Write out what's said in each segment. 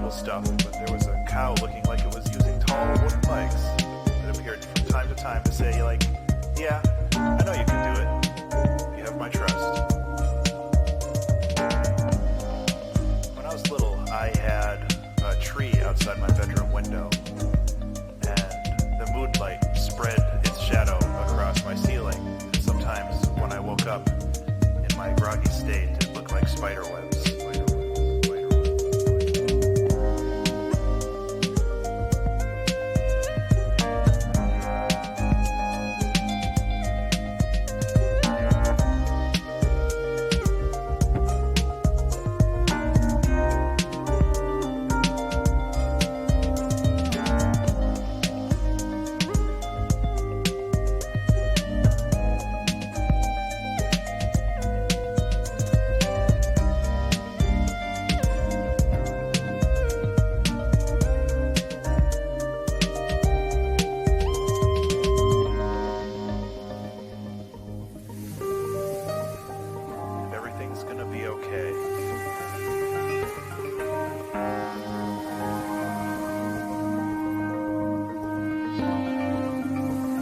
usual stuff, but there was a cow looking like it was using tall wooden legs that appeared from time to time to say, like, yeah, I know you can do it. You have my trust. When I was little, I had a tree outside my bedroom window, and the moonlight spread its shadow across my ceiling. And sometimes when I woke up in my groggy state, it looked like spider webs.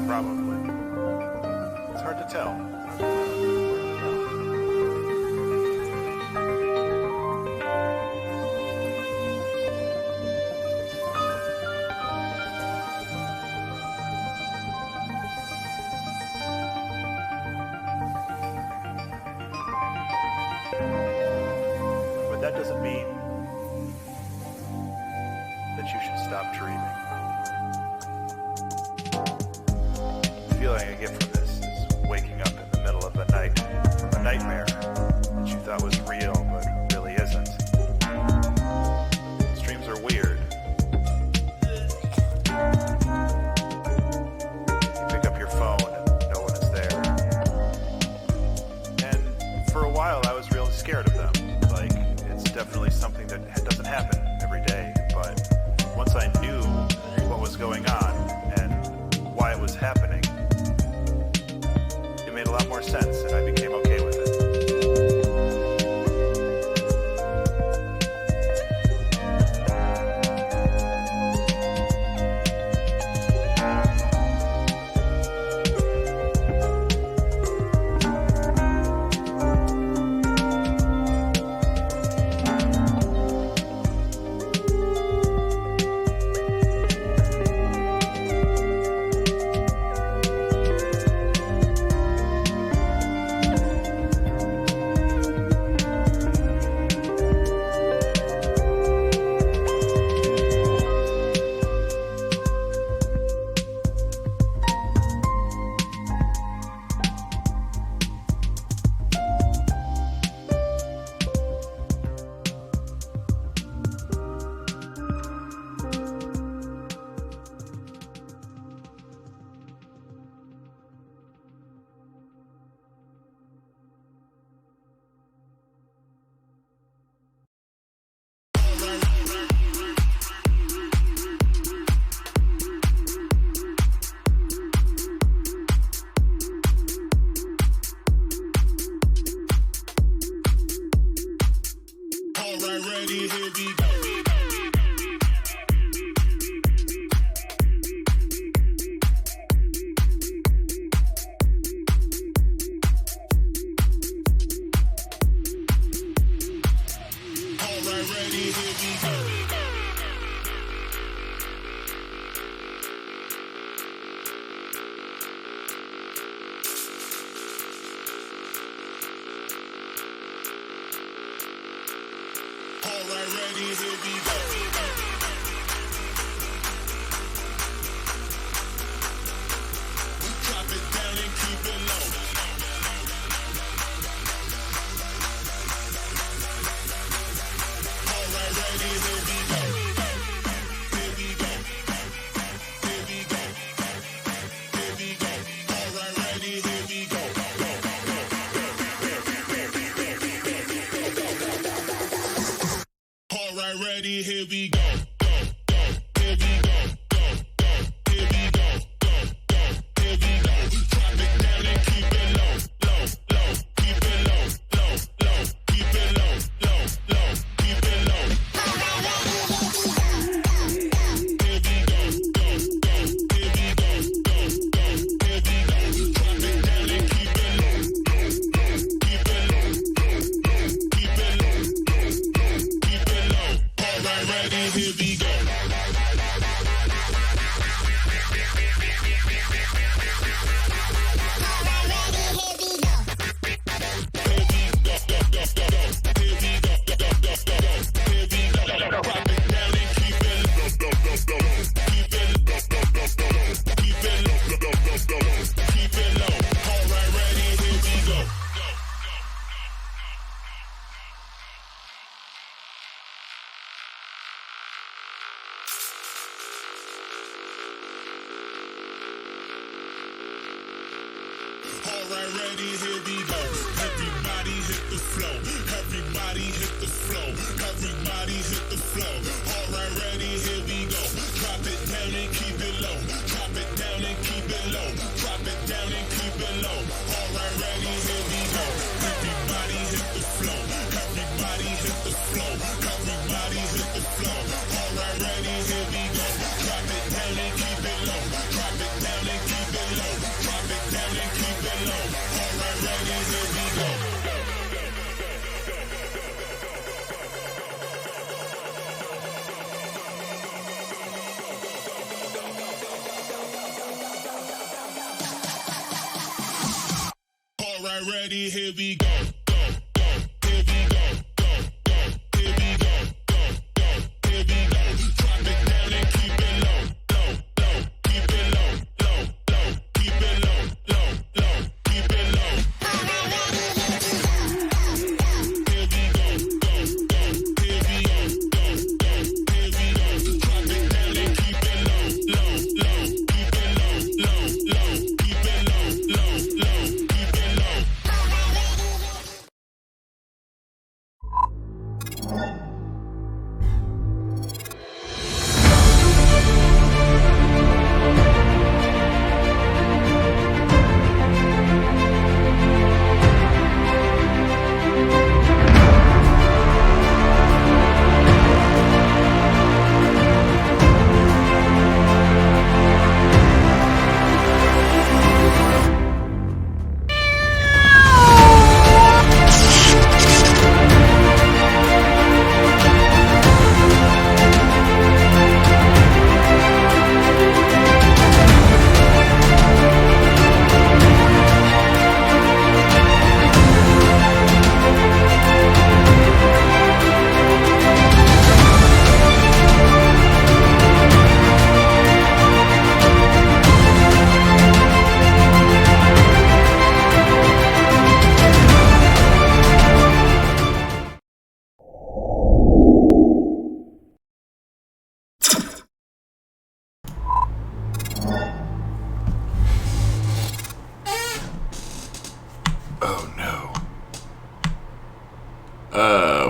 Probably. It's hard to tell. But that doesn't mean that you should stop dreaming. The feeling I get from this is waking up in the middle of the night from a nightmare that you thought was real but really isn't. These dreams are weird. You pick up your phone and no one is there. And for a while I was really scared of them. Like, it's definitely something that doesn't happen every day. But once I knew what was going on and why it was happening, it made a lot more sense, and I became okay with it. Ready, here we go. Alright, ready, here we go. Alright, ready, here we go. We drop it down and keep it low. Alright, ready, here we go. Here we go. Here we go. Here we go. Alright, ready, here we go. Alright, ready, here we go. Here we go. Here we go. Here we go. We drop it down and keep it low, low. Keep it low, low. Keep it low, low. Keep it low. we go. Alright, ready, here we go. Everybody hit the flow. Everybody hit the flow. Everybody hit the flow. Alright, ready, here we go. Drop it down and keep it low. Drop it down and keep it low. Drop it down and keep it low. Alright, ready, here we go. Everybody hit the flow. Everybody hit the flow. Everybody hit the flow. Alright, ready, here we go. Drop it down and keep it low. Drop it down and keep it low. Drop it down and keep it low. Alright, ready, here we go. Alright, ready, here we go. Here we go. Here we go. Here we go. Drop it down and keep it low. Low. Keep it low. Low. Keep it low. Low. Keep it low. Here we go. Here we go. Here we go. Drop it down and keep it low. Low. Keep it low. Low. Keep it low. Low. Keep it low.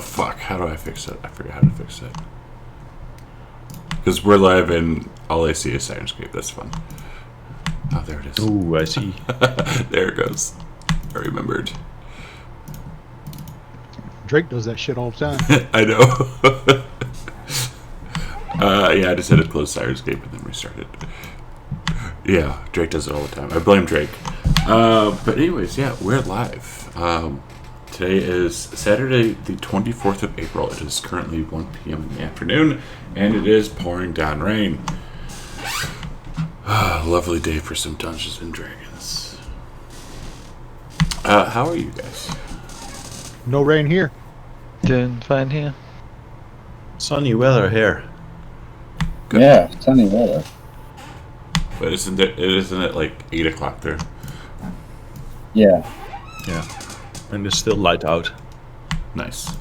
Fuck, how do I fix it? I forgot how to fix it. Because we're live and all I see is Sirenscape. That's fun. Oh, there it is. Ooh, I see. There it goes. I remembered. Drake does that shit all the time. I know. Yeah, I just had to close Sirenscape and then restart it. Yeah, Drake does it all the time. I blame Drake. But anyways, yeah, we're live. Today is Saturday, the 24th of April. It is currently 1 p.m. in the afternoon, and it is pouring down rain. Lovely day for some Dungeons and Dragons. How are you guys? No rain here. Doing fine here. Sunny weather here. Good. Yeah, sunny weather. But isn't it like 8 o'clock there? Yeah. Yeah. And it's still light out. Nice.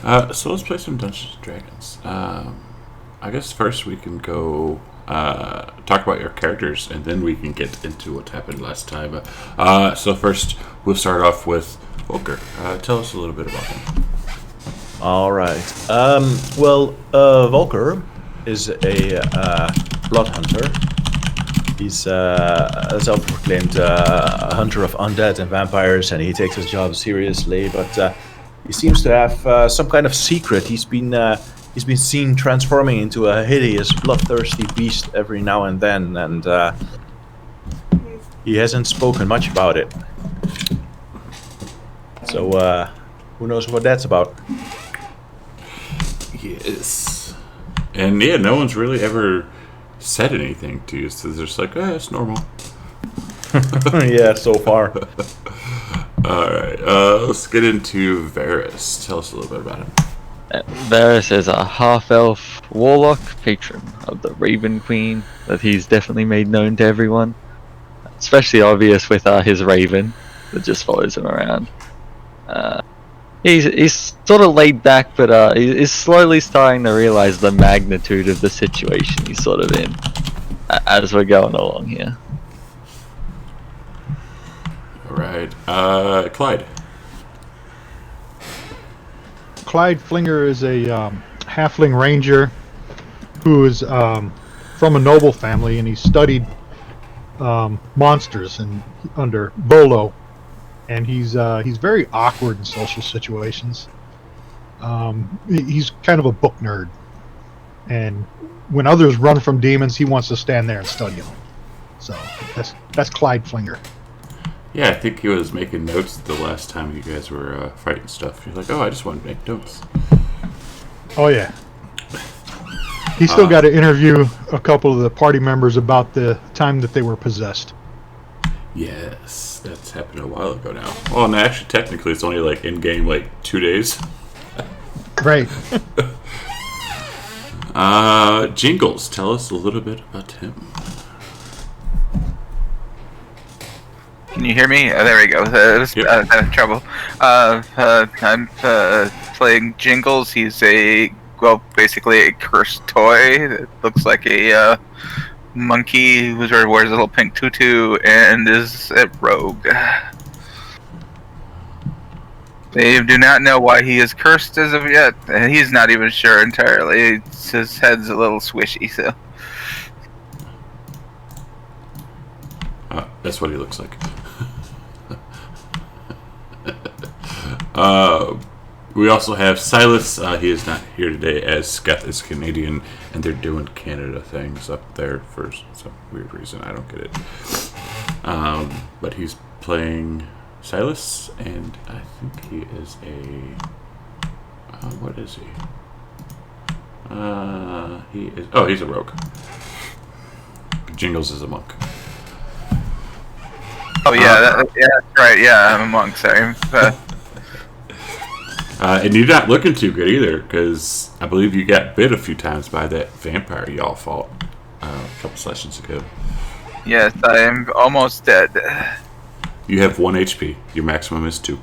So let's play some Dungeons and Dragons. I guess first we can go talk about your characters, and then we can get into what happened last time. So first, we'll start off with Volker. Tell us a little bit about him. All right. Volker is a blood hunter. He's a self-proclaimed hunter of undead and vampires, and he takes his job seriously. But he seems to have some kind of secret. He's been seen transforming into a hideous, bloodthirsty beast every now and then, and he hasn't spoken much about it. So who knows what that's about? Yeah. is. And yeah, no one's really ever said anything to you, so they're just like, it's normal. Yeah, so far. Alright, let's get into Varys. Tell us a little bit about him. Varys is a half-elf warlock, patron of the Raven Queen, that he's definitely made known to everyone. Especially obvious with his raven that just follows him around. He's sort of laid back, but he's slowly starting to realize the magnitude of the situation he's sort of in as we're going along here. Alright, Clyde. Clyde Flinger is a halfling ranger who is from a noble family, and he studied monsters under Bolo, and he's very awkward in social situations. He's kind of a book nerd, and when others run from demons, he wants to stand there and study them. So that's Clyde Flinger. Yeah, I think he was making notes the last time you guys were fighting stuff. You're like, I just want to make notes. Oh yeah. He still got to interview a couple of the party members about the time that they were possessed. Yes, that's happened a while ago now. Well, and actually, technically, it's only like in game, like 2 days. Right. Jingles, tell us a little bit about him. Can you hear me? There we go. Having trouble. I'm playing Jingles. He's basically a cursed toy that looks like a monkey who wears a little pink tutu and is a rogue. They do not know why he is cursed as of yet, and he's not even sure entirely. His head's a little swishy, so. That's what he looks like. We also have Silas. He is not here today as Scott is Canadian, and they're doing Canada things up there for some weird reason. I don't get it. But he's playing Silas, and I think he is a... what is he? He is... Oh, he's a rogue. Jingles is a monk. Oh yeah, that's right. Yeah, I'm a monk. Sorry. And you're not looking too good either, because I believe you got bit a few times by that vampire y'all fought a couple sessions ago. Yes, I am almost dead. You have 1 HP. Your maximum is 2.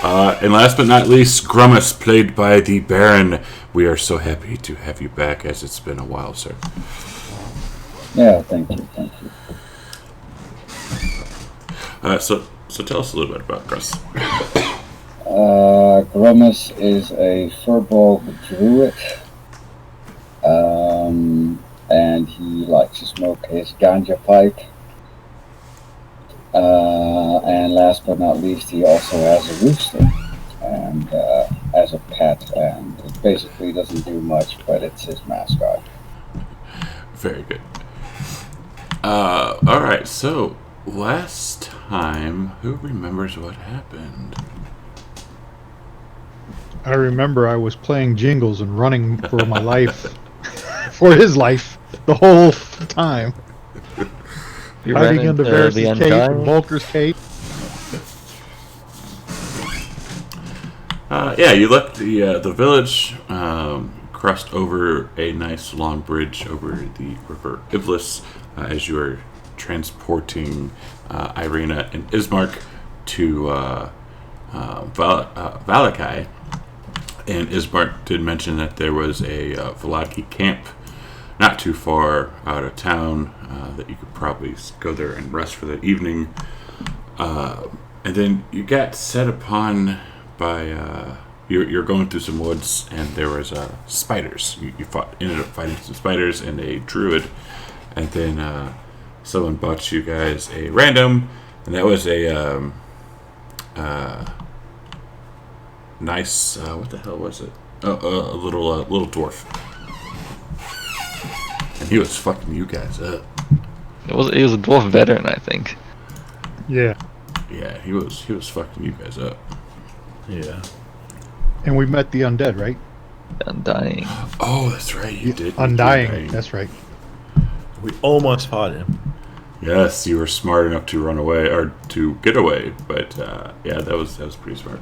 And last but not least, Grummus, played by the Baron. We are so happy to have you back, as it's been a while, sir. Yeah, thank you. So tell us a little bit about Grummus. Grummus is a Furbolg druid, and he likes to smoke his ganja pipe. And last but not least, he also has a rooster and as a pet, and it basically doesn't do much, but it's his mascot. Very good. Alright, so last time, who remembers what happened? I remember I was playing Jingles and running for my life, for his life, the whole time. You ran Hiding into under Varys' the cape and Undying? Volker's cape. Yeah, you left the village, crossed over a nice long bridge over the river Ivlis as you were transporting Irina and Ismark to Valakai. And Ismark did mention that there was a Velaki camp not too far out of town that you could probably go there and rest for the evening. And then you got set upon by... You're going through some woods, and there was spiders. You ended up fighting some spiders and a druid, and then someone bought you guys a random, and that was a nice. What the hell was it? A little dwarf, and he was fucking you guys up. He was a dwarf veteran, I think. Yeah. Yeah, he was fucking you guys up. Yeah. And we met the undead, right? Undying. Oh, that's right. You did. meet the Undying. That's right. We almost fought him. Yes, you were smart enough to run away or to get away, but yeah, that was pretty smart.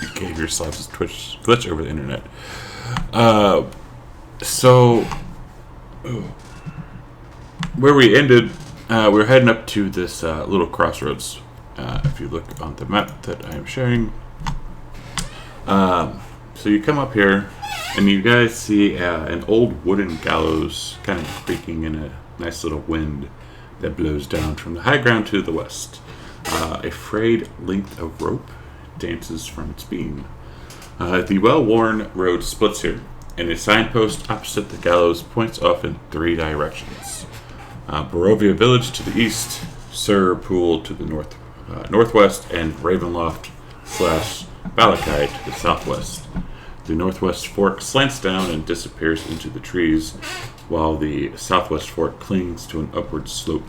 You gave yourself a Twitch glitch over the internet. So where we ended, we were heading up to this little crossroads. If you look on the map that I am sharing, so you come up here, and you guys see an old wooden gallows kind of creaking in a nice little wind that blows down from the high ground to the west. A frayed length of rope dances from its beam. The well-worn road splits here, and a signpost opposite the gallows points off in 3 directions. Barovia Village to the east, Sir Pool to the northwest, and Ravenloft / Valakai to the southwest. The northwest fork slants down and disappears into the trees, while the southwest fork clings to an upward slope.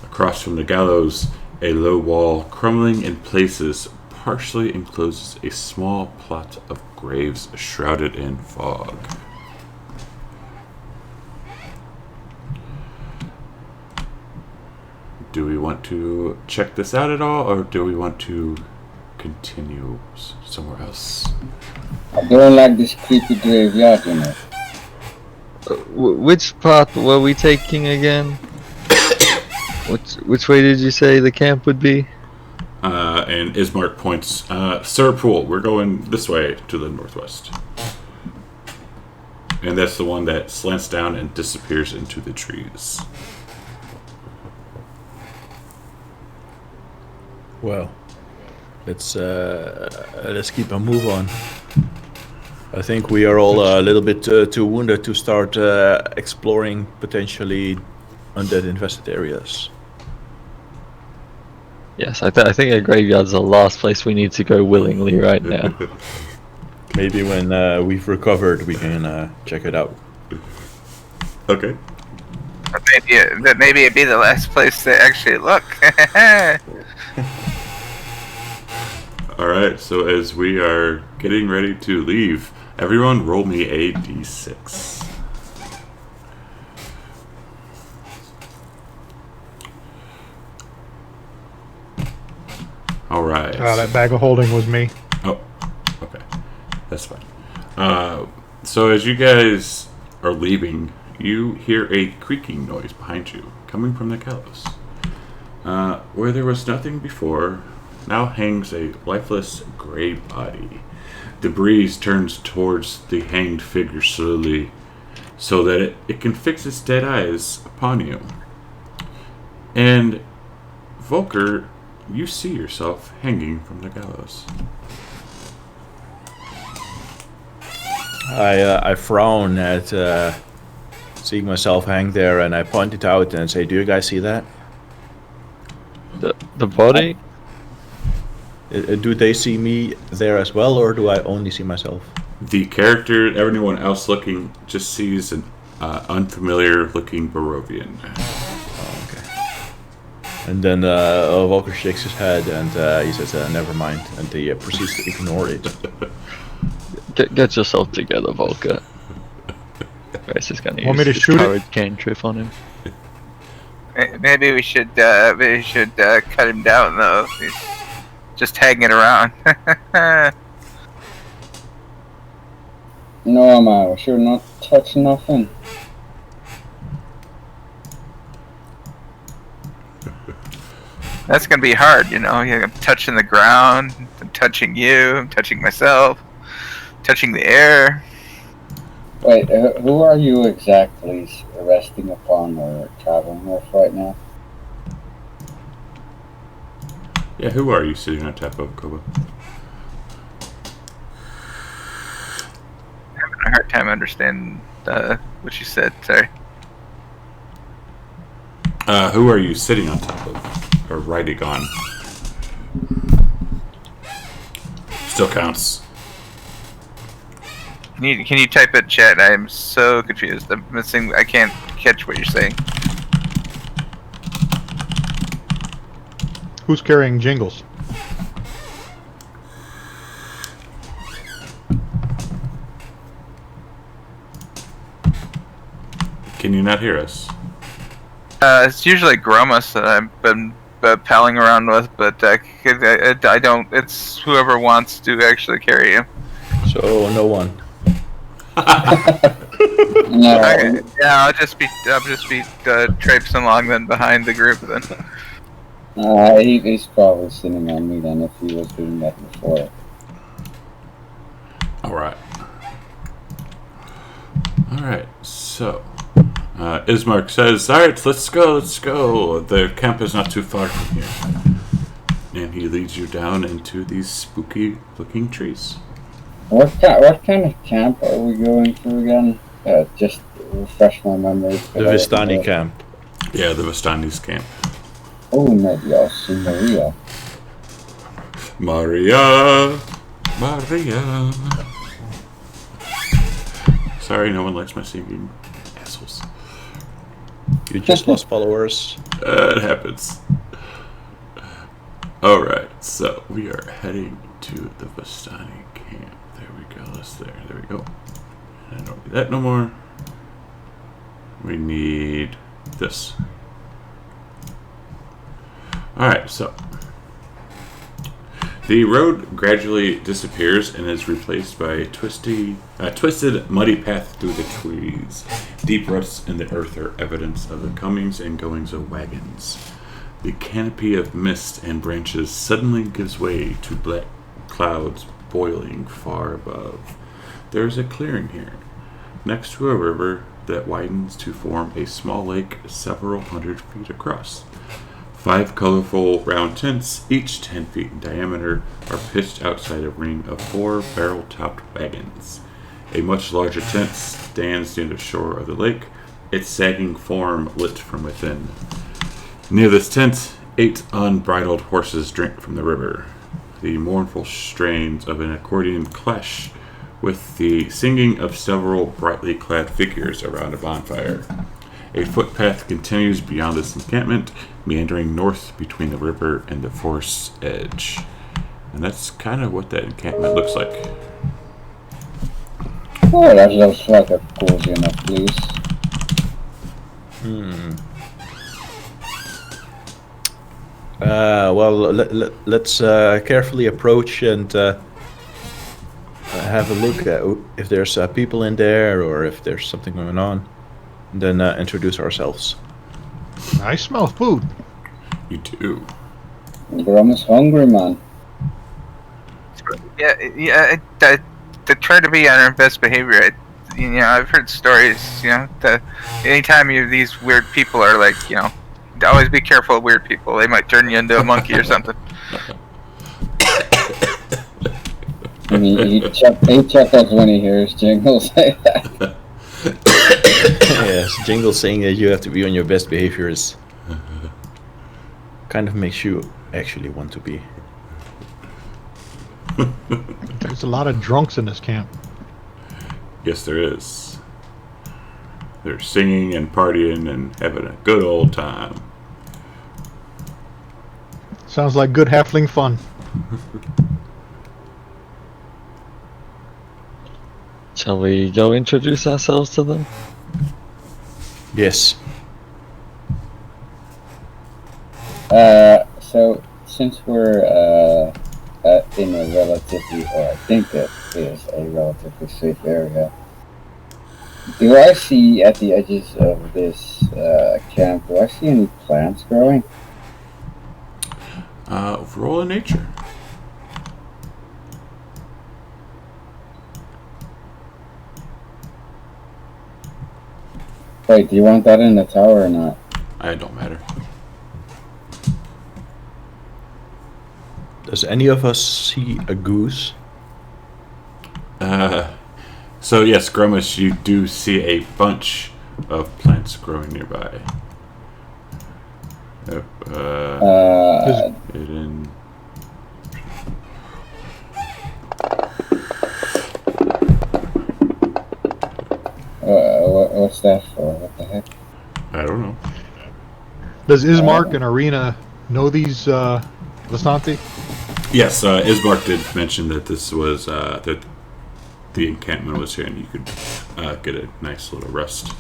Across from the gallows, a low wall, crumbling in places, partially encloses a small plot of graves shrouded in fog. Do we want to check this out at all, or do we want to continue somewhere else? I don't like this creepy graveyard, you know. Which path were we taking again? Which way did you say the camp would be? And Ismark points, Sir Pool, we're going this way to the northwest. And that's the one that slants down and disappears into the trees. Well, let's keep a move on. I think we are all a little bit too wounded to start exploring potentially undead infested areas. Yes, I think a graveyard's the last place we need to go willingly right now. Maybe when we've recovered, we can check it out. Okay. Maybe it'd be the last place to actually look. Alright, so as we are getting ready to leave, everyone roll me a d6. Alright. That bag of holding was me. Oh, okay. That's fine. So as you guys are leaving, you hear a creaking noise behind you, coming from the gallows. Where there was nothing before, now hangs a lifeless gray body. The breeze turns towards the hanged figure slowly, so that it can fix its dead eyes upon you. And Volker, you see yourself hanging from the gallows. I frown at seeing myself hang there, and I point it out and say, "Do you guys see that? The body? Do they see me there as well, or do I only see myself?" The character, everyone else looking, just sees an unfamiliar-looking Barovian. And then Volker shakes his head and he says, "Never mind," and he proceeds to ignore it. Get yourself together, Volker. Grace is gonna Want me use to his shoot it? courage cantrip on him. Maybe we should cut him down though. He's just hanging around. No, man, we should not touch nothing. That's gonna be hard, you know. I'm touching the ground, I'm touching you, I'm touching myself, touching the air. Wait, who are you exactly resting upon or traveling with right now? Yeah, who are you sitting on top of, Koba? I'm having a hard time understanding what you said. Sorry. Who are you sitting on top of? Or riding on? Still counts. Can you type it, chat? I'm so confused. I'm missing. I can't catch what you're saying. Who's carrying Jingles? Can you not hear us? It's usually Gromus that I've been palling around with, but I don't. It's whoever wants to actually carry you. So no one. No, Okay, yeah, I'll just be traipsing along then behind the group then. he's probably sitting on me then if he was doing that before. Alright. Alright, so Ismark says, alright, let's go. The camp is not too far from here. And he leads you down into these spooky looking trees. What kind of camp are we going to again? Just refresh my memory. The Vistani camp. Yeah, the Vistani's camp. Oh, maybe I'll see Maria. Maria. Sorry, no one likes my singing. Assholes. You just lost followers. It happens. Alright, so we are heading to the Vistani camp. There we go. There we go. I don't need that no more. We need this. Alright, so the road gradually disappears and is replaced by a twisted, muddy path through the trees. Deep ruts in the earth are evidence of the comings and goings of wagons. The canopy of mist and branches suddenly gives way to black clouds boiling far above. There is a clearing here, next to a river that widens to form a small lake several hundred feet across. 5 colorful round tents, each 10 feet in diameter, are pitched outside a ring of 4 barrel-topped wagons. A much larger tent stands near the shore of the lake, its sagging form lit from within. Near this tent, 8 unbridled horses drink from the river. The mournful strains of an accordion clash with the singing of several brightly clad figures around a bonfire. A footpath continues beyond this encampment, meandering north between the river and the forest's edge. And that's kind of what that encampment looks like. Oh, that looks like a cozy enough place. Well, let's carefully approach and have a look at if there's people in there or if there's something going on. And then introduce ourselves. I smell food. You do. Grum is hungry, man. Yeah. To try to be on our best behavior. I've heard stories. That anytime these weird people are like, always be careful of weird people. They might turn you into a monkey or something. I mean, he chuckles when he hears Jingles say that. Yes, Jingle saying that you have to be on your best behavior is kind of makes you actually want to be. There's a lot of drunks in this camp. Yes, there is. They're singing and partying and having a good old time. Sounds like good halfling fun. Shall we go introduce ourselves to them? Yes. So since we're in a relatively, or I think it is a relatively safe area, do I see at the edges of this camp, do I see any plants growing? Roll in nature. Wait, do you want that in the tower or not? It don't matter. Does any of us see a goose? So yes, Grumus, you do see a bunch of plants growing nearby. Hidden. What's that for? What the heck? I don't know. Does Ismark and Arena know these Vasanti? Yes, Ismark did mention that this was that the encampment was here, and you could get a nice little rest.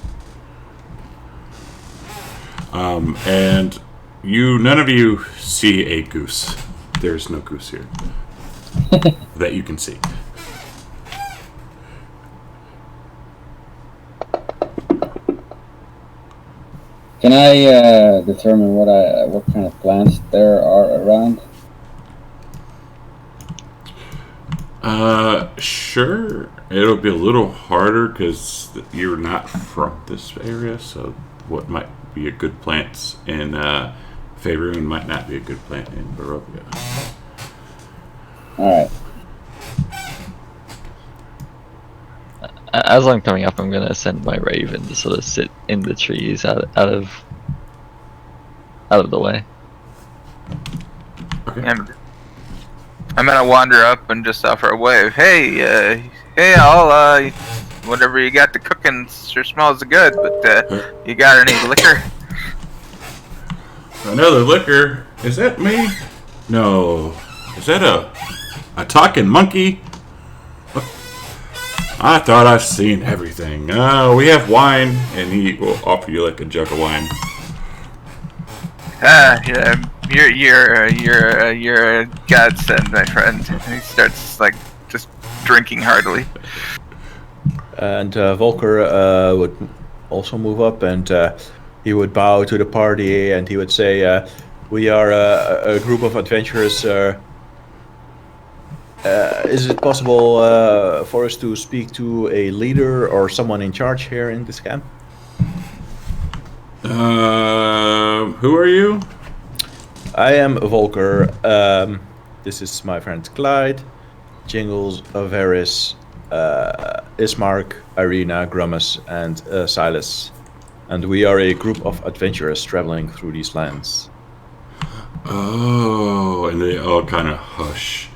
And none of you see a goose. There's no goose here that you can see. Can I determine what kind of plants there are around? Sure. It'll be a little harder because you're not from this area, so what might be a good plant in Faerun might not be a good plant in Barovia. Alright. As I'm coming up, I'm gonna send my raven to sort of sit in the trees out of the way. Okay. And I'm gonna wander up and just offer a wave. Hey, all, whatever you got to cooking sure smells good, but you got any liquor? Another liquor? Is that me? No. Is that a talking monkey? I thought I've seen everything. We have wine, and he will offer you like a jug of wine. Yeah, you're a godsend, my friend. He starts like just drinking heartily. And Volker would also move up, and he would bow to the party, and he would say, "We are a group of adventurers. Is it possible for us to speak to a leader or someone in charge here in this camp?" Who are you? I am Volker. This is my friend Clyde, Jingles, Averis, Ismark, Irina, Grummus, and Silas. And we are a group of adventurers traveling through these lands. Oh, and they all kind of hush.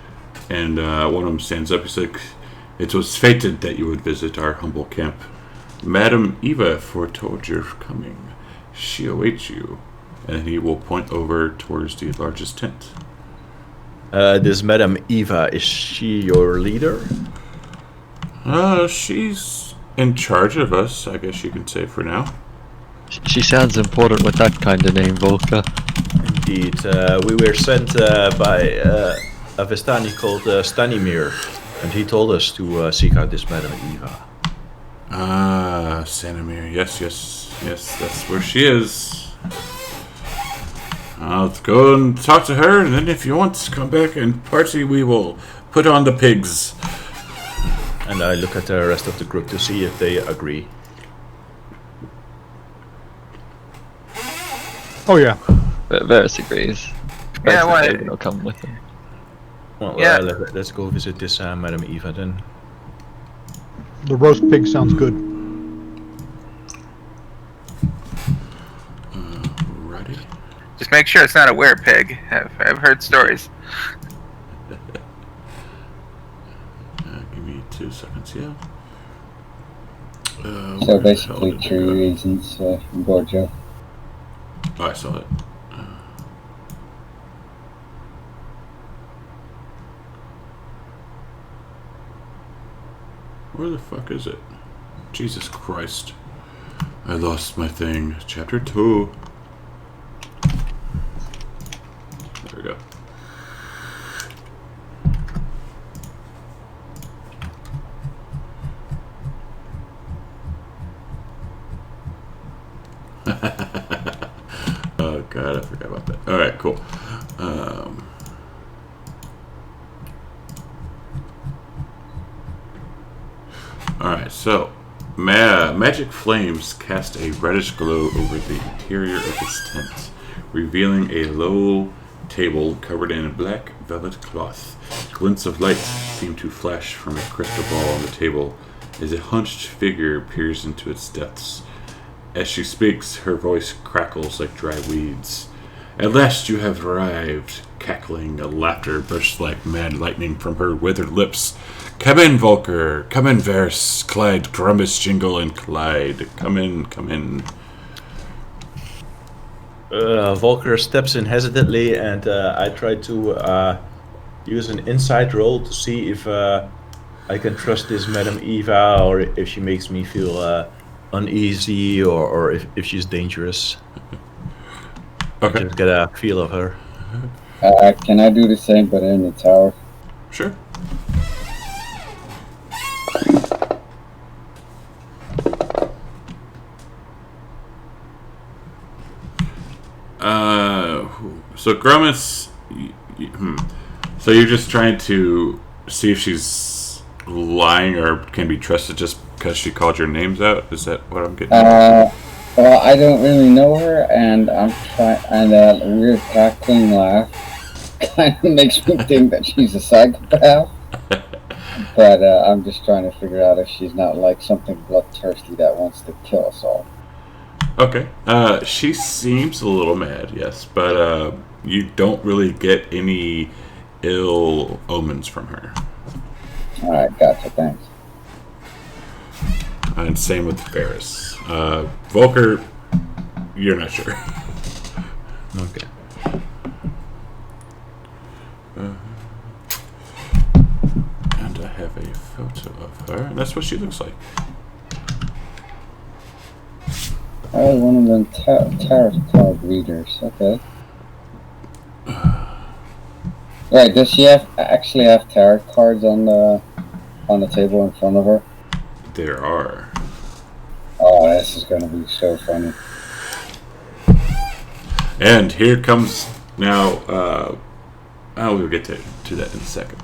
And one of them stands up. He's like, "It was fated that you would visit our humble camp. Madam Eva foretold your coming. She awaits you." And he will point over towards the largest tent. This Madam Eva, is she your leader? She's in charge of us, I guess you can say for now. She sounds important with that kind of name, Volker. Indeed. We were sent by a Vestani called Stanimir, and he told us to seek out this Madam Eva. Stanimir. Yes, that's where she is. Let's go and talk to her, and then if you want to come back and party, we will put on the pigs. And I look at the rest of the group to see if they agree. Oh yeah. Varys agrees. Yeah, why? I'll come with him. Well, Yeah. let's go visit this Madam Eva then. The roast pig sounds good. Ready? Just make sure it's not a werepig. I've heard stories. Give me 2 seconds, yeah. So basically 3 reasons from Borjo. Oh, I saw it. Where the fuck is it? Jesus Christ. I lost my thing. Chapter 2. There we go. Oh god, I forgot about that. Alright, cool. Alright, so magic flames cast a reddish glow over the interior of this tent, revealing a low table covered in a black velvet cloth. Glints of light seem to flash from a crystal ball on the table as a hunched figure peers into its depths. As she speaks, her voice crackles like dry weeds. "At last you have arrived," cackling laughter bursts like mad lightning from her withered lips. "Come in, Volker. Come in, Varys, Clyde, Grummus, Jingle, and Clyde. Come in, come in." Volker steps in hesitantly, and I try to use an insight roll to see if I can trust this Madam Eva, or if she makes me feel uneasy, or if she's dangerous. Okay. Just get a feel of her. Can I do the same, but in the tower? Sure. So Grumus, so you're just trying to see if she's lying or can be trusted just because she called your names out? Is that what I'm getting at? Well, I don't really know her, and I'm trying. And that weird cackling laugh kind of makes me think that she's a psychopath. But I'm just trying to figure out if she's not like something bloodthirsty that wants to kill us all. Okay. She seems a little mad, yes, but you don't really get any ill omens from her. All right, gotcha. Thanks. And same with Ferris. Volker, you're not sure. Okay. And I have a photo of her, and that's what she looks like. Oh, one of them tarot card readers. Okay. Right. Does she actually have tarot cards on the table in front of her? There are. Oh, this is gonna be so funny. And here comes now. We'll get to that in a second.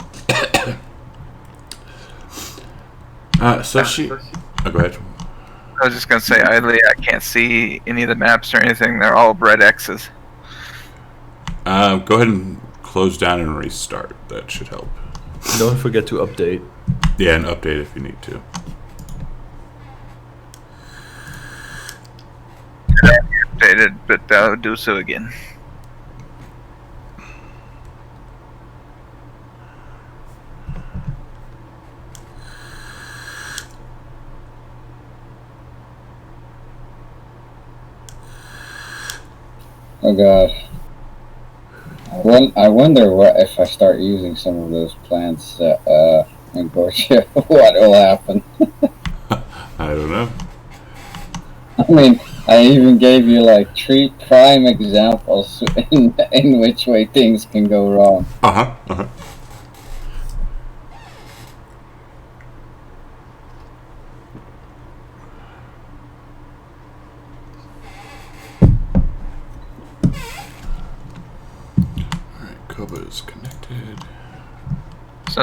So she. Oh, go ahead. I was just gonna say, I can't see any of the maps or anything. They're all red X's. Go ahead and close down and restart. That should help. Don't forget to update. Yeah, and update if you need to. Updated, but I'll do so again. Oh god. I wonder what if I start using some of those plants in Gorgia, what will happen? I don't know. I mean, I even gave you like 3 prime examples in which way things can go wrong. Uh-huh. Alright, Koba is connected. So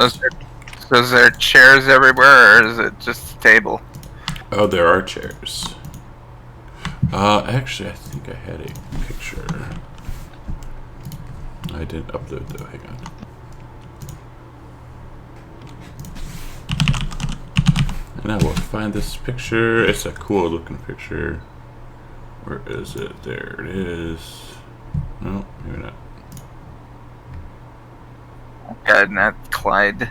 is there chairs everywhere, or is it just a table? Oh, there are chairs. Actually, I think I had a picture. I didn't upload though. Hang on. And I will find this picture. It's a cool looking picture. Where is it? There it is. No, maybe not. God, not Clyde.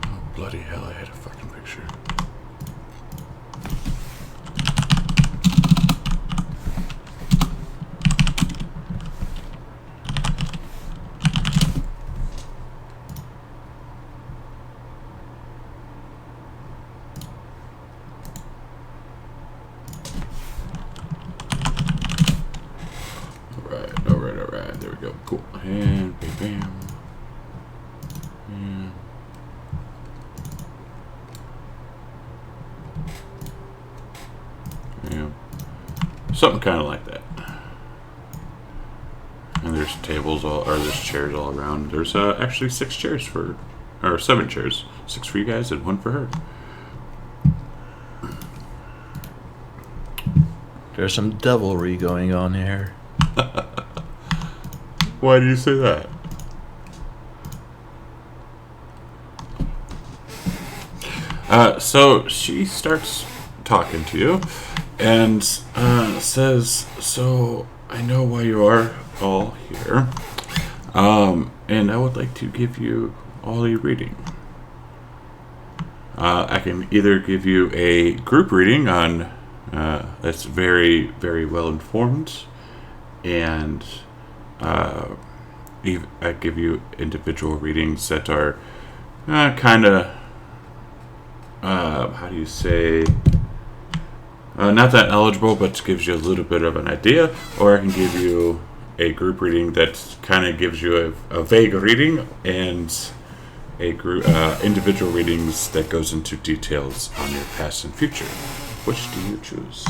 Oh, bloody hell, I had a fucking picture. Alright. There we go. Cool. And bam. And yeah. Something kind of like that. And there's there's chairs all around. There's actually 6 chairs or 7 chairs. 6 for you guys and 1 for her. There's some devilry going on here. Why do you say that? So she starts talking to you and says, "So I know why you are all here, and I would like to give you all a reading. I can either give you a group reading on that's very, very well informed, and I give you individual readings that are kind of how do you say, not that eligible, but gives you a little bit of an idea, or I can give you a group reading that kind of gives you a vague reading and a group individual readings that goes into details on your past and future. Which do you choose?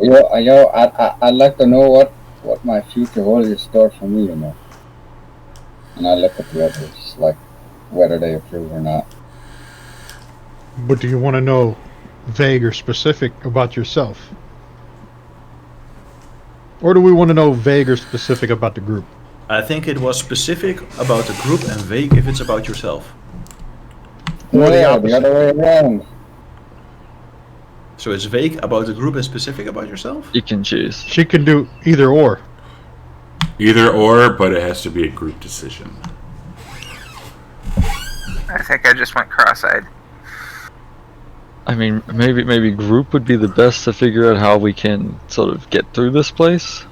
I'd like to know what my future holds in store for me, you know. And I look at the others, like whether they approve or not. But do you want to know vague or specific about yourself? Or do we want to know vague or specific about the group? I think it was specific about the group and vague if it's about yourself. Or the The opposite. other way around. So it's vague about the group and specific about yourself? You can choose. She can do either or. Either or, but it has to be a group decision. I think I just went cross-eyed. I mean, maybe group would be the best to figure out how we can sort of get through this place.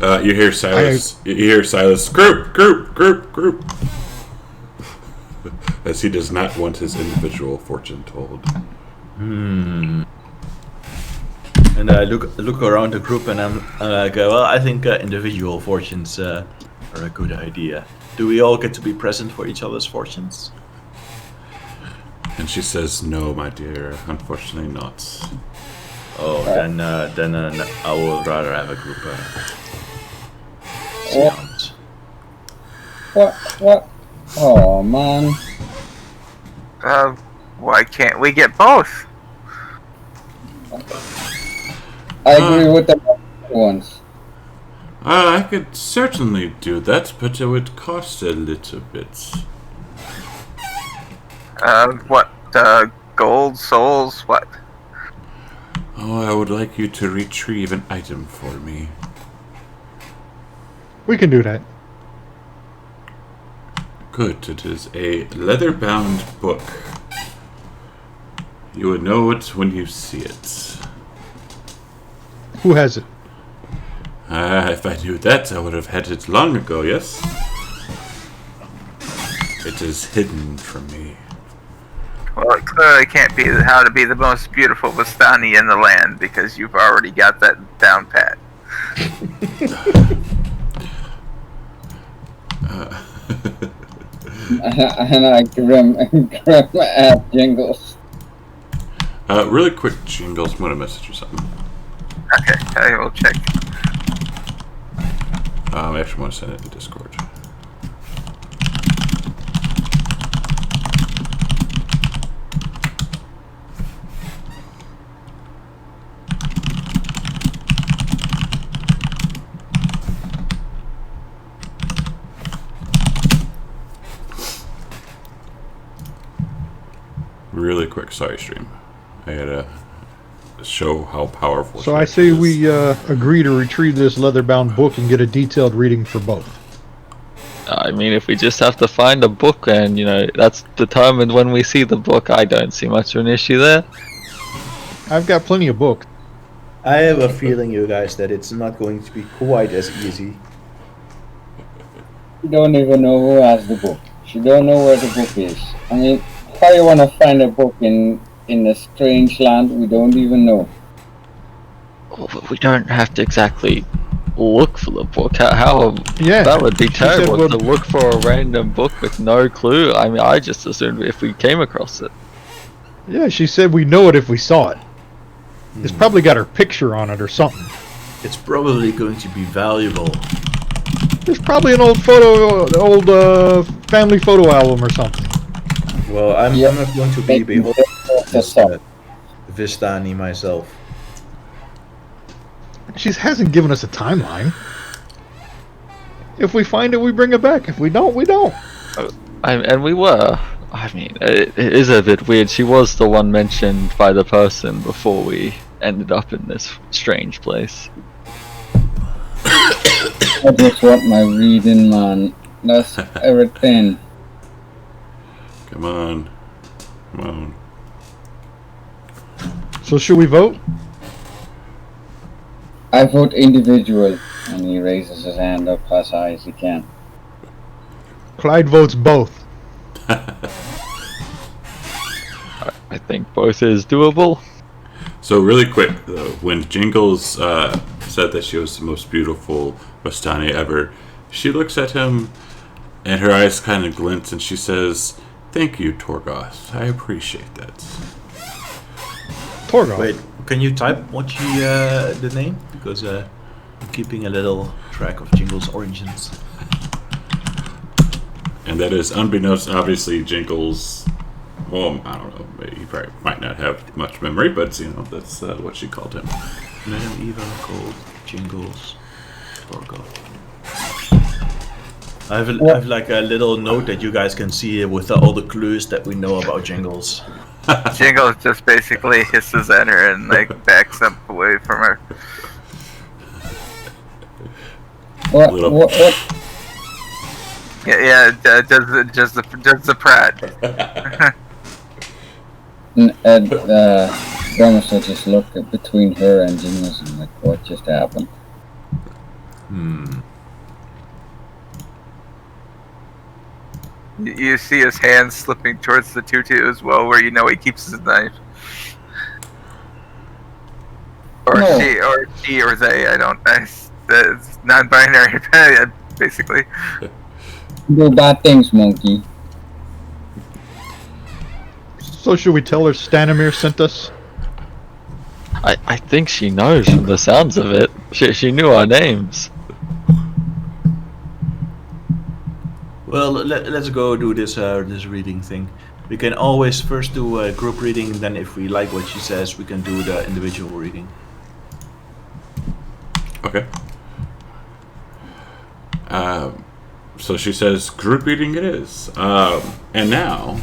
You hear Silas. You hear Silas. Group. As he does not want his individual fortune told. And I look around the group and I'm like, well, I think individual fortunes are a good idea. Do we all get to be present for each other's fortunes? And she says, "No, my dear. Unfortunately, not." Oh, then I would rather have a group seance. What? Oh, man. Why can't we get both? I agree with the other ones. I could certainly do that, but it would cost a little bit. What? Gold, souls, what? Oh, I would like you to retrieve an item for me. We can do that. Good. It is a leather-bound book. You would know it when you see it. Who has it? If I knew that, I would have had it long ago, yes? It is hidden from me. Well, it clearly can't be how to be the most beautiful Vistani in the land because you've already got that down pat. And I grim at Jingles. Really quick, Jingles, want a message or something? Okay, I will check. I actually want to send it in Discord. Really quick, sorry, stream. I had to show how powerful. So I Strahd say is. we agree to retrieve this leather-bound book and get a detailed reading for both. I mean, if we just have to find a book and, that's determined when we see the book, I don't see much of an issue there. I've got plenty of books. I have a feeling, you guys, that it's not going to be quite as easy. She don't even know who has the book. She don't know where the book is. I mean, how you want to find a book in a strange land we don't even know? Well, but we don't have to exactly look for the book. How Yeah, that would be she said terrible we'll- to look for a random book with no clue. I mean, I just assumed if we came across it. Yeah, she said we know it if we saw it. It's probably got her picture on it or something. It's probably going to be valuable. There's probably an old family photo album or something. Well, I'm Yeah. not going to be beholden to this That's Vistani myself. She hasn't given us a timeline. If we find it, we bring it back. If we don't, we don't. And we were. I mean, it is a bit weird. She was the one mentioned by the person before we ended up in this strange place. I just want my reading, man. That's everything. Come on. Come on. So should we vote? I vote individual. And he raises his hand up as high as he can. Clyde votes both. I think both is doable. So really quick though, when Jingles said that she was the most beautiful Bastani ever, she looks at him and her eyes kind of glint and she says, "Thank you, Torgoth. I appreciate that." Torgoth. Wait, can you type what she the name? Because I'm keeping a little track of Jingle's origins. And that is unbeknownst, obviously, Jingles. Well, I don't know. He probably might not have much memory, but that's what she called him. Madame Eva called Jingles Torgoth. I have like a little note that you guys can see with all the clues that we know about Jingles. Jingles just basically hisses at her and like backs up away from her. What? Little- What? Yeah, does the Pratt. And Thomas will just look between her and Jingles and like, what just happened? You see his hand slipping towards the tutu as well, where you know he keeps his knife. Or No. she, or they. I don't. It's non-binary, basically. Do bad things, monkey. So should we tell her Stanimir sent us? I think she knows from the sounds of it. She knew our names. Well, let's go do this this reading thing. We can always first do a group reading, then if we like what she says, we can do the individual reading. Okay. So she says, group reading it is. And now,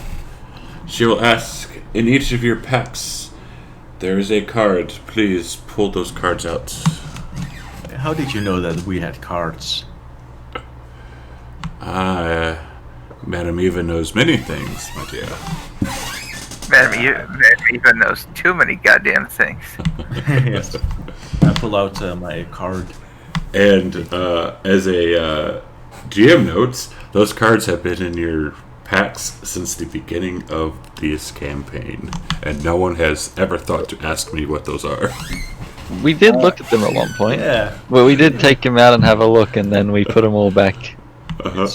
she will ask, in each of your packs, there is a card. Please pull those cards out. How did you know that we had cards? Madame Eva knows many things, my dear. Madam Eva knows too many goddamn things. Yes. I pull out my card. And as a GM notes, those cards have been in your packs since the beginning of this campaign, and no one has ever thought to ask me what those are. We did look at them at one point. Yeah. Well, we did take them out and have a look, and then we put them all back. How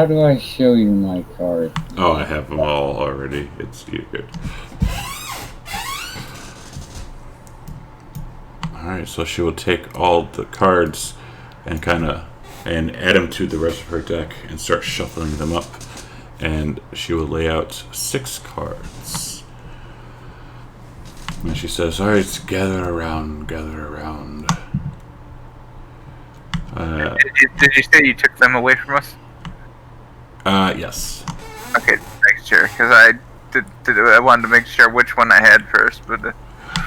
do I show you my card? Oh, I have them all already. It's good. Alright, so she will take all the cards and and add them to the rest of her deck and start shuffling them up. And she will lay out 6 cards. And she says, alright, gather around. Did you say you took them away from us? Yes. Okay, make sure, because I wanted to make sure which one I had first, but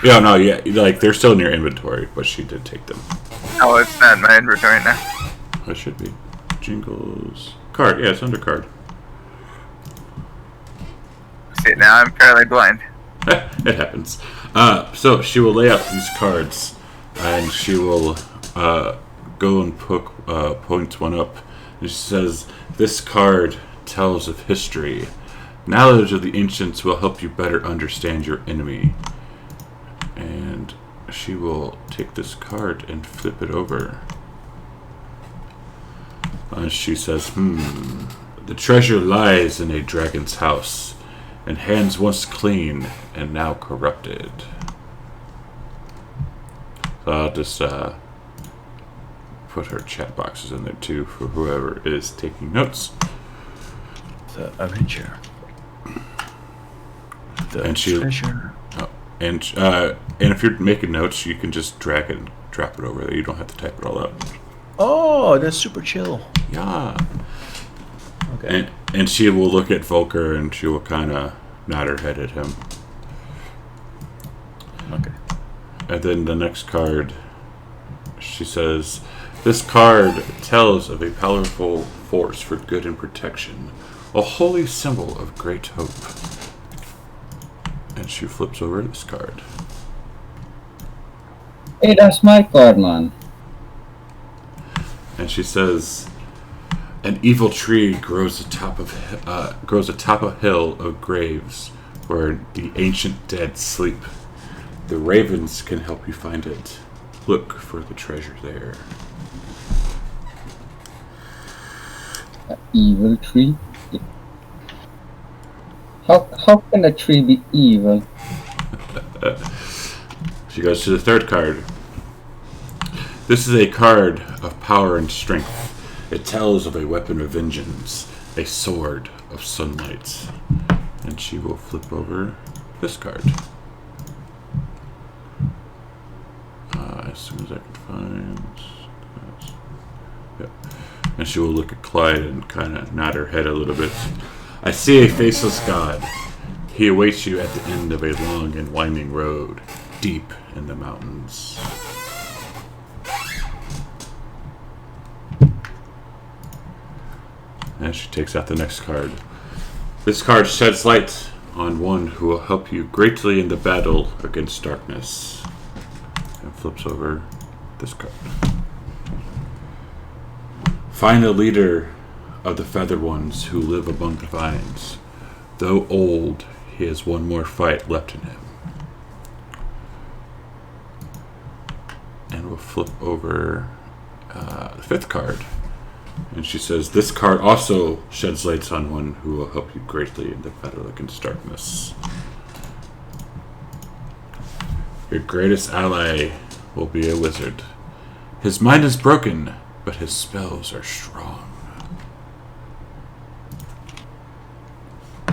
Yeah, no, yeah, like, they're still in your inventory, but she did take them. oh, it's not in my inventory now. It should be. Jingles. Card, yeah, it's under card. See, now I'm fairly blind. It happens. So she will lay out these cards, and she will go and point one up. And she says, "This card tells of history. Knowledge of the ancients will help you better understand your enemy." And she will take this card and flip it over. She says, "The treasure lies in a dragon's house, and hands once clean and now corrupted." So I'll just put her chat boxes in there too for whoever is taking notes. The Avenger. The And she- treasure. And if you're making notes, you can just drag it and drop it over there. You don't have to type it all out. Oh, that's super chill. Yeah. Okay. And she will look at Volker and she will kind of nod her head at him. Okay. And then the next card, she says, "This card tells of a powerful force for good and protection, a holy symbol of great hope." And she flips over this card. Hey, that's my card, man. and she says, "An evil tree grows atop a hill of graves where the ancient dead sleep. The ravens can help you find it. Look for the treasure there." Evil tree? How can a tree be evil? She goes to the third card. This is a card of power and strength. It tells of a weapon of vengeance, a sword of sunlight. And she will flip over this card. As soon as I can find. Yep. And she will look at Clyde and kind of nod her head a little bit. "I see a faceless god. He awaits you at the end of a long and winding road, deep in the mountains." And she takes out the next card. This card sheds light on one who will help you greatly in the battle against darkness. And flips over this card. "Find the leader of the feathered ones who live among the vines. Though old, he has one more fight left in him." And we'll flip over the fifth card. And she says, "This card also sheds lights on one who will help you greatly in the battle against darkness. Your greatest ally will be a wizard. His mind is broken, but his spells are strong."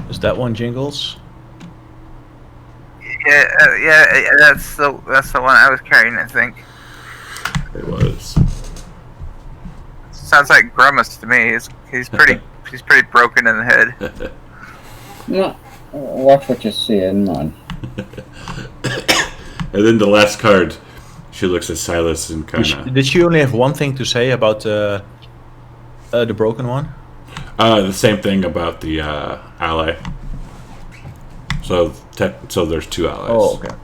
Is that one Jingles? Yeah, that's the one I was carrying, I think. It was. Sounds like Grimace to me. He's pretty broken in the head. No, watch what you're saying, man. And then the last card, she looks at Silas and kind of... Did she only have one thing to say about the broken one? The same thing about the ally. So there's two allies. Oh, okay.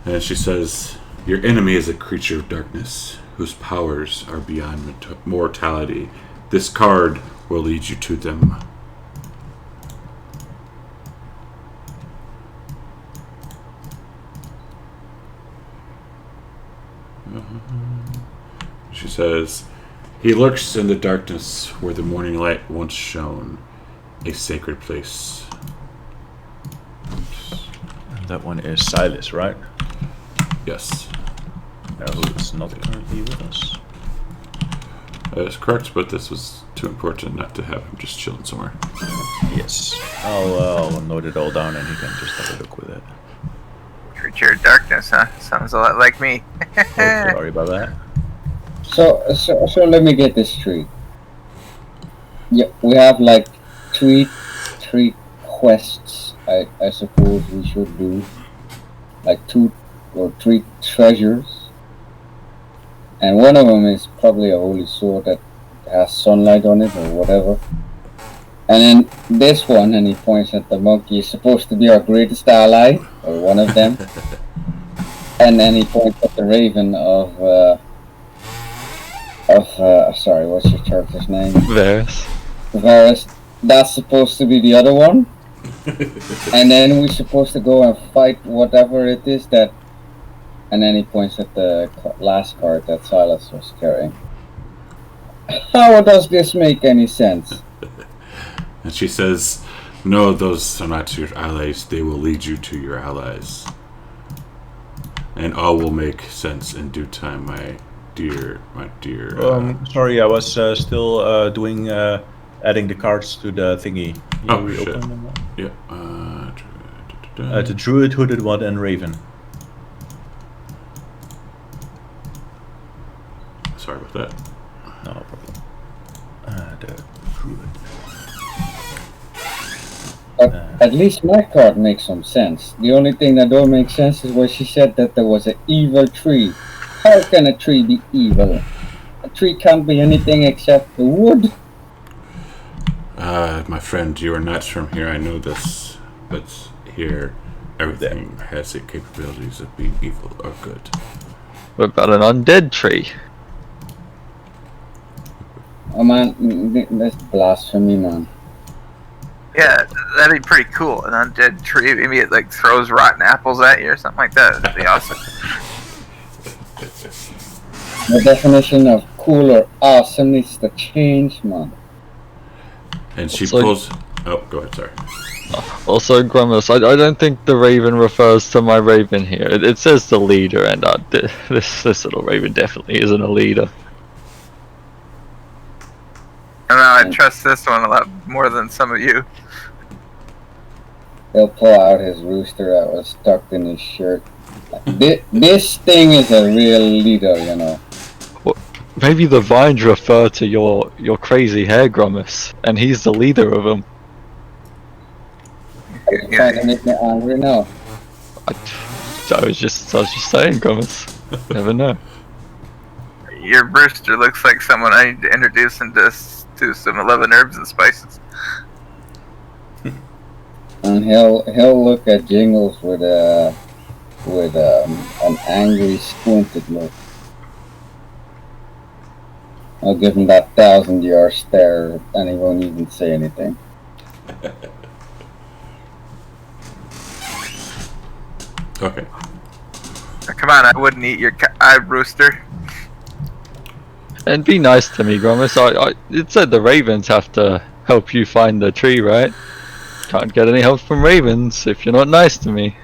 And she says, "Your enemy is a creature of darkness, whose powers are beyond mortality. This card will lead you to them." She says, "He lurks in the darkness where the morning light once shone, a sacred place." And that one is Silas, right? Yes, Who is not currently with us. that is correct, but this was too important not to have him just chilling somewhere. Yes. I'll note it all down and he can just have a look with it. Creature of darkness, huh? Sounds a lot like me. Oh, sorry about that. So let me get this straight. Yeah, we have like three quests. I suppose we should do like 2 or 3 treasures, and one of them is probably a holy sword that has sunlight on it or whatever. And then this one, and he points at the monkey, is supposed to be our greatest ally, or one of them. And then he points at the raven of sorry, what's your character's name? Varys. That's supposed to be the other one. And then we're supposed to go and fight whatever it is that. And then he points at the last card that Silas was carrying. How does this make any sense? And she says, "No, those are not your allies. They will lead you to your allies. And all will make sense in due time, my dear. Sorry, I was still doing adding the cards to the thingy. Oh, reopen shit. them? Yeah. The druid, hooded one, and raven. Sorry about that. No problem. The druid. At least my card makes some sense. The only thing that don't make sense is where she said that there was an evil tree. How can a tree be evil? A tree can't be anything except the wood. My friend, you are not from here. I know this, but here, everything has the capabilities of being evil or good. What about an undead tree? Oh man, that's blasphemy, man. Yeah, that'd be pretty cool. An undead tree, maybe it like throws rotten apples at you or something like that. That'd be awesome. The definition of cool or awesome needs to change, man. And she So- pulls. Oh, go ahead. Sorry. Also, Grumus, I don't think the raven refers to my raven here. It says the leader, and this little raven definitely isn't a leader. I don't know, I trust this one a lot more than some of you. He'll pull out his rooster that was tucked in his shirt. This thing is a real leader, you know. Maybe the vines refer to your crazy hair, Grumus, and he's the leader of them. You're trying to make me angry now. I was just saying, Grumus. Never know. Your rooster looks like someone I need to introduce him to some 11 herbs and spices. And he'll look at Jingles with an angry, squinted look. I'll give him that 1,000-yard stare, and he won't even say anything. Okay. Come on, I wouldn't eat your rooster. And be nice to me, Grumus. It said the ravens have to help you find the tree, right? Can't get any help from ravens if you're not nice to me.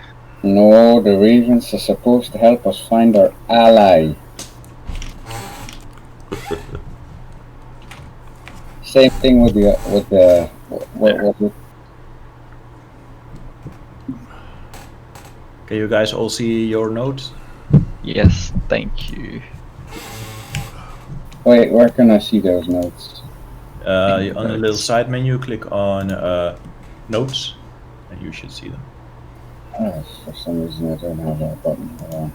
No, the ravens are supposed to help us find our ally. Same thing with the what was it? Can you guys all see your notes? Yes, thank you. Wait, where can I see those notes? On the little side menu, click on notes, and you should see them. Oh, for some reason I don't have that button. Hold on.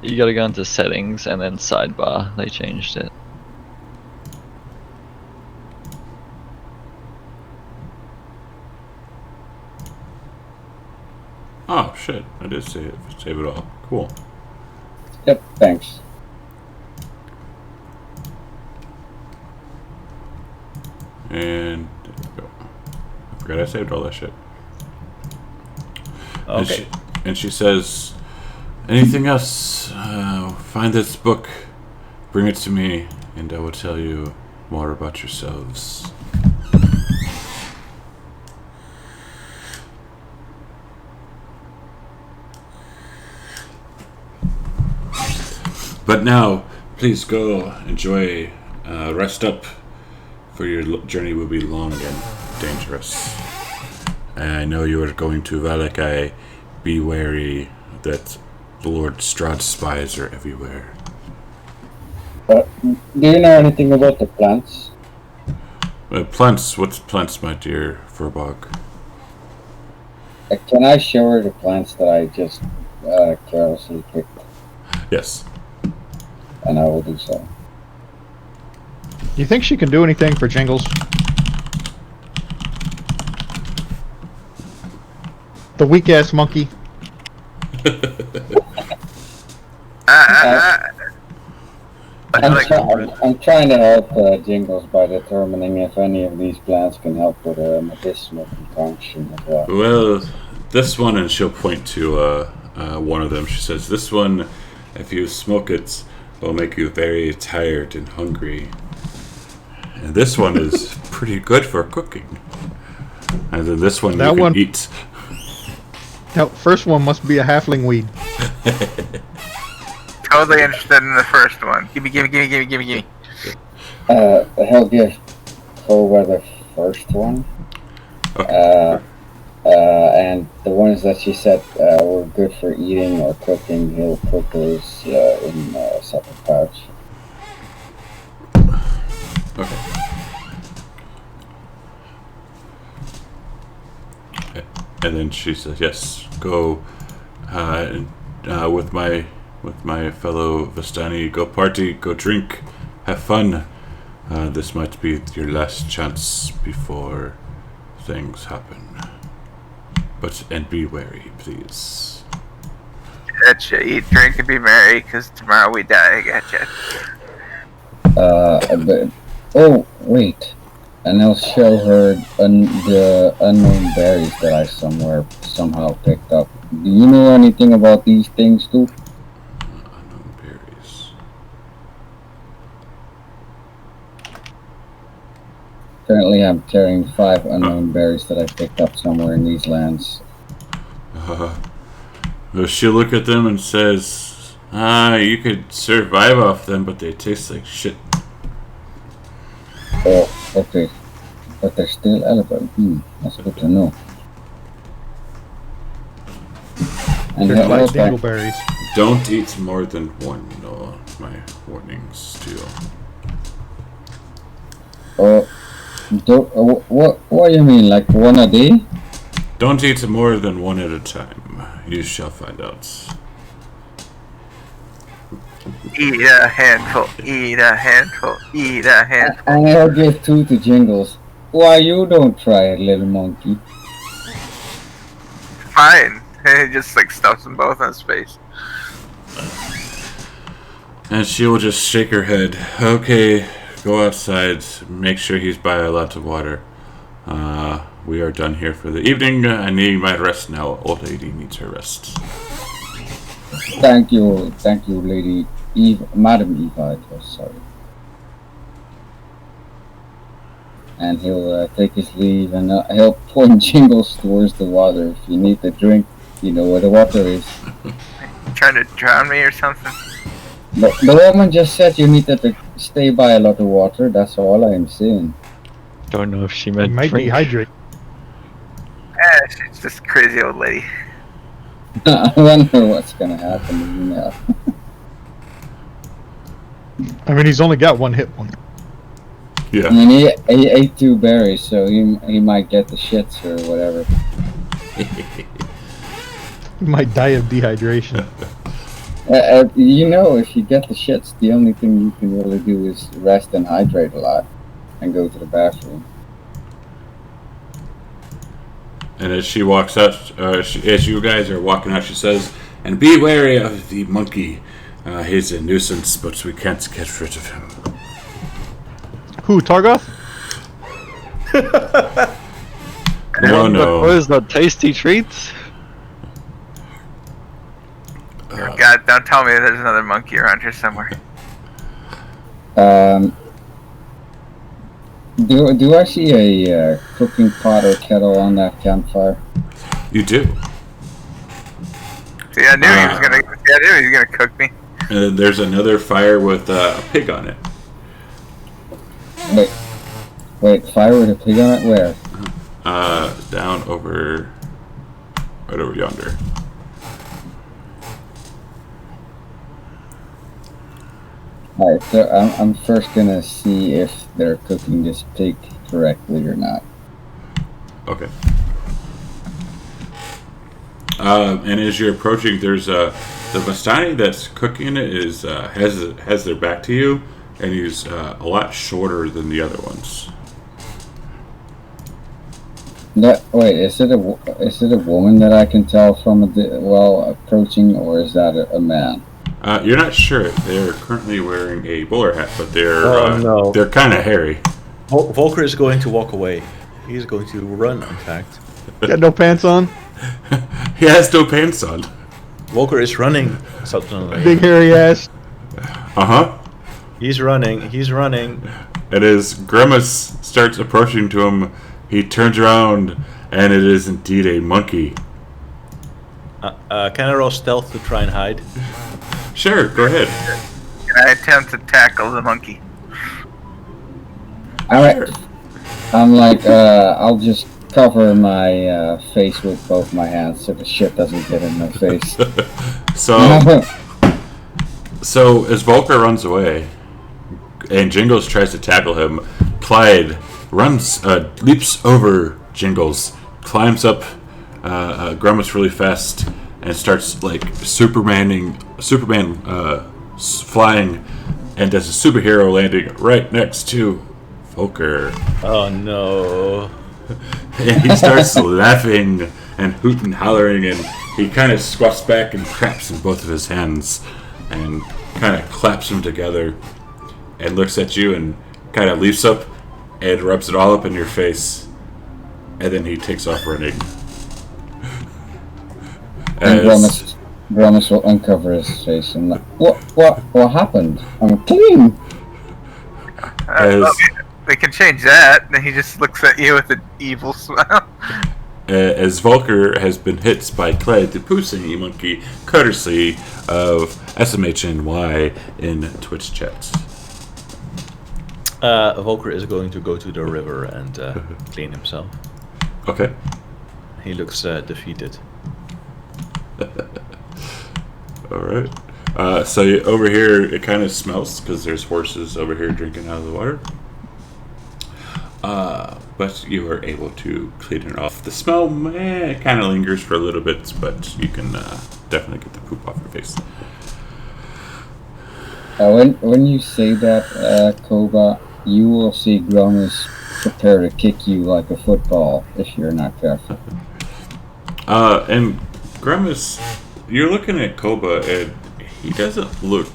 You gotta go into settings and then sidebar. They changed it. Oh shit! I did save it. Save it all. Cool. Yep, thanks. And there we go. I forgot I saved all that shit. Okay. And she says, "Anything else? Find this book, bring it to me, and I will tell you more about yourselves." But now, please go enjoy, rest up, for your journey will be long and dangerous. And I know you are going to Valakai. Be wary that Lord Strahd's spies are everywhere. Do you know anything about the plants? Plants, what's plants, my dear Furbog? Can I show her the plants that I just carelessly picked? Yes. And I will do so. You think she can do anything for Jingles? The weak ass monkey. I'm trying to help Jingles by determining if any of these plants can help with a medicinal concoction as well. Well, this one, and she'll point to one of them. She says, "This one, if you smoke it, will make you very tired and hungry. And this one is pretty good for cooking. And then this one That you can one- eat." That first one must be a halfling weed. Totally interested in the first one. Gimme. He'll give Cobra the first one. Okay. And the ones that she said were good for eating or cooking, he'll put those in a separate pouch. Okay. And then she says, "Yes, go with my fellow Vistani. Go party, go drink, have fun. This might be your last chance before things happen. And be wary, please." Gotcha. Eat, drink, and be merry, because tomorrow we die. Gotcha. But, oh, wait. And I'll show her the unknown berries that I somehow picked up. Do you know anything about these things too? Unknown berries. Currently, I'm carrying 5 unknown berries that I picked up somewhere in these lands. She'll look at them and says, you could survive off them, but they taste like shit. Oh, okay. But they're still edible. That's good to know. And They're like also, dingleberries. Don't eat more than one. No, my warnings to you. what do you mean? Like one a day? Don't eat more than one at a time. You shall find out. Eat a handful, eat a handful, eat a handful. And I'll give 2 to Jingles. Why you don't try it, little monkey? Fine. He just like stuffs them both in his face. And she will just shake her head. Okay, go outside. Make sure he's by a lot of water. We are done here for the evening. I need my rest now. Old lady needs her rest. Thank you, Lady Eve, Madam Eva. It was sorry. And he'll take his leave, and he'll point Jingles towards the water. If you need a drink, you know where the water is. Trying to drown me or something? But the woman just said you needed to stay by a lot of water. That's all I'm saying. Don't know if she It meant might drink. dehydrate. She's just a crazy old lady. I wonder what's gonna happen now. I mean, he's only got 1 hit point. Yeah. I mean, he ate 2 berries, so he might get the shits or whatever. He might die of dehydration. You know, if you get the shits, the only thing you can really do is rest and hydrate a lot, and go to the bathroom. And as she walks out, as you guys are walking out, she says, "And be wary of the monkey. He's a nuisance, but we can't get rid of him." Who, Targoth? No. What is that tasty treats? God, don't tell me there's another monkey around here somewhere. Do I see a cooking pot or kettle on that campfire? You do. See, I knew he was gonna. See, I knew he was gonna cook me. And there's another fire with a pig on it. Wait, fire with a pig on it? Where? Down over, right over yonder. Alright, so I'm first gonna see if they're cooking this pig correctly or not. Okay. And as you're approaching, there's the Vastani that's cooking it is has their back to you, and he's a lot shorter than the other ones. Wait, is it a woman that I can tell from approaching, or is that a man? You're not sure. They're currently wearing a bowler hat, but they're no. they're kind of hairy. Volker is going to walk away. He's going to run, in fact. Got no pants on? He has no pants on. Volker is running suddenly. Big hairy ass. He's running. And as Grimace starts approaching to him, he turns around, and it is indeed a monkey. Can I roll stealth to try and hide? Sure, go ahead. Can I attempt to tackle the monkey? Alright. I'm like, I'll just cover my face with both my hands so the shit doesn't get in my face. So as Volker runs away, and Jingles tries to tackle him, Clyde leaps over Jingles, climbs up Grimace really fast, and starts like Superman flying, and does a superhero landing right next to Volker. Oh no. And he starts laughing and hooting and hollering, and he kind of squats back and craps in both of his hands and kind of claps them together. and looks at you and kind of leaps up and rubs it all up in your face, and then he takes off running. And Gromus will uncover his face and like, what happened? I'm clean. As, We can change that. And he just looks at you with an evil smile. as Volker has been hit by Clyde the Pussy Monkey, courtesy of SMHNY in Twitch chats. Volker is going to go to the river and clean himself. Okay. He looks defeated. Alright. So over here, it kind of smells because there's horses over here drinking out of the water. But you are able to clean it off. The smell kind of lingers for a little bit, but you can definitely get the poop off your face. When you say that, Koba, you will see Gromus prepare to kick you like a football if you're not careful. And Grimace, you're looking at Koba, and he doesn't look.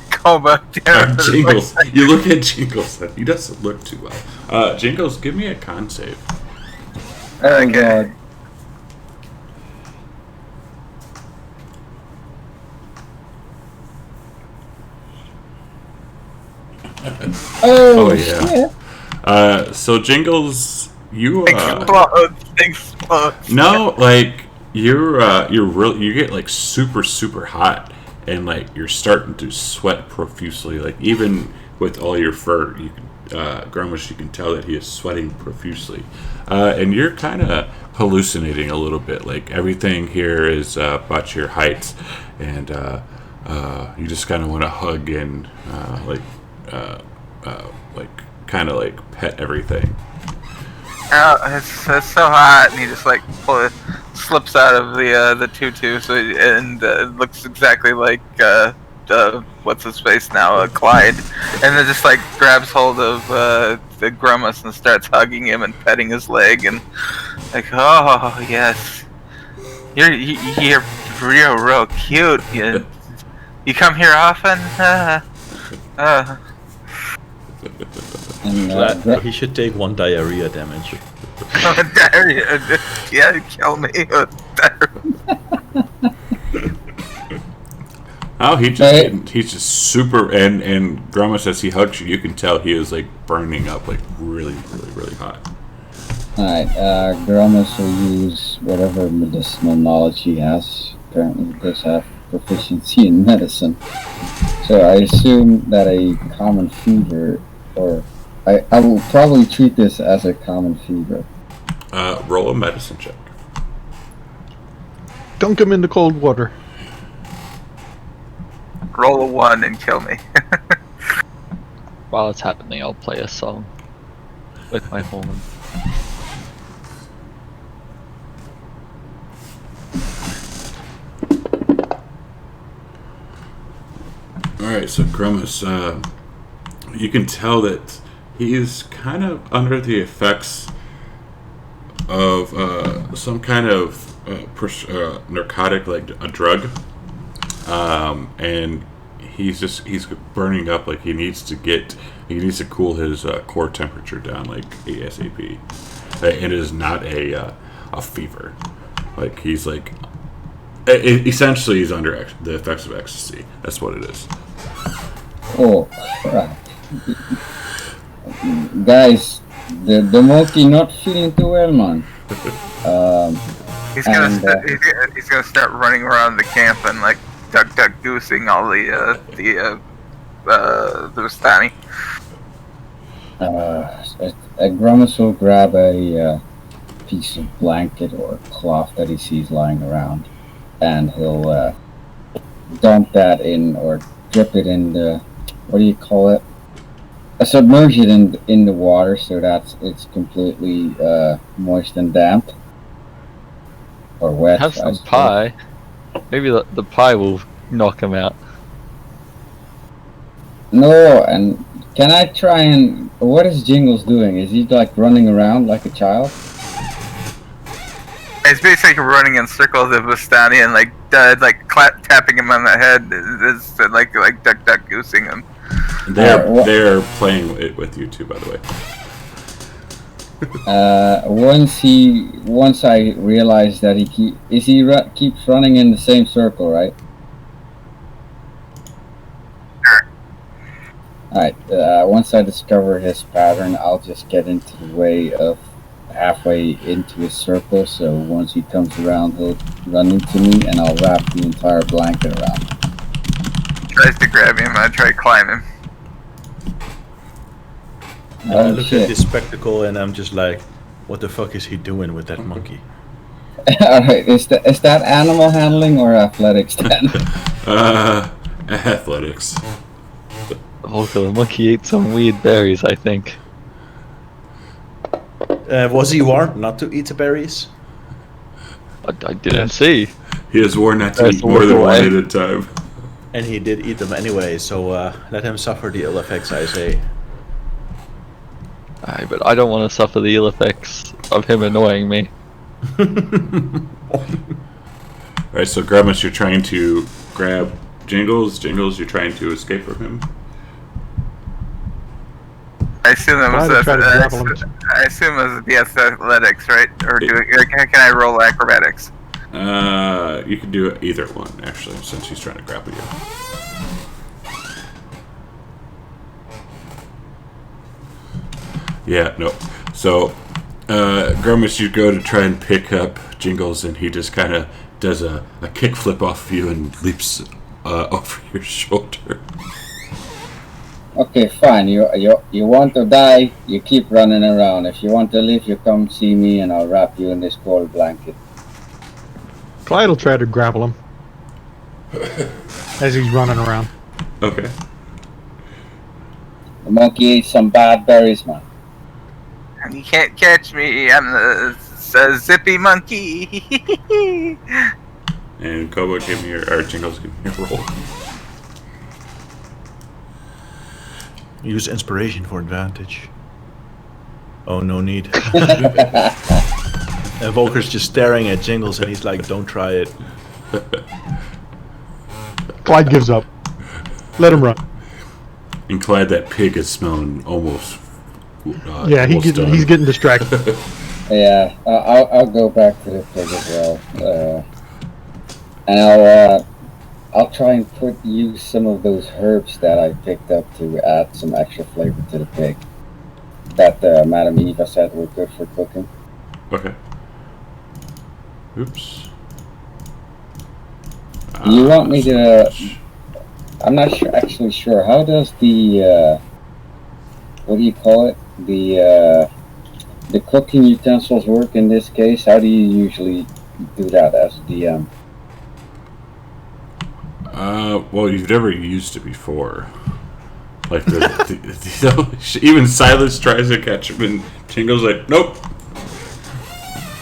Koba. Jingles. You look at Jingles, and he doesn't look too well. Jingles, give me a con save. Oh god. Oh yeah. So Jingles, you Explode. no, like you're you get like super hot, and like you're starting to sweat profusely. Like even with all your fur, you can Grumwish, you can tell that he is sweating profusely, and you're kind of hallucinating a little bit. Like everything here is about your height, and you just kind of want to hug and kind of like pet everything. It's so hot, and he just like slips out of the tutu, and it looks exactly like what's his face now, Clyde, and then just like grabs hold of the Grumus and starts hugging him and petting his leg, and like, oh yes, you're real cute. You come here often? And, He should take 1 diarrhea damage. Diarrhea. Yeah, kill me with diarrhea. Oh, he's just super, and Grumus, as he hugs you, you can tell he is like burning up, like really hot. Alright, Gromus will use whatever medicinal knowledge he has. Apparently he does have proficiency in medicine. So I assume that a common fever, or I will probably treat this as a common fever. Roll a medicine check. Dunk him into cold water. Roll a 1 and kill me. While it's happening, I'll play a song with my horn. Alright, so Grumus, you can tell that he's kind of under the effects of some kind of narcotic, like a drug, and he's burning up. Like he needs to cool his core temperature down like ASAP. It is not a fever. Like he's like essentially he's under the effects of ecstasy. That's what it is. Oh crap. Guys, the monkey not feeling too well, man. He's gonna start running around the camp and like duck goosing all the Rustani. Grumus will grab a piece of blanket or cloth that he sees lying around, and he'll dump that in, or dip it in the, what do you call it? Submerge it in the water so that it's completely moist and damp. Or wet. Have some pie. Maybe the pie will knock him out. No, and can I try and... What is Jingles doing? Is he like running around like a child? He's basically running in circles of Vistani and tapping him on the head, is like duck goosing him. They're playing it with you too, by the way. Once I realize that he keeps running in the same circle, right? Sure. Alright, once I discover his pattern, I'll just get into the way of halfway into his circle, so once he comes around, he'll run into me, and I'll wrap the entire blanket around him. Tries to grab him, I try to climb him. Oh, I look shit. at this spectacle and I'm just like, what the fuck is he doing with that monkey? Alright, is that animal handling or athletics then? Athletics. Oh, the monkey ate some weird berries, I think. Was he warned not to eat the berries? I didn't see. He has warned not to That's eat more than the one way. at a time. And he did eat them anyway, so let him suffer the ill effects, I say. Aye, but I don't want to suffer the ill effects of him annoying me. Alright, so Grummus, you're trying to grab Jingles. Jingles, you're trying to escape from him. I assume it was Try to grapple him. I assume it was the athletics, right? Or can I roll acrobatics? You can do either one, actually, since he's trying to grapple you. Yeah, no. So, Grummus, you go to try and pick up Jingles, and he just kind of does a kickflip off of you and leaps over your shoulder. Okay, fine. You want to die, you keep running around. If you want to live, you come see me and I'll wrap you in this cold blanket. Clyde will try to grapple him as he's running around. Okay. The monkey ate some bad berries, man. You can't catch me. I'm the zippy monkey. And Kobo, give me or Jingles, give me your roll. Use inspiration for advantage. Oh, no need. And Volker's just staring at Jingles and he's like, don't try it. Clyde gives up. Let him run. And Clyde, that pig is smelling almost. Yeah, almost done. he's getting distracted. Yeah, I'll go back to the pig as well. And I'll try and use some of those herbs that I picked up to add some extra flavor to the pig. That Madam Eva said were good for cooking. Okay. Oops. You want me to? I'm not actually sure. How does the what do you call it? The cooking utensils work in this case? How do you usually do that as DM? Well, you've never used it before. Like even Silas tries to catch him, and Jingle's like, "Nope."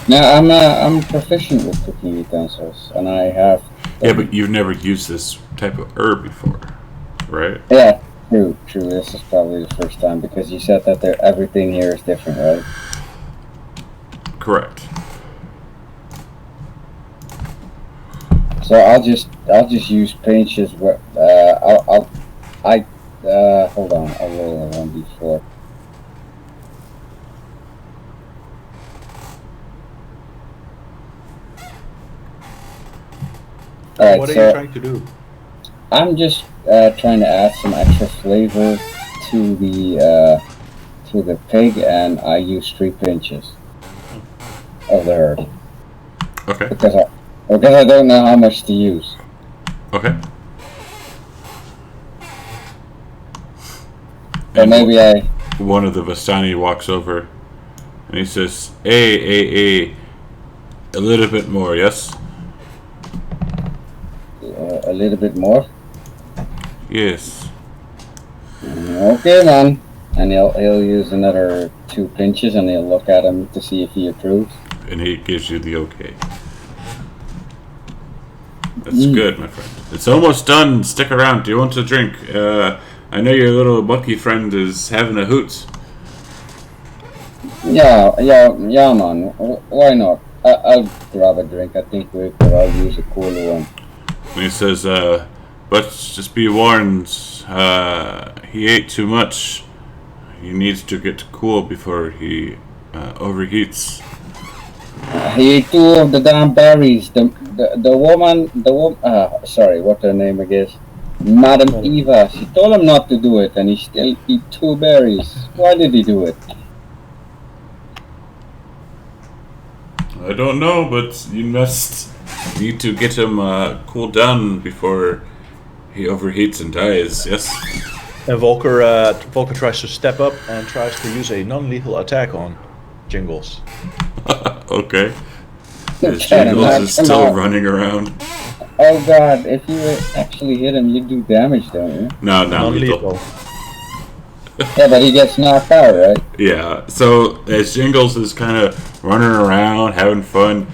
Now I'm proficient with cooking utensils, and I have. Yeah, but you've never used this type of herb before, right? Yeah, true. This is probably the first time because you said that everything here is different, right? Correct. So I'll just use pinches. Hold on. I'll roll a 1d4. Alright, What are so you trying to do? I'm just trying to add some extra flavor to the pig, and I use 3 pinches of the herb Okay. because I don't know how much to use. Okay. But maybe One of the Vistani walks over, and he says, "Hey, a little bit more, yes." a little bit more. Yes. Okay, man. And he'll use another 2 pinches, and he'll look at him to see if he approves. And he gives you the okay. That's good, my friend. It's almost done. Stick around. Do you want a drink? I know your little monkey friend is having a hoot. Yeah, man. Why not? I'll grab a drink. I think we could all use a cooler one. And he says, but just be warned, he ate too much. He needs to get cool before he overheats. He ate 2 of the damn berries. The woman, sorry, what her name again? Madam Eva. She told him not to do it, and he still eat 2 berries. Why did he do it? I don't know, but you must need to get him cooled down before he overheats and dies, yes? And Volker tries to step up and tries to use a non-lethal attack on Jingles. Okay. As Jingles is still running around. Oh god, if you actually hit him, you do damage, don't you? No, not lethal. Yeah, but he gets knocked out, right? Yeah, so as Jingles is kind of running around, having fun,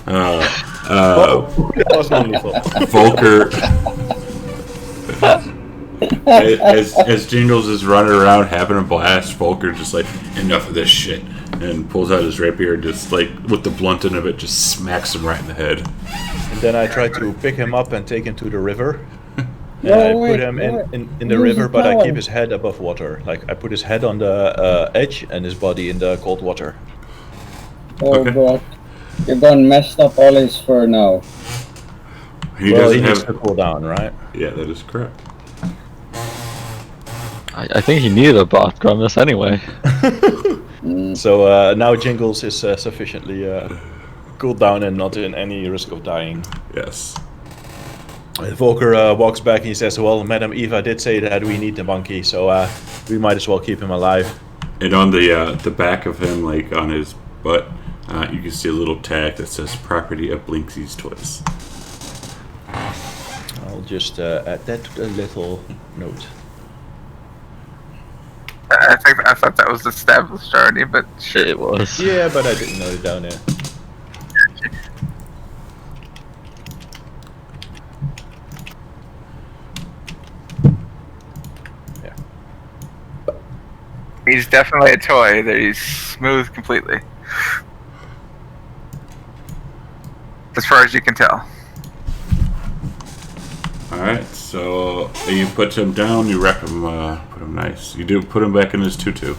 That was non-lethal. Volker, as Jingles is running around having a blast, Volker just like, enough of this shit, and pulls out his rapier and just like, with the blunt end of it, just smacks him right in the head. And then I try to pick him up and take him to the river. And No, I wait, put him in the use river, the but I power. keep his head above water. Like, I put his head on the edge and his body in the cold water. Oh Okay. god. You're gonna mess up all his fur now. He Well, doesn't he needs have. to cool down, right? Yeah, that is correct. I think he needed a bath, Grimace, anyway. So now Jingles is sufficiently cooled down and not in any risk of dying. Yes. And Volker walks back and he says, well, Madam Eva did say that we need the monkey, so we might as well keep him alive. And on the back of him, like on his butt, you can see a little tag that says "Property of Blinksy's Toys." I'll just add that to the little note. I thought that was established already, but sure. It was. Yeah, but I didn't note it down there. He's definitely a toy. That he's smooth completely, as far as you can tell. All right, so you put him down. You wrap him, put him nice. You do put him back in his tutu.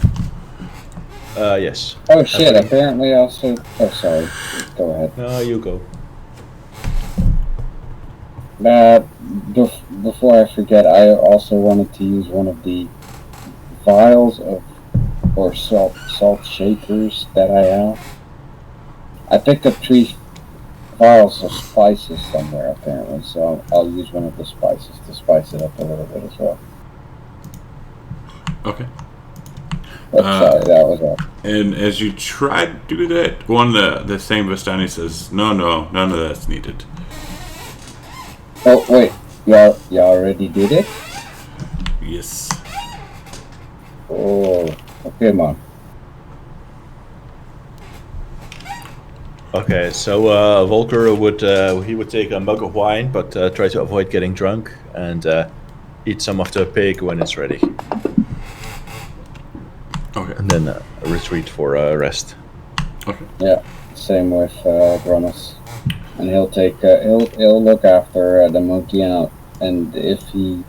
Yes. Oh shit, apparently also... Oh, sorry. Go ahead. No, you go. Before I forget, I also wanted to use one of the vials of... or salt shakers that I have. I picked up 3 vials of spices somewhere, apparently, so I'll use one of the spices to spice it up a little bit as well. Okay. But sorry, that was all. And as you try to do that, one the same Vistani says, "No, none of that's needed." Oh, wait. Y'all already did it? Yes. Oh, okay, man. Okay, so Volker would take a mug of wine, but try to avoid getting drunk and eat some of the pig when it's ready, Okay. and then retreat for rest. Okay. Yeah, same with Gromus. And he'll take he'll look after the monkey, and if he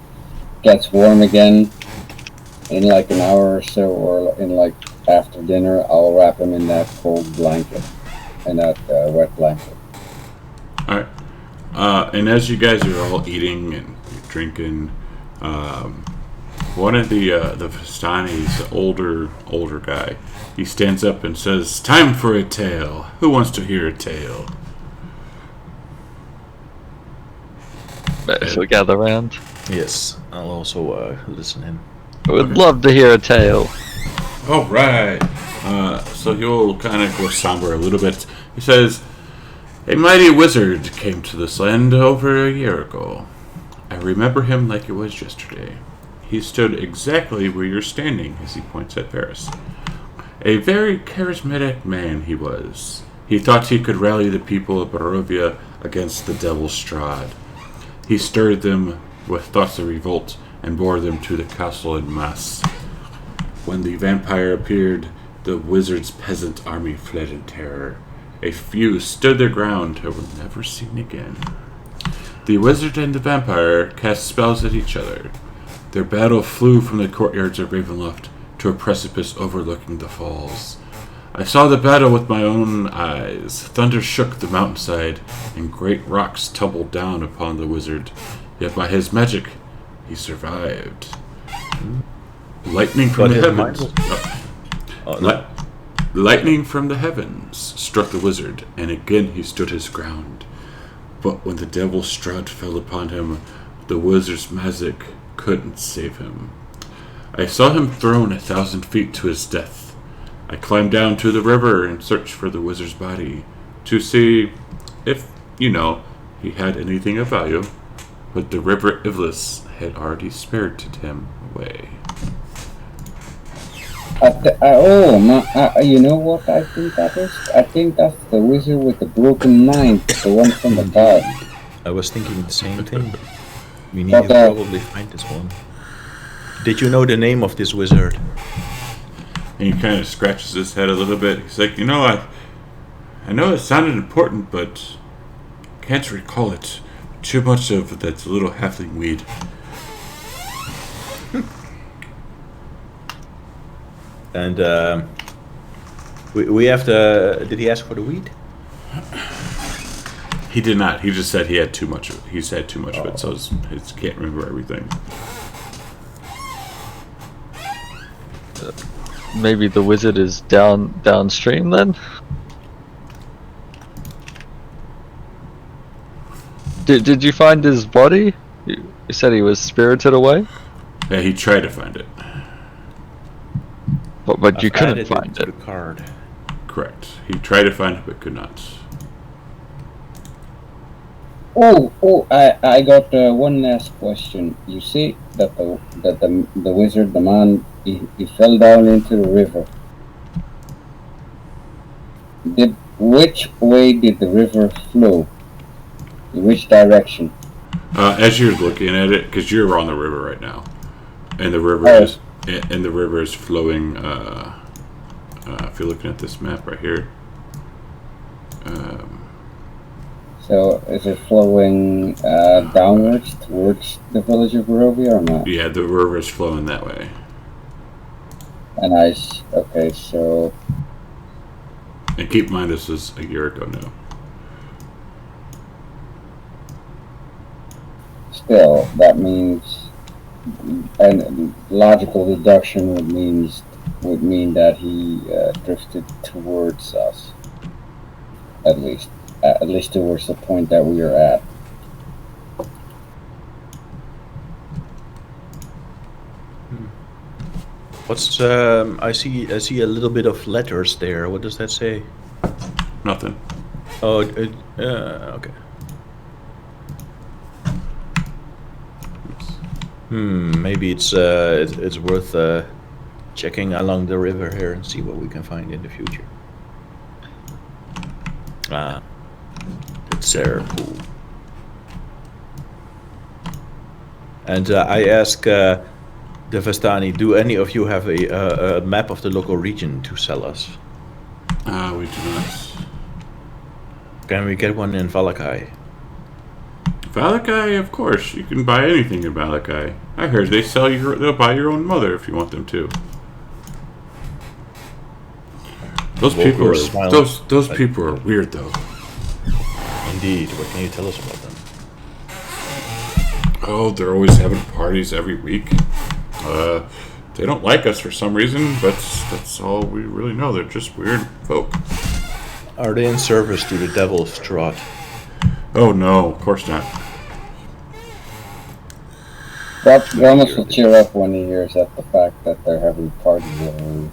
gets warm again in like an hour or so, or in like after dinner, I'll wrap him in that cold blanket, in that wet blanket. All right. And as you guys are all eating and drinking, one of the Vistani's older guy, he stands up and says, "Time for a tale. Who wants to hear a tale?" Shall we gather round? Yes, I'll also listen in. I would love to hear a tale. All right. So he'll kind of go somber a little bit. He says, "A mighty wizard came to this land over a year ago. I remember him like it was yesterday. He stood exactly where you're standing," as he points at Paris. "A very charismatic man he was. He thought he could rally the people of Barovia against the devil Strahd. He stirred them with thoughts of revolt and bore them to the castle in mass. When the vampire appeared, the wizard's peasant army fled in terror. A few stood their ground and were never seen again. The wizard and the vampire cast spells at each other. Their battle flew from the courtyards of Ravenloft to a precipice overlooking the falls. I saw the battle with my own eyes. Thunder shook the mountainside, and great rocks tumbled down upon the wizard. Yet by his magic, he survived. Lightning from the heavens. Lightning from the heavens struck the wizard, and again he stood his ground. But when the devil Strahd fell upon him, the wizard's magic couldn't save him. I saw him thrown 1,000 feet to his death. I climbed down to the river and searched for the wizard's body to see if, he had anything of value, but the river Ivlis had already spirited him away. You know what I think that is? I think that's the wizard with the broken mind, the one from the bar. I was thinking the same thing. We need to probably find this one. Did you know the name of this wizard? And he kind of scratches his head a little bit. He's like, I know it sounded important, but I can't recall it. Too much of that little halfling weed. And we have to. Did he ask for the weed? He did not. He just said he had too much of it. He's had too much of it, so he can't remember everything. Maybe the wizard is downstream then? Did you find his body? You said he was spirited away? Yeah, he tried to find it. But you couldn't find it. The card. Correct. He tried to find it but could not. I got one last question. You see that the wizard, the man, he fell down into the river. Which way did the river flow? In which direction? As you're looking at it, because you're on the river right now, and the river is flowing. If you're looking at this map right here. So is it flowing downwards towards the village of Barovia or not? Yeah, the river is flowing that way. And okay, so... And keep in mind this was a year ago now. Still, that means... And logical deduction would mean that he drifted towards us. At least towards the point that we are at. What's I see a little bit of letters there. What does that say? Nothing. Oh, okay. Maybe it's worth checking along the river here and see what we can find in the future. It's there. Cool. And I ask the Vestani, do any of you have a map of the local region to sell us? We do not. Can we get one in Valakai? Valakai, of course. You can buy anything in Valakai. I heard they'll buy your own mother if you want them to. Those people are weird though. Indeed. What can you tell us about them? Oh, they're always having parties every week. They don't like us for some reason, but that's all we really know. They're just weird folk. Are they in service to the devil Strahd? Oh no, of course not. Ramus will cheer up when he hears at the fact that they're having parties every week.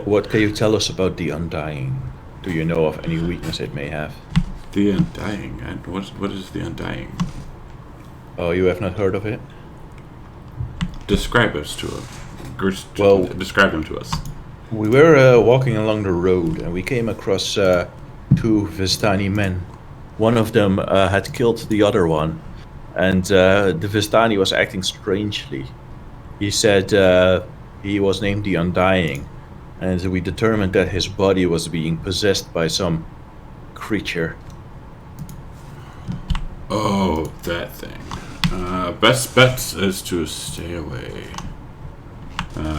What can you tell us about the Undying? Do you know of any weakness it may have? The Undying? What is the Undying? Oh, you have not heard of it? Describe us to him. Describe them to us. We were walking along the road and we came across two Vistani men. One of them had killed the other one, and the Vistani was acting strangely. He said he was named the Undying, and we determined that his body was being possessed by some creature. Oh, that thing. Best bet is to stay away.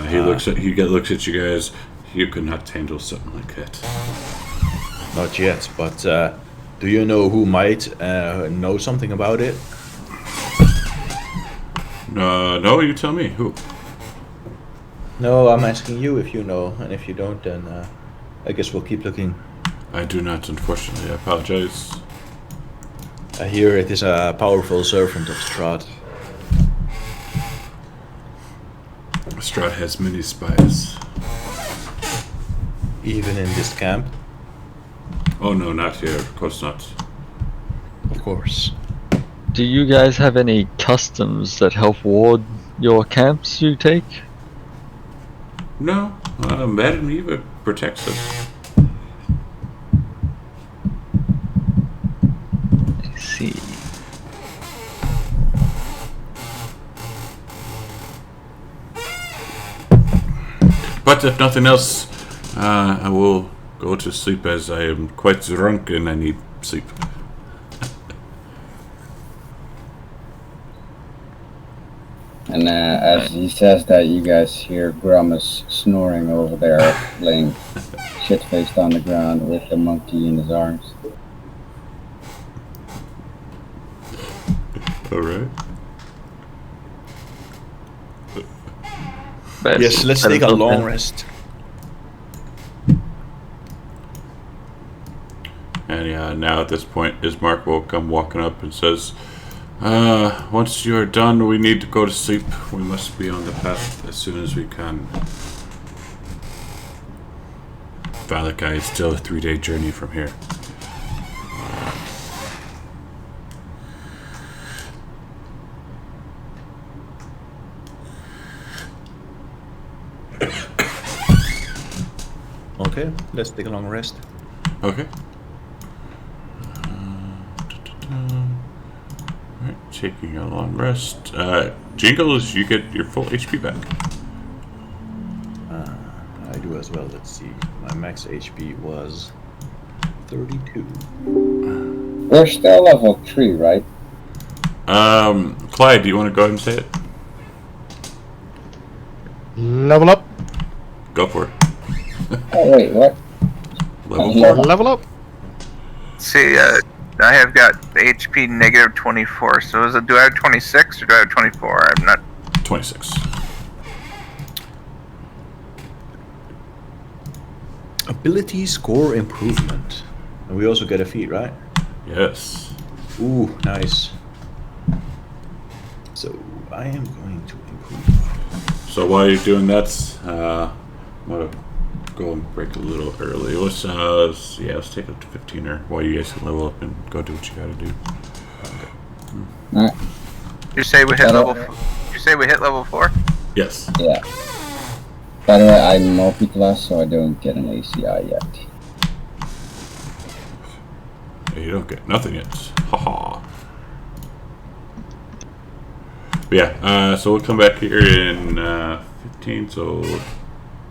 He looks at you guys. You could not handle something like that. Not yet, but do you know who might know something about it? No, you tell me. Who? No, I'm asking you if you know, and if you don't, then I guess we'll keep looking. I do not, unfortunately. I apologize. I hear it is a powerful servant of Strahd. Strahd has many spies. Even in this camp? Oh no, not here. Of course not. Of course. Do you guys have any customs that help ward your camps you take? No, Madam Eva protects us. I see. But if nothing else, I will go to sleep as I am quite drunk and I need sleep. And as he says that, you guys hear Grummus snoring over there, laying shit-faced on the ground with the monkey in his arms. Alright. Yes, let's take a long rest. And yeah, now at this point, Ismark will come walking up and says, once you are done, we need to go to sleep. We must be on the path as soon as we can. Valakai is still a 3-day journey from here. Okay, let's take a long rest. Okay. Alright, taking a long rest. Jingles, you get your full HP back. I do as well. Let's see. My max HP was 32. We're still level 3, right? Clyde, do you want to go ahead and say it? Level up. Go for it. Oh, wait, what? Level Yeah. 4. Level up. See, I have got HP negative 24. So do I have 26 or do I have 24? I'm not. 26. Ability score improvement. And we also get a feat, right? Yes. Ooh, nice. So I am going to improve. So while you're doing that, I'm gonna go and break a little early. Let's take it to 15er while you guys can level up and go do what you gotta do. Alright, You say we hit level. You say we hit level 4? Yes. yeah. By the way, I'm multi-class, so I don't get an ACI yet. You don't get nothing yet. Haha. But yeah, so we'll come back here in 15, so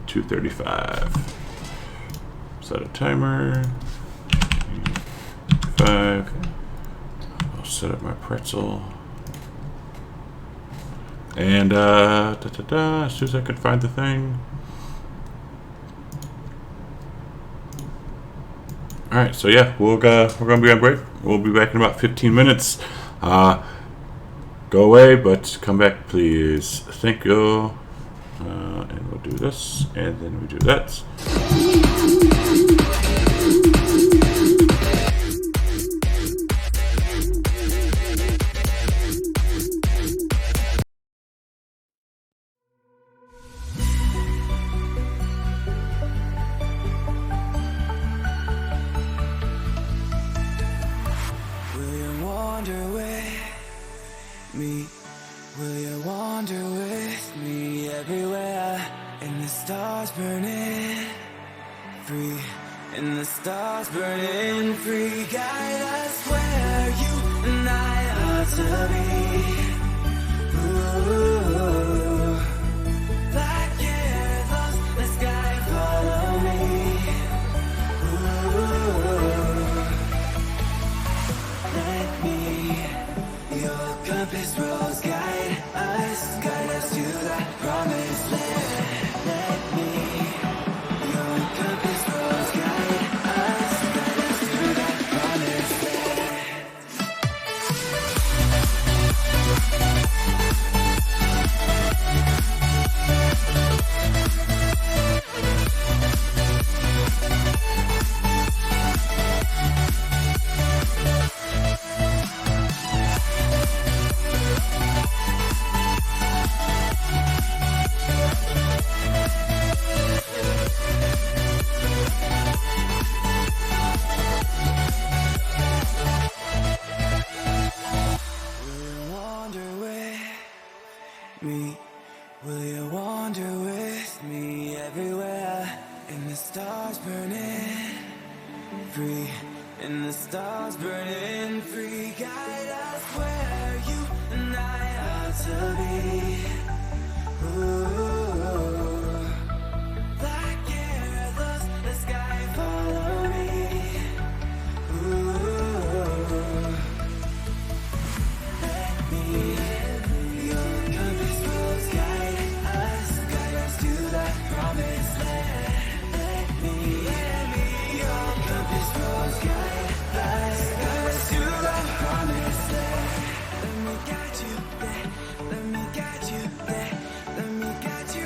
2:35. Set a timer. 5. I'll set up my pretzel. And as soon as I can find the thing. All right, so yeah, we're gonna be on break. We'll be back in about 15 minutes. Go away, but come back, please. Thank you. And we'll do this, and then we do that. Will you wander with me? Will you wander with me everywhere? And the stars burning free, and the stars burning free. Guide us where you and I are to be. Ooh, like candles, the sky follow me. Ooh. free, and the stars burning free. Guide us where you and I ought to be. Ooh, black arrows, the sky follow me. Ooh, let me, your compass rules guide us to the promised land. Let me, your compass rules guide us to the promised land. Let me guide you there, let me guide you there, let me guide you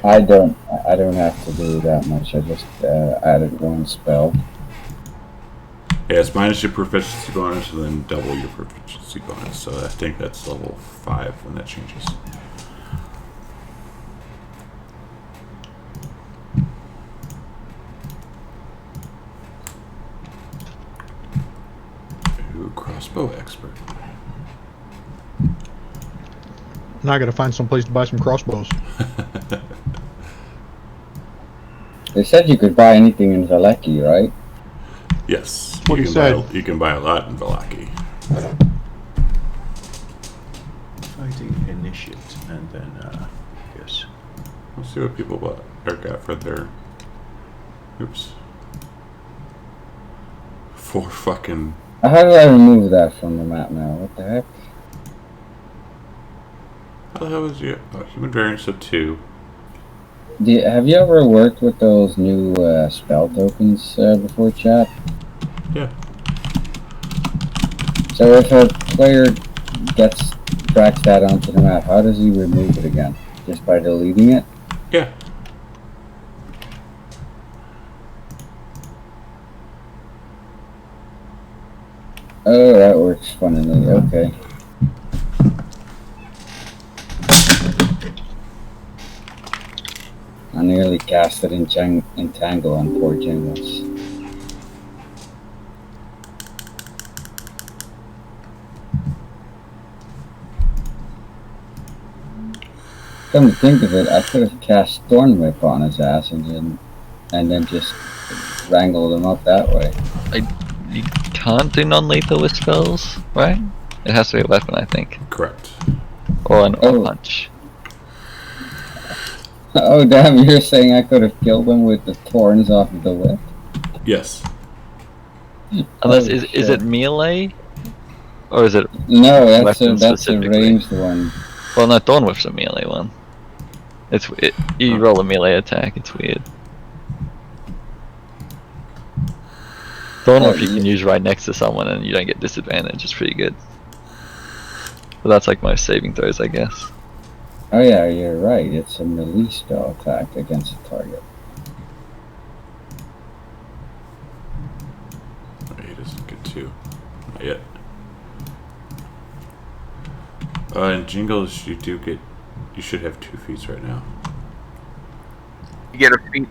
I don't have to do that much. I just added one spell. Yeah, it's minus your proficiency bonus and then double your proficiency bonus. So I think that's level 5 when that changes. Ooh, crossbow expert. Now I got to find some place to buy some crossbows. They said you could buy anything in Valaki, right? Yes, What you he can buy. said. You can buy a lot in Valaki. Fighting initiate, and then yes. Let's see what people bought or got for their. Oops. 4 fucking. How do I remove that from the map now? What the heck? How the hell is you? Oh, human variance of 2. Have you ever worked with those new spell tokens before, chat? Yeah. So if a player drags that onto the map, how does he remove it again? Just by deleting it? Yeah. Oh, that works funnily. Okay. I nearly casted Entangle on poor Jingles. Come to think of it, I could have cast Thorn Whip on his ass and then just wrangled him up that way. You can't do non-lethal with spells, right? It has to be a weapon, I think, Correct. or an Oh. punch. Oh damn, you're saying I could have killed him with the thorns off of the whip? Yes. Unless Oh, is it melee, or is it? No, that's weapon a specifically? ranged one. Well, no, Thorn Whip's a melee one. You roll a melee attack. It's weird. Thorn Whip you can use right next to someone and you don't get disadvantage. It's pretty good. But that's like most saving throws, I guess. Oh yeah, you're right. It's a melee spell attack against a target. He doesn't get 2. Not yet. In Jingles, you should have 2 feats right now. You get a feat.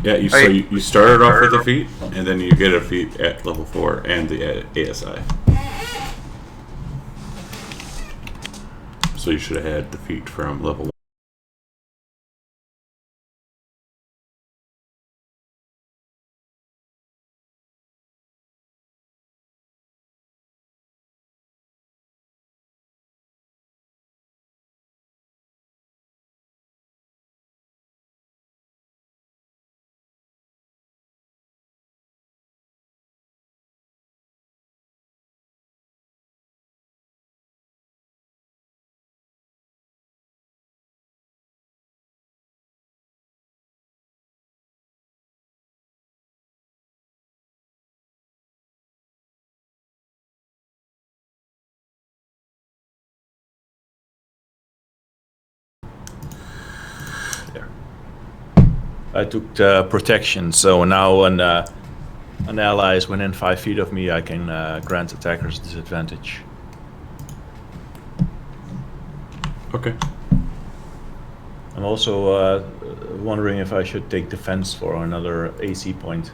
Yeah, you started off with a feat, and then you get a feat at level 4 and the ASI. So you should have had the feat from level 1. I took protection, so now when an ally is within 5 feet of me, I can grant attackers disadvantage. Okay. I'm also wondering if I should take defense for another AC point.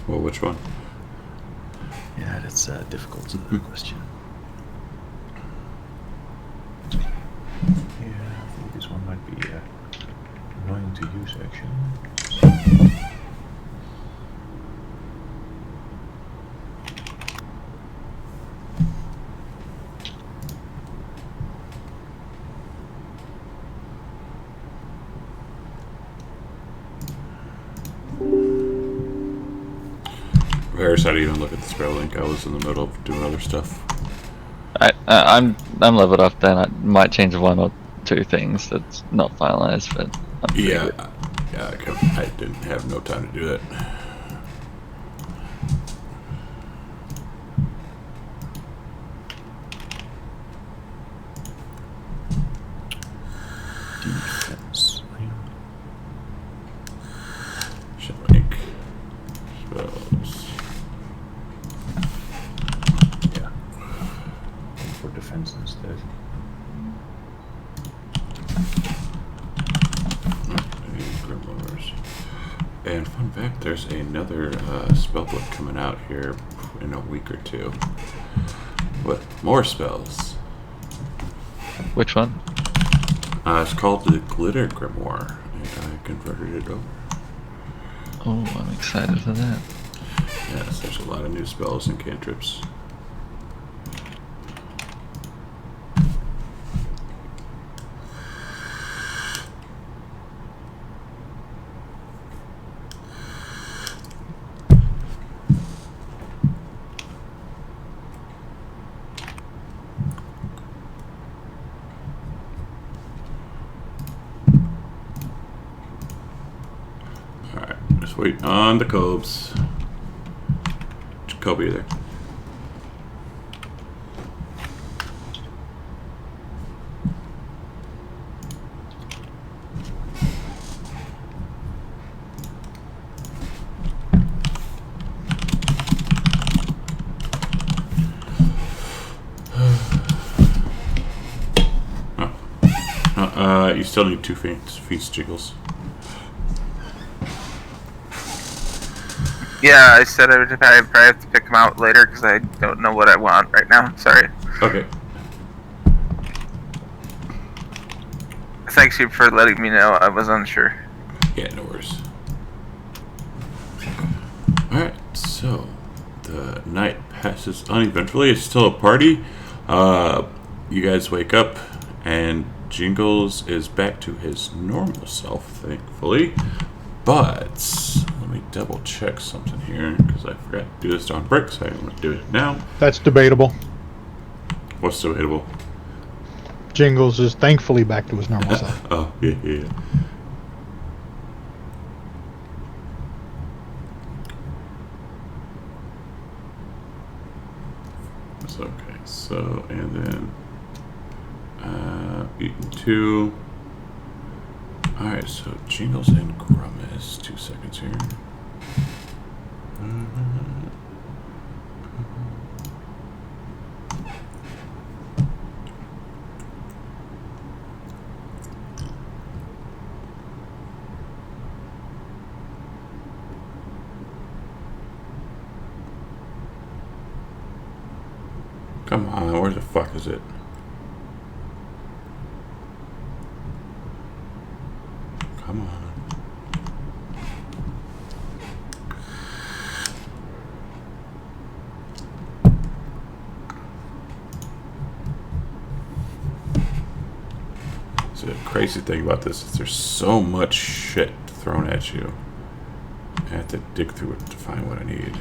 Well, which one? Yeah, that's a difficult question. Yeah, I think this one might be annoying to use actually. Varys, how do you even look at the spell link? I was in the middle of doing other stuff. I'm leveled up. Then I might change one or two things that's not finalized, but I'm pretty Yeah, good. I didn't have no time to do that. Defense. Shall link spells. Yeah. For defense instead. Grimoires. And fun fact, there's another spellbook coming out here in a week or two with more spells. Which one? It's called the Glitter Grimoire, and I converted it over. Oh, I'm excited for that. Yes, there's a lot of new spells and cantrips. Alright, just wait on the Cobes. Jacoby there. You still need 2 feats jiggles. Yeah, I said I would probably have to pick them out later because I don't know what I want right now. Sorry. Okay. Thanks you for letting me know. I was unsure. Yeah, no worries. Alright, so the night passes uneventfully. It's still a party. You guys wake up and Jingles is back to his normal self, thankfully. But let me double check something here because I forgot to do this on break, so I'm going to do it now. That's debatable. What's debatable? Jingles is thankfully back to his normal self. Oh, yeah. That's okay. So, and then eaten 2. Alright, so Jingles and Grummis. 2 seconds here. Come on, where the fuck is it? Come on. So the crazy thing about this is there's so much shit thrown at you. I have to dig through it to find what I need.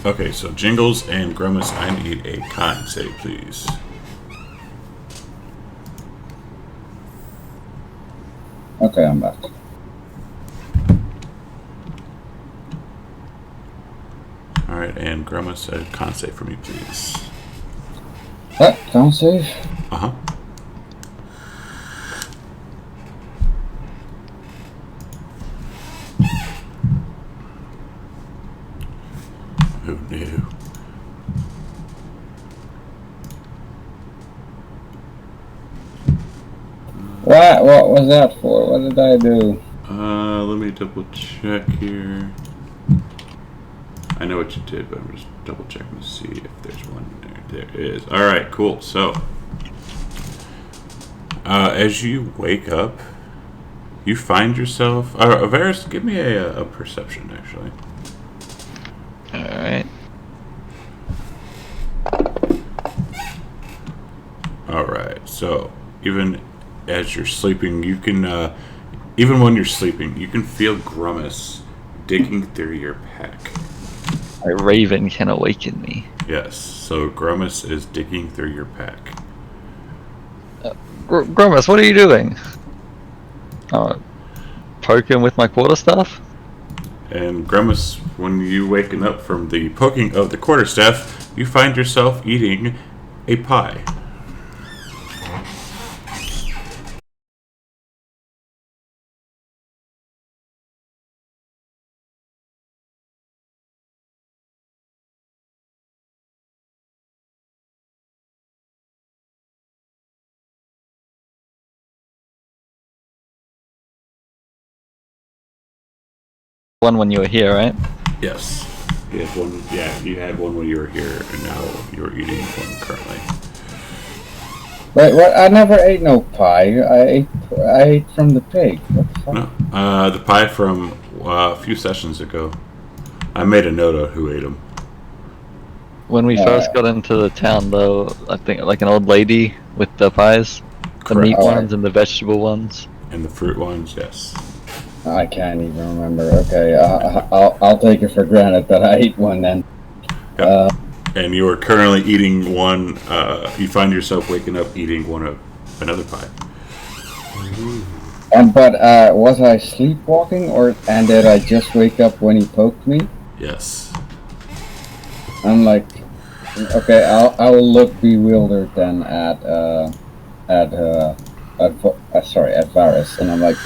Okay, so Jingles and Grummis, I need a con save, please. Okay, I'm back. Alright, and Grummis, a con save for me, please. What? Can't save? Uh-huh. Oh no. What was that for? What did I do? Let me double check here. I know what you did, but I'm just double checking to see if there's one there. There is. All right, cool. So, as you wake up, you find yourself. Varys, give me a perception, actually. Alright. All right. So, even as you're sleeping, you can. Even when you're sleeping, you can feel Grummus digging through your pack. A raven can awaken me. Yes. So Grummus is digging through your pack. Grummus, what are you doing? Poking with my quarterstaff? And Grummus, when you waken up from the poking of the quarterstaff, you find yourself eating a pie. One when you were here, right? Yes. You had one. Yeah, you had one when you were here, and now you're eating one currently. Wait, what? I never ate no pie. I ate from the pig. What the fuck? No, the pie from a few sessions ago. I made a note of who ate them. When we first got into the town, though, I think like an old lady with the pies, the meat Correct. ones and the vegetable ones. And the fruit ones, yes. I can't even remember. Okay, I'll take it for granted that I ate one then. Yep. And you are currently eating one. You find yourself waking up eating one of another pie. But was I sleepwalking, and did I just wake up when he poked me? Yes. I'm like, okay, I will look bewildered then at Varys, and I'm like,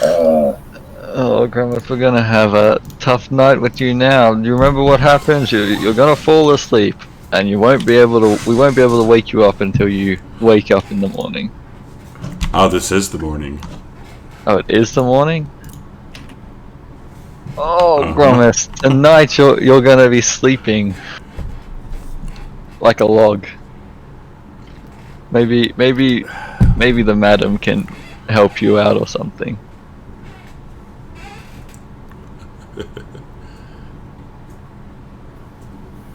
Oh, Grandma, we're gonna have a tough night with you now. Do you remember what happens? You're gonna fall asleep, and we won't be able to wake you up until you wake up in the morning. Oh, this is the morning. Oh, it is the morning? Oh, Uh-huh. Grummus, tonight you're gonna be sleeping like a log. Maybe the madam can help you out or something.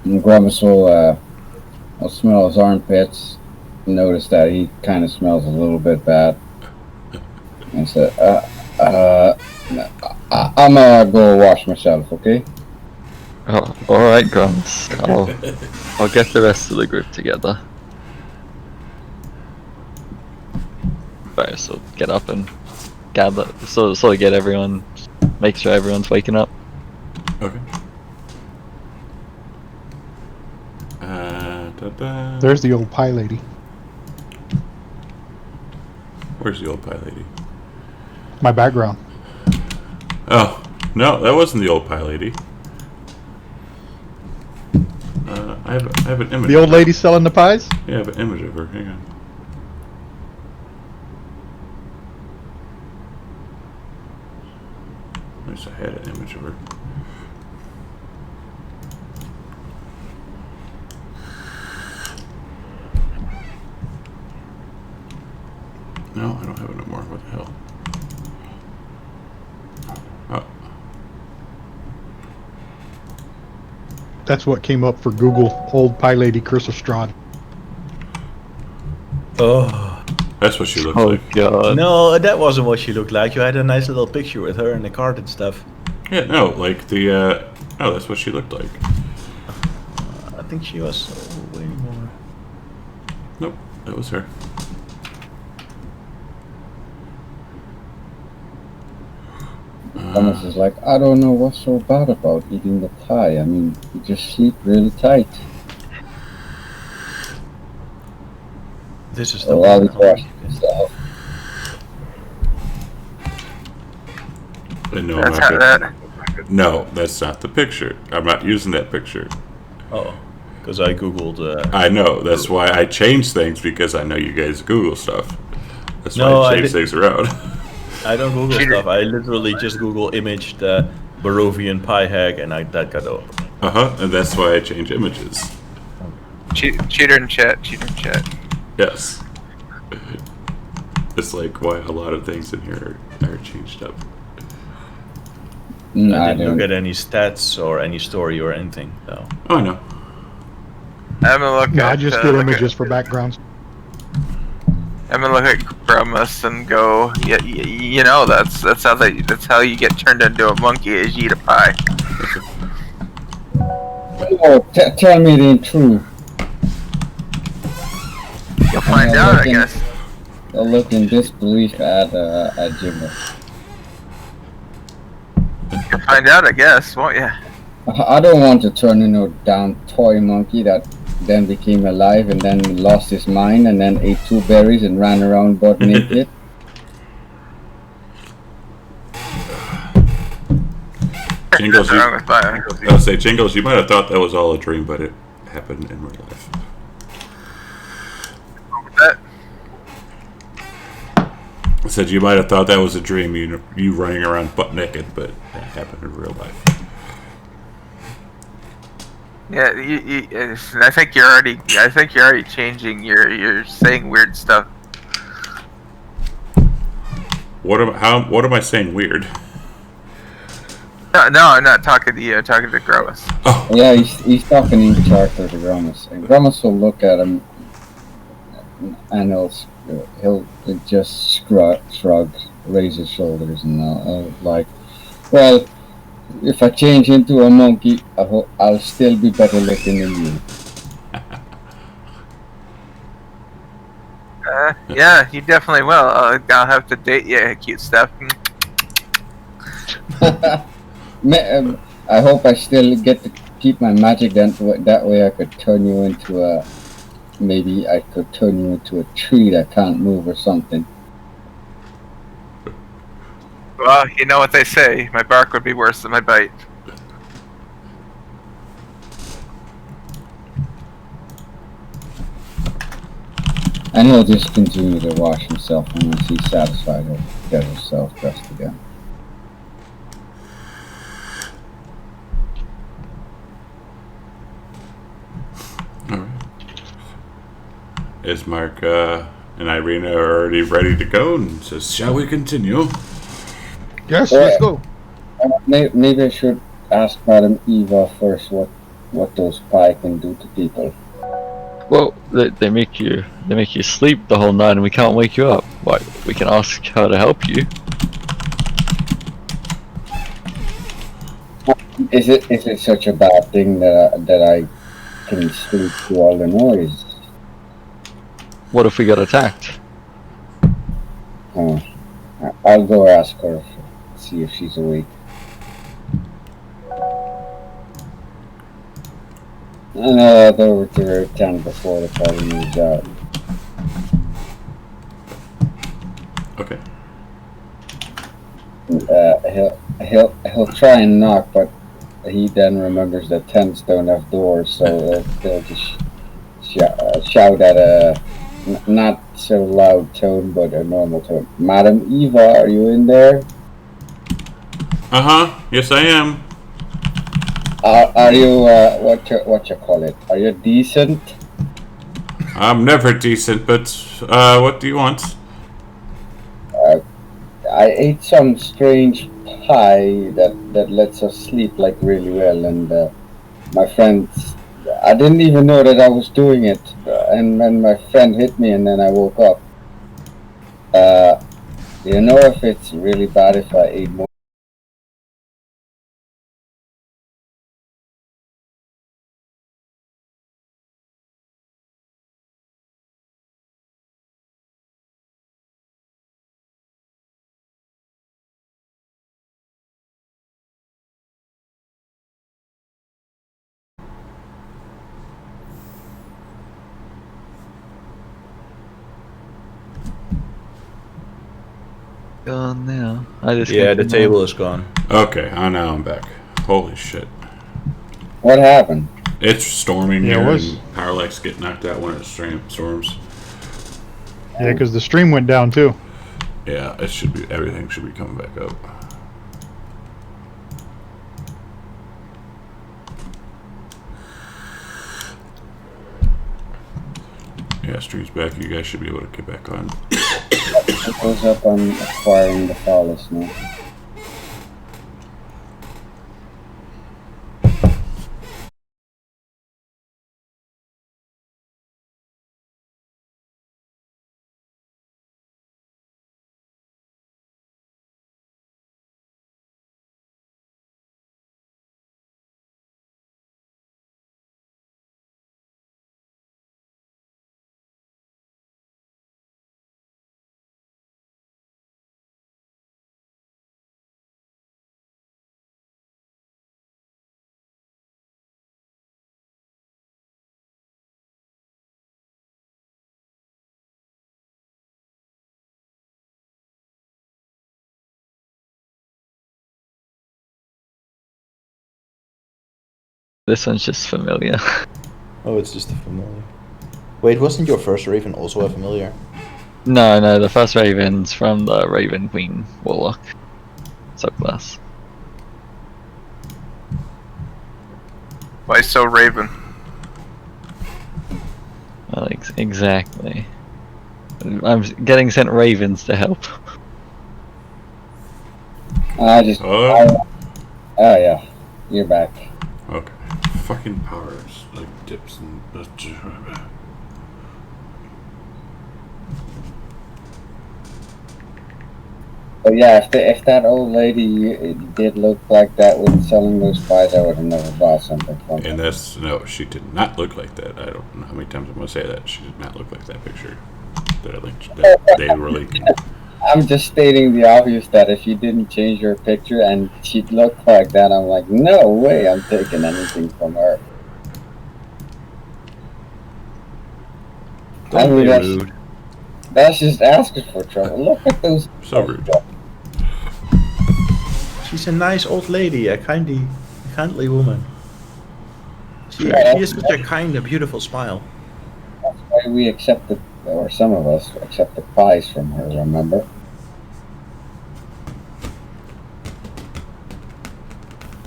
and Grummus will smell his armpits, notice that he kind of smells a little bit bad, and said, I'm gonna go wash myself, okay? Oh, alright, Grummus. I'll get the rest of the group together. Right, so get up and gather, so get everyone, make sure everyone's waking up. Okay. There's the old pie lady. Where's the old pie lady? My background. Oh, no, that wasn't the old pie lady. I have an image. The old lady selling the pies? Yeah, I have an image of her. Hang on. At least I had an image of her. No, I don't have it no more. What the hell? Oh. That's what came up for Google. Old pie lady Curse of Strahd. Oh. That's what she looks Oh like. god. No, that wasn't what she looked like. You had a nice little picture with her in the cart and stuff. Yeah, no, like the, no, that's what she looked like. I think she was way more. Nope, that was her. Grummus is like, I don't know what's so bad about eating the pie. I mean, you just sleep really tight. This is the While he's one. washing himself. And no, That's I'm how not that. no, that's not the picture. I'm not using that picture. Oh, because I googled. I know, that's why I change things, because I know you guys Google stuff. That's No, why I I change did- things around. I don't Google stuff. I literally just Google image the Barovian pie hag, and that got over. And that's why I change images. Cheater in chat. Cheater in chat. Yes. It's like why a lot of things in here are changed up. I I didn't look don't. at any stats or any story or anything. So Oh, I know. I'm gonna look No, at. I just get images for backgrounds. I'm gonna look at Grumus and go. Yeah, you know that's how you get turned into a monkey is you eat a pie. Oh, tell me the truth. You'll find out, I guess. I'll look in disbelief at Jimbo. You'll find out, I guess, won't you? I don't want to turn into a damn toy monkey that then became alive and then lost his mind and then ate 2 berries and ran around butt naked. Jingles, What's wrong with mine? I'll say Jingles, you might have thought that was all a dream, but it happened in real life. That- I said you might have thought that was a dream, you running around butt naked, but that happened in real life. Yeah, I think you're already changing. You're saying weird stuff. What am I saying weird? No, I'm not talking to you. I'm talking to Grumus. Oh, Yeah, he's talking in character to Grumus. And Grumus will look at him and he'll just shrug, raise his shoulders, and like, well, if I change into a monkey, I'll still be better looking than you. Yeah, you definitely will. I'll have to date you, cute stuff. I hope I still get to keep my magic. That way I could turn you into maybe I could turn you into a tree that can't move or something. Well, you know what they say. My bark would be worse than my bite. And he'll just continue to wash himself, and once he's satisfied, he'll get himself dressed again. alright. Is Mark and Irina already ready to go? And says, shall we continue? Yes, let's go. Maybe I should ask Madam Eva first what those pie can do to people. Well, they make you sleep the whole night, and we can't wake you up. Why? We can ask how to help you. Is it such a bad thing that I can sleep through all the noise? What if we got attacked? Oh, I'll go ask her, see if she's awake. And I'll go over to her tent before the party moves out. Okay. He'll try and knock, but he then remembers that tents don't have doors, so they'll just shout at a not so loud tone, but a normal tone. Madam Eva, are you in there? Yes, I am. Are you what you call it? Are you decent? I'm never decent, but what do you want? I ate some strange pie that lets us sleep like really well, and my friends, I didn't even know that I was doing it, and then my friend hit me, and then I woke up. Do you know if it's really bad if I ate more? Gone now. I just yeah, came the from table is gone. Okay, now I'm back. Holy shit. What happened? It's storming Yeah, it here, was. and power lights get knocked out when it storms. Yeah, because the stream went down too. Yeah, it should be. Everything should be coming back up. Yeah, stream's back. You guys should be able to get back on. It goes up on acquiring the flawless now. This one's just familiar. Oh, it's just a familiar. Wait, wasn't your first Raven also a familiar? No, the first Raven's from the Raven Queen Warlock subclass. Why so Raven? Well, exactly. I'm getting sent Ravens to help. I just. Oh. Oh yeah, you're back. Okay. Fucking powers like dips and. But yeah, if that old lady did look like that with selling those pies, I would have never bought something from her. And that's no, she did not look like that. I don't know how many times I'm gonna say that. She did not look like that picture that I linked. That they were leaking. I'm just stating the obvious that if you didn't change your picture and she looked like that, I'm like, no way I'm taking anything from her. Don't be rude. That's just asking for trouble. Look at those. So rude. She's a nice old lady, a kindly woman. She has such a kind and beautiful smile. That's why we accepted, or some of us accepted pies from her, remember?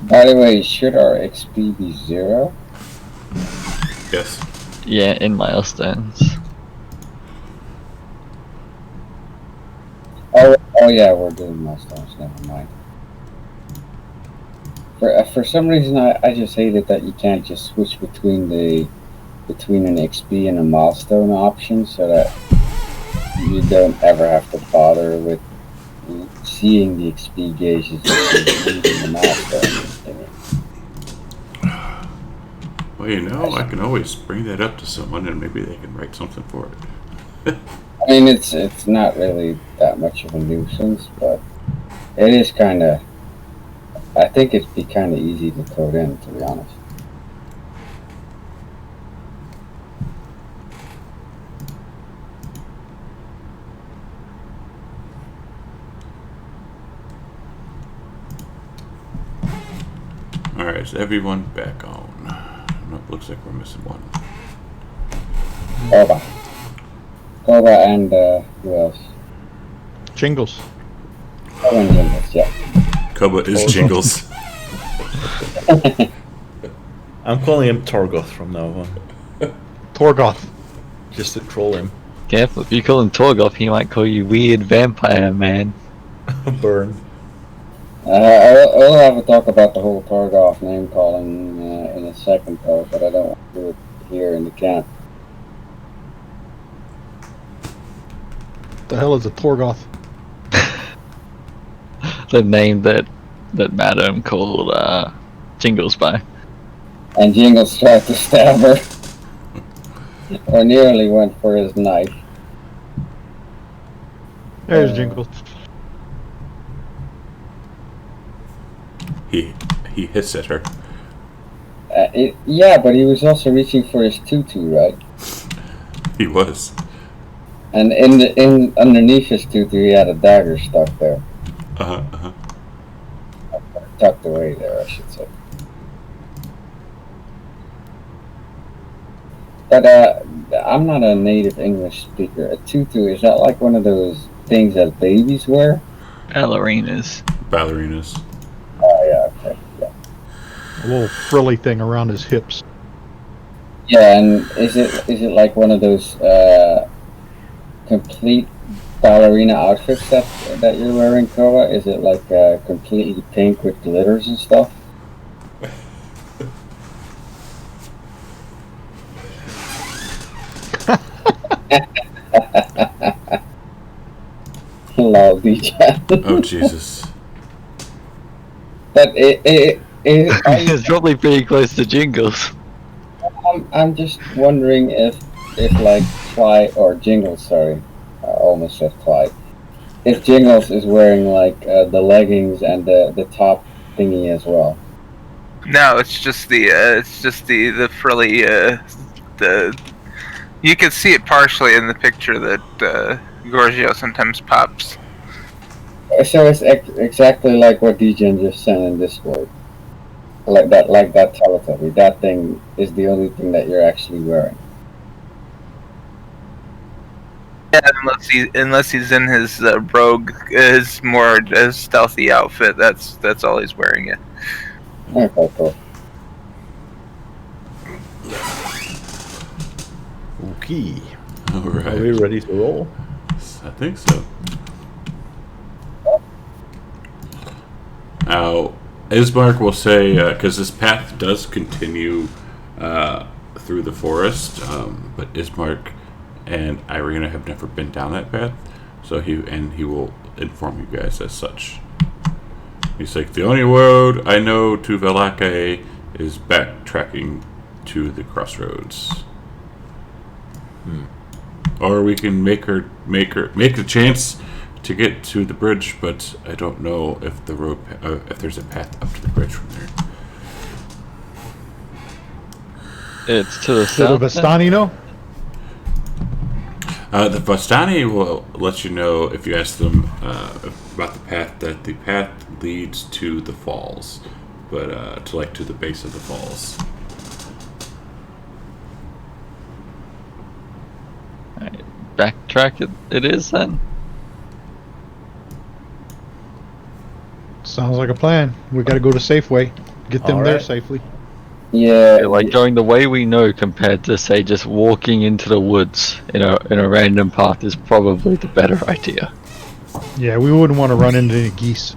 By the way, should our XP be 0? Yes. Yeah, in Oh yeah, we're doing milestones, never mind. For some reason, I just hated that you can't just switch between an XP and a milestone option, so that you don't ever have to bother with seeing the XP gauges if you're reading the milestone. Well, you know, I can always bring that up to someone, and maybe they can write something for it. I mean, it's not really that much of a nuisance, but it is kind of. I think it'd be kind of easy to code in, to be honest. Alright, is everyone back on? No, it looks like we're missing one. Koba and who else? Jingles. Koba and Jingles, yeah. Koba is Jingles. I'm calling him Torgoth from now on. Torgoth. Just to troll him. Careful, if you call him Torgoth, he might call you Weird Vampire Man. Burn. I'll have a talk about the whole Torgoth name calling in a second, though, but I don't want to do it here in the camp. What the hell is a Torgoth? The name that Madam called Jingles by. And Jingles tried to stab her. Or nearly went for his knife. There's Jingles. He hissed at her. Yeah, but he was also reaching for his tutu, right? He was. And underneath his tutu, he had a dagger stuck there. Tucked away there, I should say. But I'm not a native English speaker. A tutu, is that like one of those things that babies wear? Ballerinas. Ballerinas. Oh yeah, okay. Yeah. A little frilly thing around his hips. Yeah, and is it like one of those complete ballerina outfits that you're wearing, Koa? Is it like completely pink with glitters and stuff? Lol, DJ. Oh Jesus! But are you, It's probably pretty close to Jingles. I'm just wondering if like Clyde or Jingles, sorry, I almost said Clyde. If Jingles is wearing like the leggings and the top thingy as well. No, it's just the frilly the. You can see it partially in the picture that Gorgio sometimes pops. So it's exactly like what DJ just sent in Discord. Like that Teletubby. That thing is the only thing that you're actually wearing. Yeah, unless he's in his rogue, his more stealthy outfit. That's all he's wearing. Yeah. Okay, cool. Okay. All right. Are we ready to roll? I think so. Now, Ismark will say, because this path does continue through the forest, but Ismark and Irina have never been down that path, so he will inform you guys as such. He's like, the only road I know to Valake is backtracking to the crossroads. Or we can make the chance to get to the bridge, but I don't know if the road if there's a path up to the bridge from there. It's to the To the south. Vistani, no? The Vastani will let you know if you ask them about the path, that the path leads to the falls, but to the base of the falls. Alright, backtrack it is then. Sounds like a plan. We got to go to Safeway. Get them All there right. safely. Yeah, Like going the way we know compared to say just walking into the woods in a random path is probably the better idea. Yeah, we wouldn't want to run into any geese.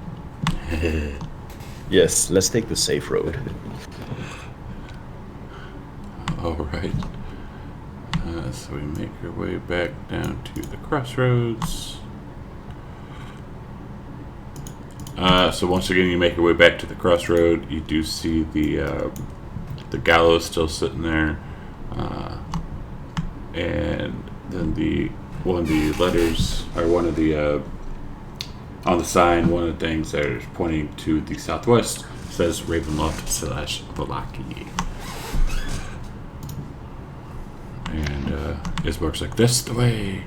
Yes, let's take the safe road. All right. So we make our way back down to the crossroads. So once again, you make your way back to the crossroad. You do see the gallows still sitting there, and then one of the letters, or one of the on the sign, one of the things that is pointing to the southwest says Ravenloft/Valaki. And Ismark's like, this the way.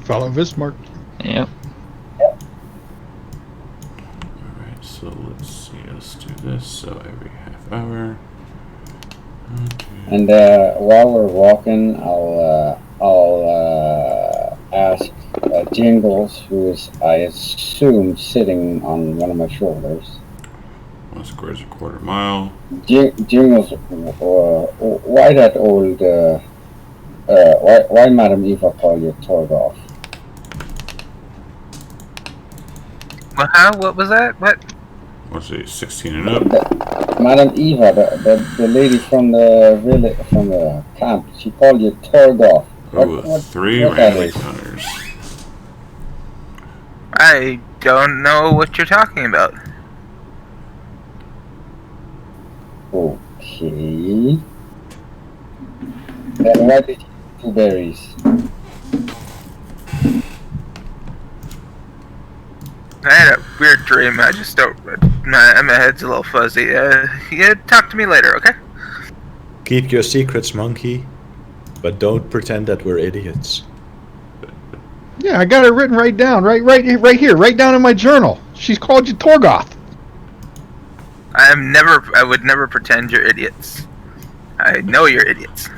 Follow Vismark. Yep. Alright, so let's see, let's do this. So every half hour. and while we're walking, I'll ask Jingles, who is, I assume, sitting on one of my shoulders. 1 square is a quarter mile. Jingles, why that old? Why Madam Eva call you Torgoff? What was that? What? What's it, 16 and up? Madam Eva, the lady from the village, from the camp, she called you Torgoff. Oh, 3 what that random is? encounters. I don't know what you're talking about. Okay. Then why did you eat 2 berries? I had a weird dream. I just don't. My head's a little fuzzy. Yeah, talk to me later, okay? Keep your secrets, monkey, but don't pretend that we're idiots. Yeah, I got it written right down, right here, right down in my journal. She's called you Torgoth. I would never pretend you're idiots. I know you're idiots.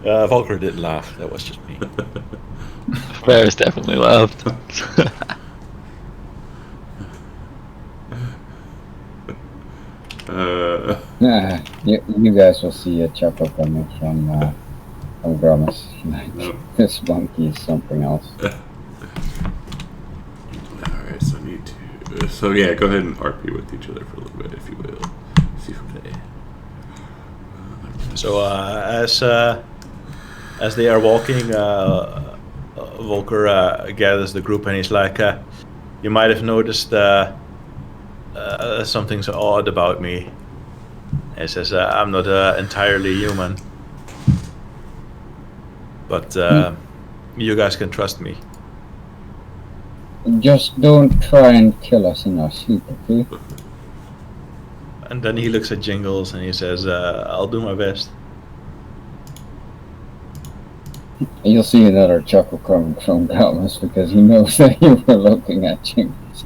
Volker didn't laugh. That was just me. Varys definitely laughed. You guys will see a chuckle coming from Gromus. Nope. This monkey is something else. Alright, so need to. So yeah, go ahead and RP with each other for a little bit, if you will. See from there. So as they are walking, Volker gathers the group and he's like, "You might have noticed something's odd about me." He says, "I'm not entirely human, but you guys can trust me." Just don't try and kill us in our sleep, okay? And then he looks at Jingles and he says, "I'll do my best." You'll see another chuckle coming from Gromus because he knows that you were looking at Jingles.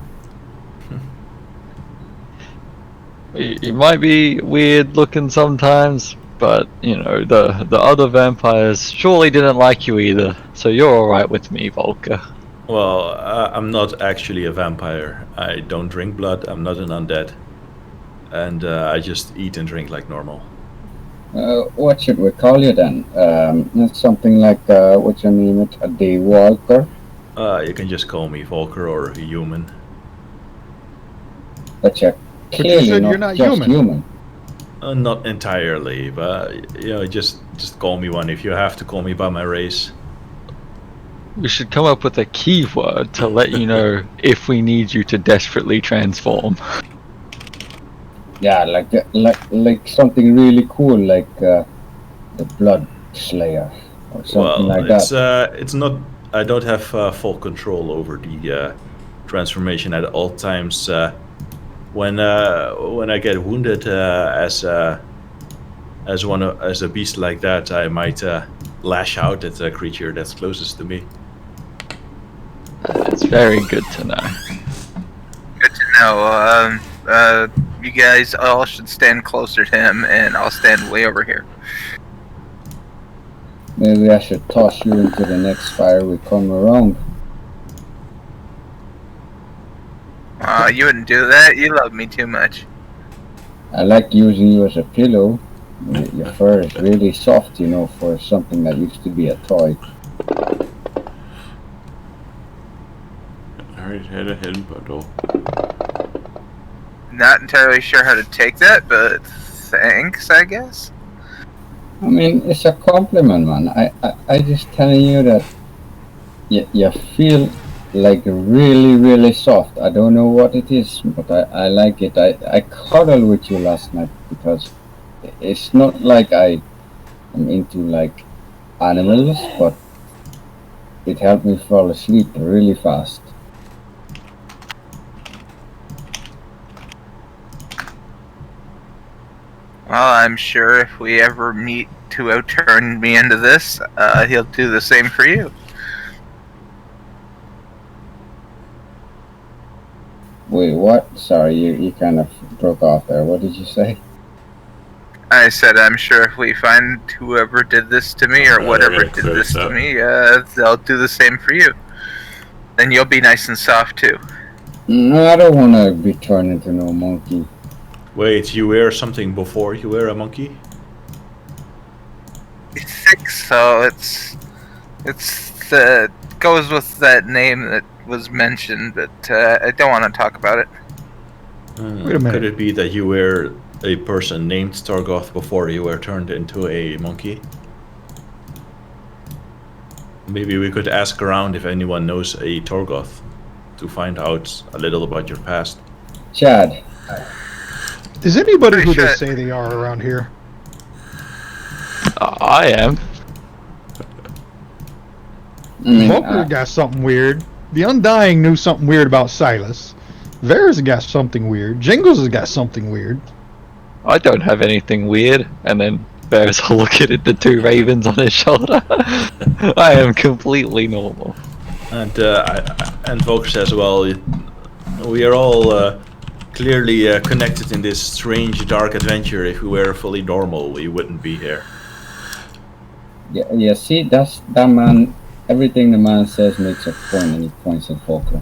He might be weird looking sometimes, but you know the other vampires surely didn't like you either. So you're all right with me, Volker. Well, I'm not actually a vampire. I don't drink blood. I'm not an undead, and I just eat and drink like normal. What should we call you then? Something like, what's your name? A daywalker? You can just call me Volker or human. But you're you clearly said not, you're not just human. Not entirely, but just call me one if you have to call me by my race. We should come up with a keyword to let you know if we need you to desperately transform. Yeah, like something really cool, like the Blood Slayer or something like that. It's not. I don't have full control over the transformation at all times. When I get wounded as a beast like that, I might lash out at a creature that's closest to me. It's very good to know. Good to know. You guys all should stand closer to him, and I'll stand way over here. Maybe I should toss you into the next fire we come around. You wouldn't do that. You love me too much. I like using you as a pillow. Your fur is really soft, for something that used to be a toy. Alright, head ahead, Bundle. Not entirely sure how to take that, but thanks, I guess. I mean, it's a compliment, man. I just telling you that you feel like really, really soft. I don't know what it is, but I like it. I cuddled with you last night because it's not like I'm into like animals, but it helped me fall asleep really fast. Well, I'm sure if we ever meet to outturn me into this, he'll do the same for you. Wait, what? Sorry, you kind of broke off there. What did you say? I said I'm sure if we find whoever did this to me, or whatever did this to me, they'll do the same for you. Then you'll be nice and soft too. No, I don't want to be turned into no monkey. Wait, you wear something before you wear a monkey? It's thick, so it's goes with that name that was mentioned, but I don't want to talk about it. Wait a minute. Could it be that you were a person named Stargoth before you were turned into a monkey? Maybe we could ask around if anyone knows a Torgoth to find out a little about your past. Chad. Is anybody who they Shit. say they are around here? I am. I mean, Volker got something weird. The Undying knew something weird about Silas. Varys got something weird. Jingles has got something weird. I don't have anything weird. And then Varys will look at it, the two ravens on his shoulder. I am completely normal. And Volker says, well, we are all clearly connected in this strange, dark adventure. If we were fully normal, we wouldn't be here. Yeah. See, that man. Everything the man says makes a point, and he points at Volker.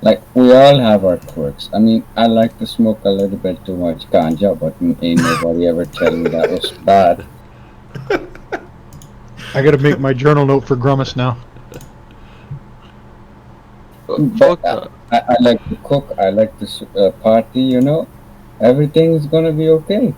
Like, we all have our quirks. I mean, I like to smoke a little bit too much ganja, but ain't nobody ever tell me that was bad. I got to make my journal note for Grummus now. But I like to cook. I like to party. You know, everything's gonna be okay.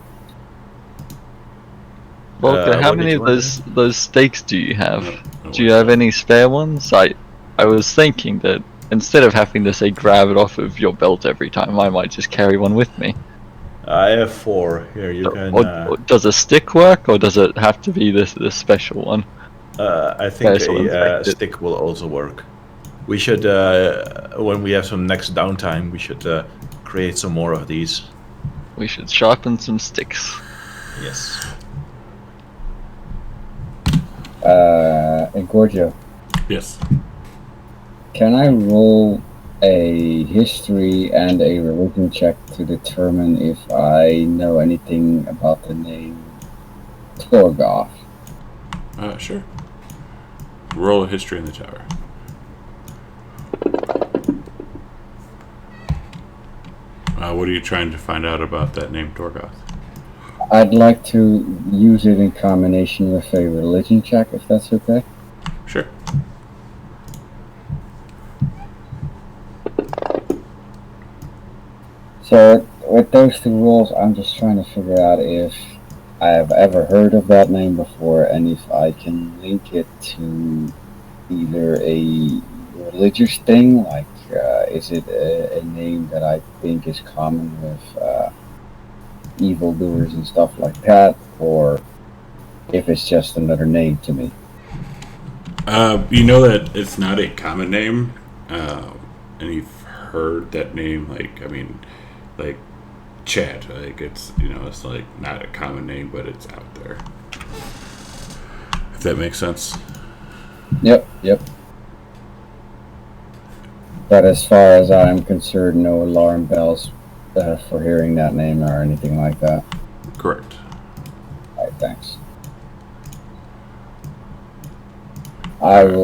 Volker, how what many did of you those steaks do you have? No, Do you have any spare ones? I was thinking that instead of having to say grab it off of your belt every time, I might just carry one with me. I have 4 here. You can. Or does a stick work, or does it have to be this special one? I think Special a infected. stick will also work. We should, when we have some next downtime, we should create some more of these. We should sharpen some sticks. Yes. Engorgio, Yes. can I roll a history and a religion check to determine if I know anything about the name Torgoth? Sure. Roll a history in the tower. What are you trying to find out about that name, Torgoth? I'd like to use it in combination with a religion check, if that's okay. Sure. So, with those 2 rolls, I'm just trying to figure out if I have ever heard of that name before, and if I can link it to either a religious thing, like is it a name that I think is common with evildoers and stuff like that, or if it's just another name to me. You know that it's not a common name, and you've heard that name, like Chad. Like, it's, it's like not a common name, but it's out there. If that makes sense. Yep. But as far as I'm concerned, no alarm bells for hearing that name or anything like that. Correct. Alright, thanks. I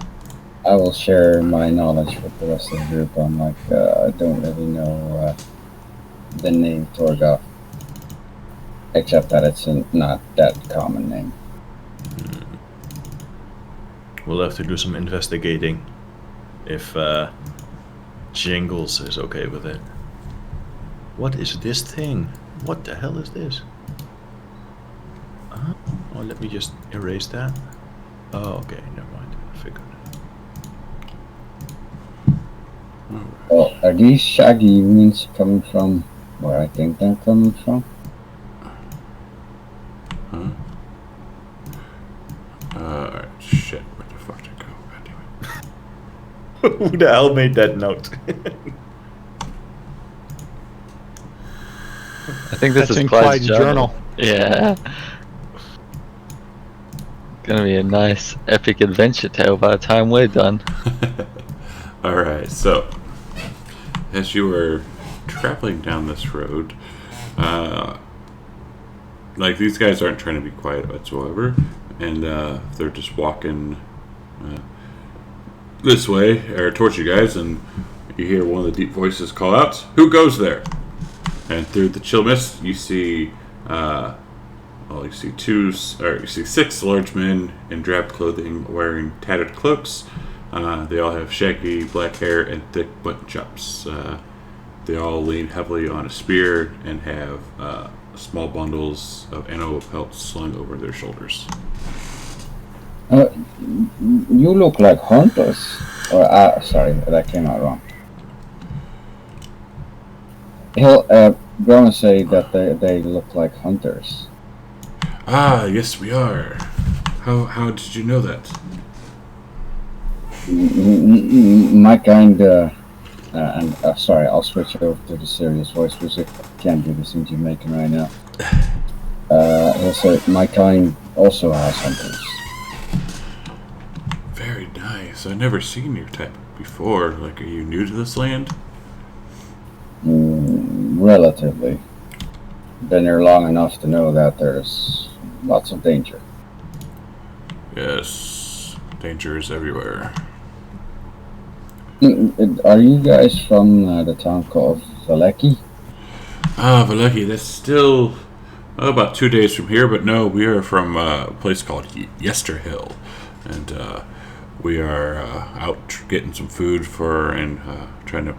will share my knowledge with the rest of the group. I'm like, I don't really know the name Torgoth, except that it's not that common name. We'll have to do some investigating if Jingles is okay with it. What is this thing? What the hell is this? Oh, let me just erase that. Oh, okay, never mind. I figured. Well, are these shaggy unions coming from where I think they're coming from? Huh? Alright, shit. Where the fuck did it go? God damn it. Who the hell made that note? I think this That's is in Clyde's Clyde's journal. Yeah. Gonna be a nice epic adventure tale by the time we're done. Alright, so as you were traveling down this road, like, these guys aren't trying to be quiet whatsoever, and they're just walking this way, or towards you guys, and you hear one of the deep voices call out, "Who goes there?" And through the chill mist, you see, you see 6 large men in drab clothing wearing tattered cloaks. They all have shaggy black hair and thick button chops. They all lean heavily on a spear and have small bundles of animal pelts slung over their shoulders. You look like hunters. Or, sorry, that came out wrong. He'll gonna say that they look like hunters. Ah, yes, we are. How did you know that? My kind, and sorry, I'll switch over to the serious voice because I can't do this in Jamaican right now. He'll say, my kind also has hunters. Very nice. I've never seen your type before. Like, are you new to this land? Relatively. Been here long enough to know that there's lots of danger. Yes, danger is everywhere. Are you guys from the town called Valeki? Valeki, that's still about 2 days from here, but no, we are from a place called Yesterhill, and we are out getting some food and trying to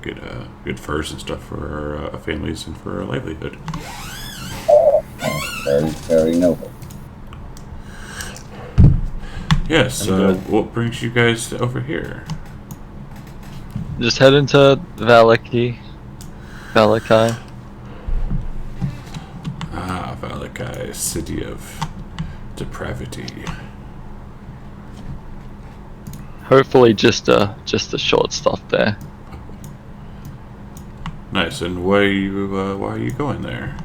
get good furs and stuff for our families and for our livelihood. Very, very noble. Yes, what brings you guys over here? Just heading to Valakai. Valakai, city of depravity. Hopefully, just a short stop there. Nice. And why are you going there?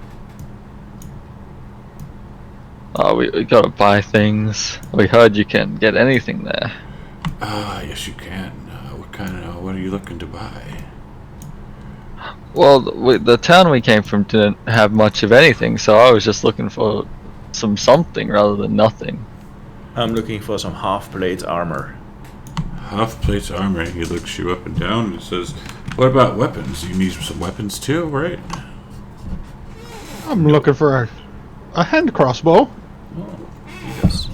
We gotta buy things. We heard you can get anything there. Yes, you can. What are you looking to buy? Well, the town we came from didn't have much of anything, so I was just looking for something rather than nothing. I'm looking for some half-plate armor. Half-plate armor. He looks you up and down and says, "What about weapons? You need some weapons too, right?" I'm looking for a hand crossbow. Yes.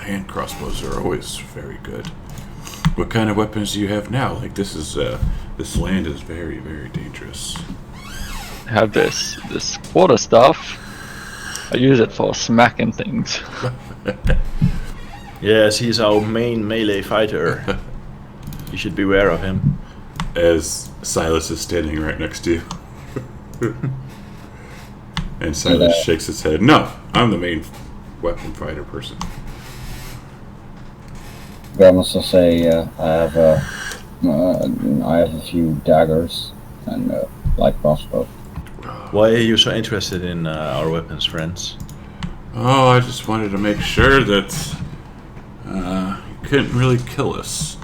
Hand crossbows are always very good. What kind of weapons do you have now? Like, this land is very, very dangerous. I have this quarter staff. I use it for smacking things. Yes, he's our main melee fighter. You should beware of him. As Silas is standing right next to you. And Silas shakes his head. No, I'm the main weapon fighter person. I must say, I have a few daggers and light crossbow. Why are you so interested in our weapons, friends? Oh, I just wanted to make sure that you couldn't really kill us.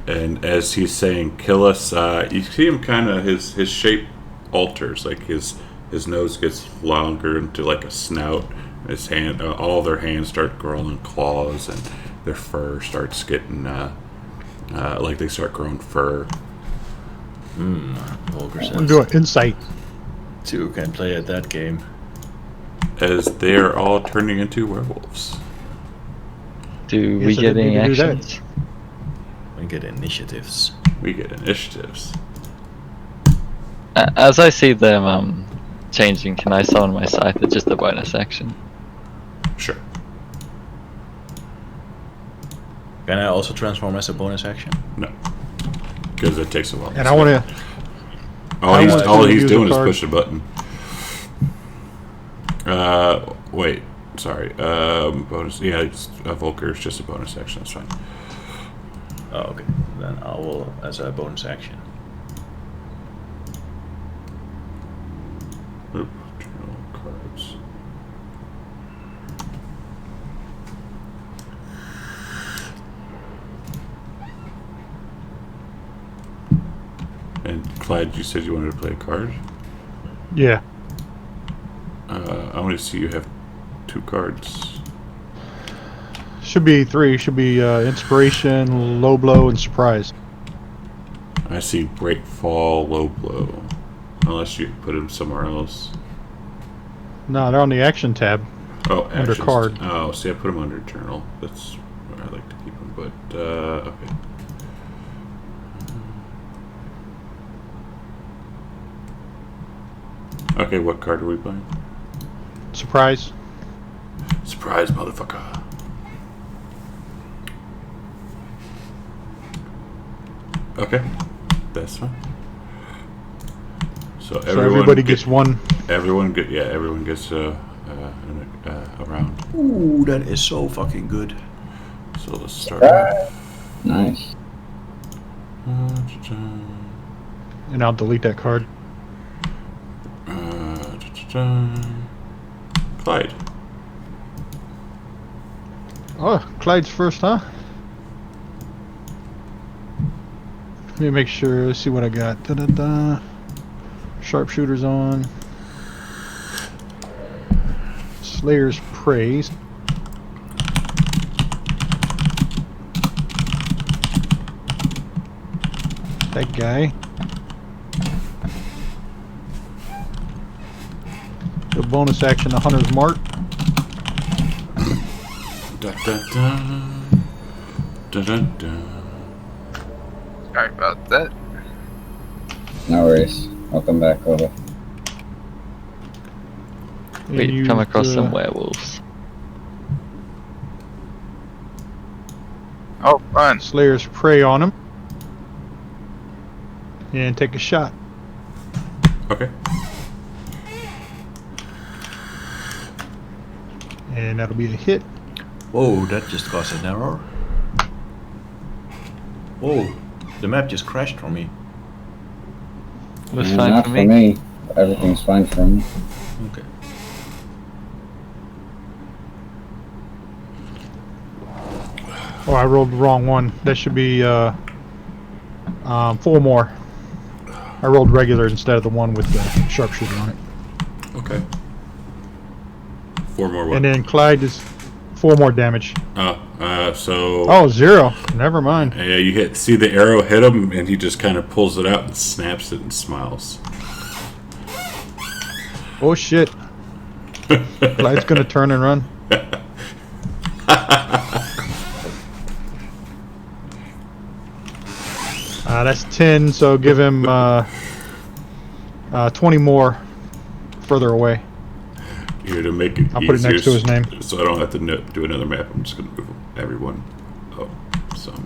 And as he's saying kill us, you see him kind of, his shape alters. Like his nose gets longer into like a snout. His hand, all their hands start growing claws, and their fur starts getting like they start growing fur. Vulgar I'm doing insight. Two can play at that game. As they are all turning into werewolves. Do Yes, we I get didn't any need to do that. actions? We get initiatives. We get initiatives. As I see them changing, can I summon my scythe? It's just a bonus action. Sure. Can I also transform as a bonus action? No. Because it takes a while. And I want to. All he's use doing a is card. push a button. Wait. Sorry. Bonus. Yeah, Volker is just a bonus action. That's fine. Oh, okay. Then I will as a bonus action. Oop, journal cards. And Clyde, you said you wanted to play a card? Yeah. I want to see you have 2 cards. Should be 3. Should be inspiration, low blow, and surprise. I see break, fall, low blow. Unless you put them somewhere else. No, they're on the action tab. Oh, Under actions. card. Oh, see, I put them under journal. That's where I like to keep them. But okay. Okay, what card are we playing? Surprise. Surprise, motherfucker. Okay, that's fine. So Everybody gets one. Everyone gets a round. Ooh, that is so fucking good. So let's start off. Nice. And I'll delete that card. Clyde. Oh, Clyde's first, huh? Let me make sure. Let's see what I got. Da-da-da. Sharpshooter's on. Slayer's Praise. That guy. The bonus action, the Hunter's Mark. Da, da, da. Da, da, da. Sorry about that. No worries. I'll come back over. We come across some werewolves. Oh, fun. Slayer's Prey on him. And take a shot. Okay. And that'll be a hit. Whoa, that just caused an error. Whoa, the map just crashed for me. Looks And fine not for me. Everything's fine for me. Okay. Oh, I rolled the wrong one. That should be 4 more. I rolled regular instead of the one with the sharpshooter on it. Okay. 4 more what? And then Clyde is 4 more damage. So... Oh, 0. Never mind. Yeah, you see the arrow hit him, and he just kind of pulls it out and snaps it and smiles. Oh shit. Clyde's gonna turn and run. That's 10, so give him 20 more further away. Here to make it I'll put it next to his name. So I don't have to do another map. I'm just going to move everyone up some.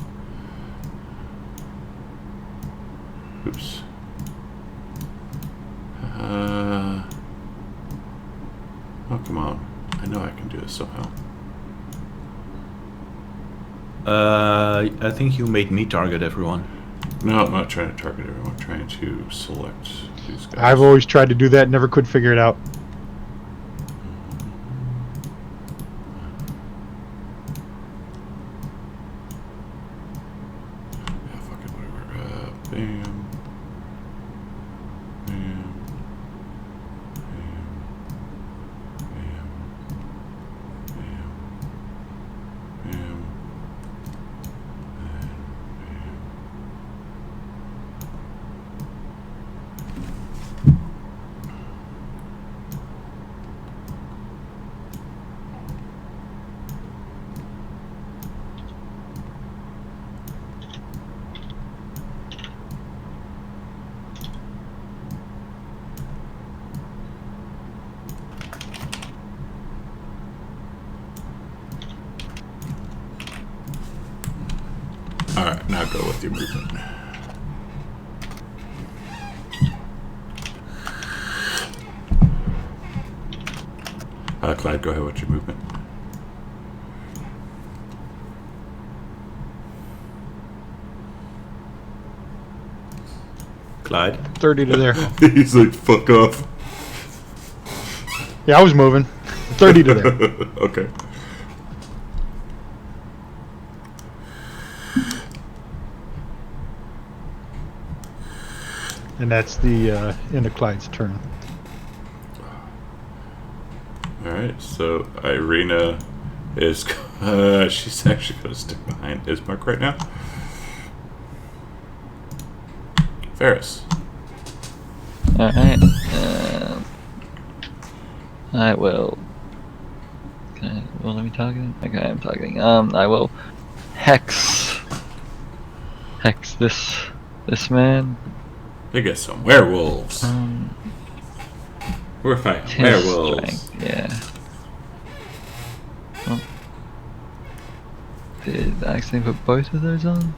Oops. Oh, come on. I know I can do this somehow. I think you made me target everyone. No, I'm not trying to target everyone. I'm trying to select these guys. I've always tried to do that, never could figure it out. Yeah, fuck it, whatever. Bam. Bam. Bam. Bam. Bam. Bam. Alright, now go with your movement. Clyde, go ahead with your movement. Clyde? 30 to there. He's like, fuck off. Yeah, I was moving. 30 to there. Okay. And that's the end of Clyde's turn. Alright, so Irina is... she's actually going to stick behind Ismark right now. Ferris. Alright. I will. Will I be targeting? Okay, I'm targeting. I will hex this man. They get some werewolves. We're fighting His werewolves. strength, yeah. Oh. Did I accidentally put both of those on?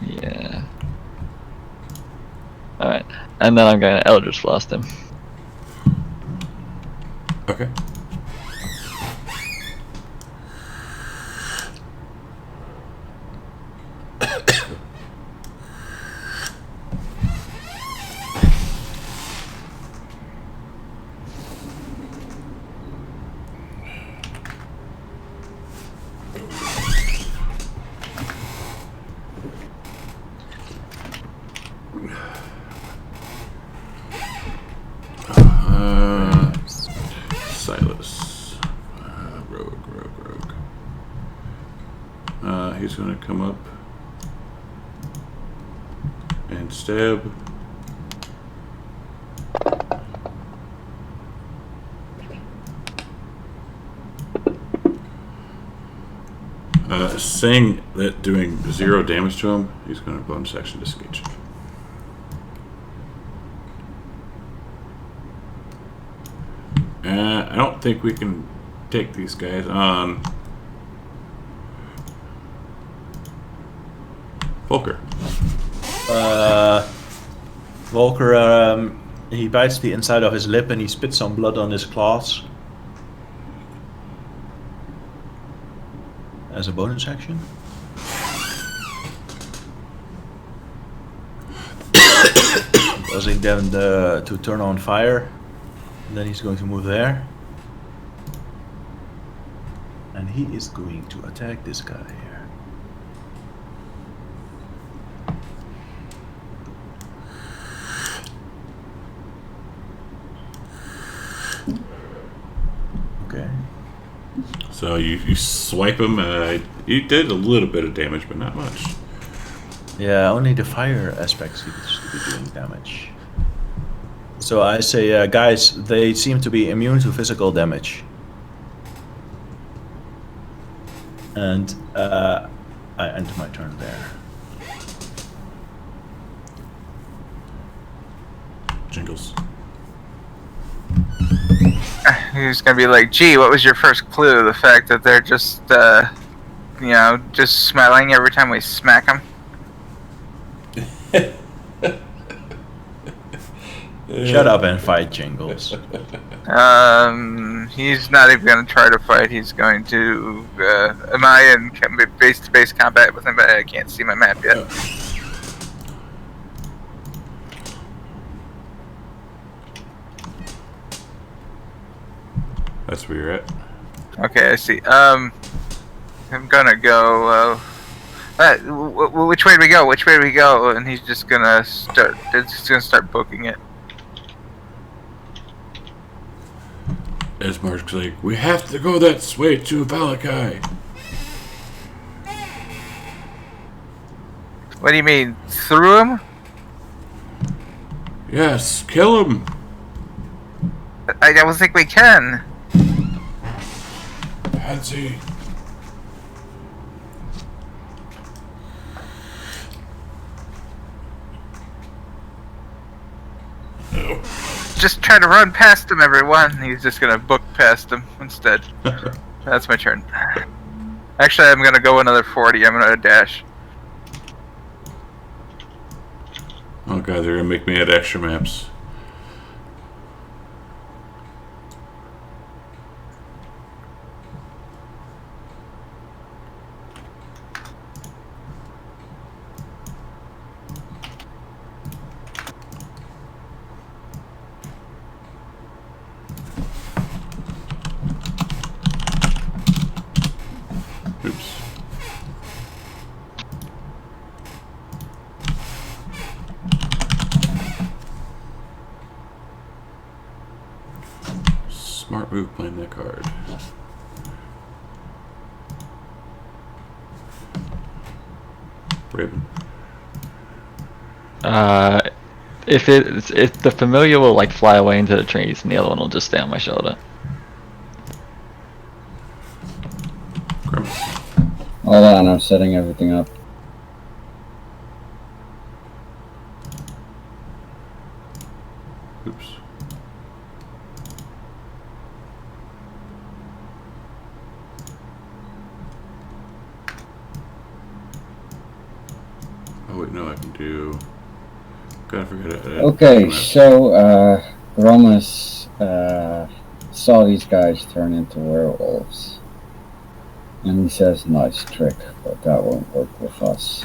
Yeah. Alright, and then I'm going to Eldritch Blast him. Okay. he's going to come up and stab. Saying that doing 0 damage to him, he's going to bonus action disengage. I don't think we can take these guys on. Volker. Volker, he bites the inside of his lip and he spits some blood on his claws. As a bonus action. Causing them to turn on fire. And then he's going to move there. And he is going to attack this guy here. Okay. So you swipe him. You did a little bit of damage, but not much. Yeah, only the fire aspects seem to be doing damage. So I say, guys, they seem to be immune to physical damage. And I end my turn there. Jingles. He's gonna be like, gee, what was your first clue? The fact that they're just, just smiling every time we smack them? Shut up and fight, Jingles. He's not even gonna try to fight. He's going to, am I in face-to-face combat with him? But I can't see my map yet. That's where you're at. Okay, I see. I'm gonna go. Which way do we go? Which way do we go? And he's just gonna start. It's just gonna start booking it. As Mark's like, we have to go that way to Valakai. What do you mean, through him? Yes, kill him. I don't think we can. Pansy. Just try to run past him, everyone. He's just gonna book past him instead. That's my turn. Actually, I'm gonna go another 40. I'm gonna dash. Oh god, they're gonna make me add extra maps. Oops. Smart move playing that card. Raven. If the familiar will like fly away into the trees, and the other one will just stay on my shoulder. Grimace. Hold on, I'm setting everything up. Oops. Oh wait, no, I can do. God, I forgot it. Okay, so Romus saw these guys turn into werewolves. And he says, nice trick, but that won't work with us.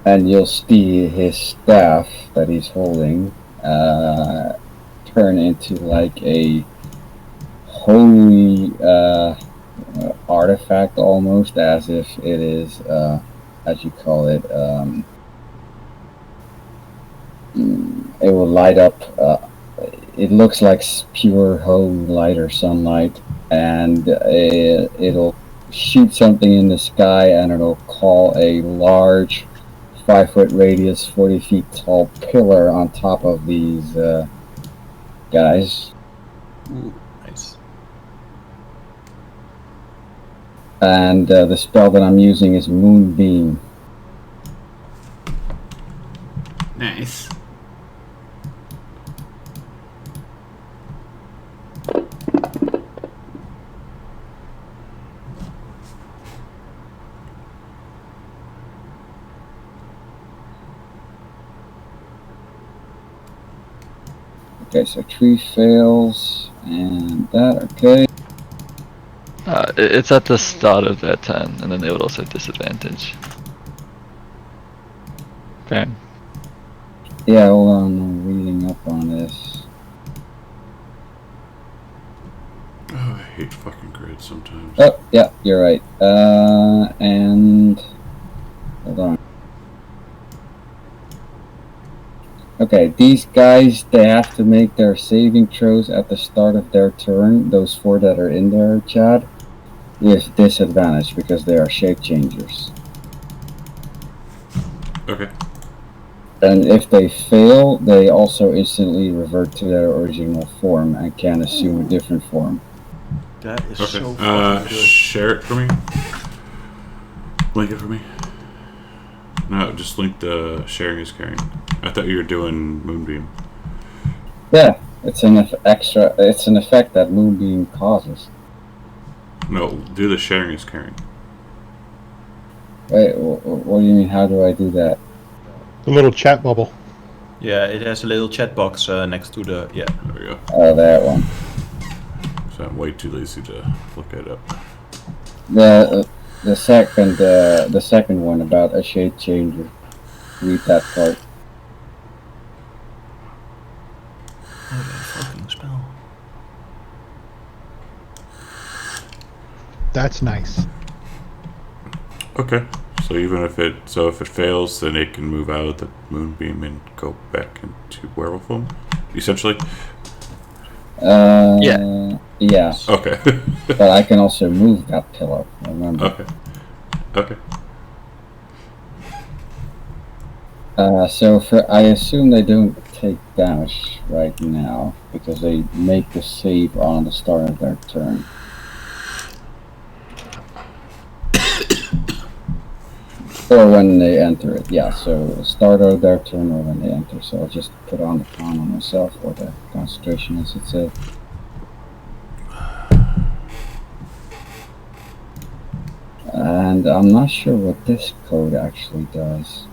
And you'll see his staff that he's holding turn into like a holy artifact almost, as if it is, as you call it, it will light up. It looks like pure holy light or sunlight, and it'll shoot something in the sky, and it'll call a large 5-foot radius, 40 feet tall pillar on top of these guys. Ooh, nice. And the spell that I'm using is Moonbeam. Nice. Okay, so tree fails, and that, okay. It's at the start of their turn, and then they would also disadvantage. Okay. Yeah, hold on, I'm reading up on this. Oh, I hate fucking grids sometimes. Oh, yeah, you're right. And hold on. Okay, these guys, they have to make their saving throws at the start of their turn. Those 4 that are in there, Chad, with disadvantage because they are shape changers. Okay. And if they fail, they also instantly revert to their original form and can assume a different form. That is Okay. so fucking good. Share it for me. Link it for me. No, just link the sharing is caring. I thought you were doing Moonbeam. Yeah, it's an It's an effect that Moonbeam causes. No, do the sharing is caring. Wait, what do you mean? How do I do that? The little chat bubble. Yeah, it has a little chat box next to the There we go. Oh, that one. So I'm way too lazy to look it up. The second one about a shape changer. Read that part. Oh, that fucking spell. That's nice. Okay. So even if it fails, then it can move out of the Moonbeam and go back into werewolf form, essentially. Yeah. Yeah. Okay. But I can also move that pillar. Remember. Okay. Okay. So I assume they don't take damage right now because they make the save on the start of their turn. Or when they enter it, yeah. So start of their turn or when they enter. So I'll just put on the con on myself, or the concentration, as it said. And I'm not sure what this code actually does.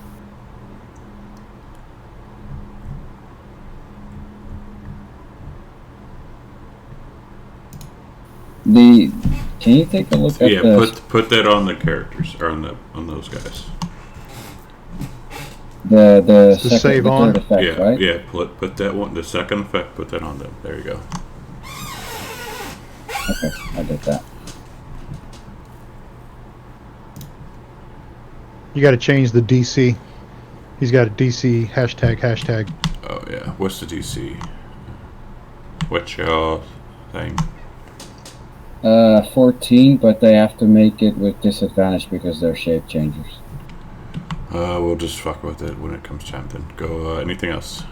Can you take a look at the... put that on the characters, or on those guys. The The save on? third effect, Yeah, right? yeah. Put that one, the second effect. Put that on them. There you go. Okay, I did that. You got to change the DC. He's got a DC hashtag. Oh yeah. What's the DC? What's your thing? 14, but they have to make it with disadvantage because they're shape changers. We'll just fuck with it when it comes time. Then go. Anything else?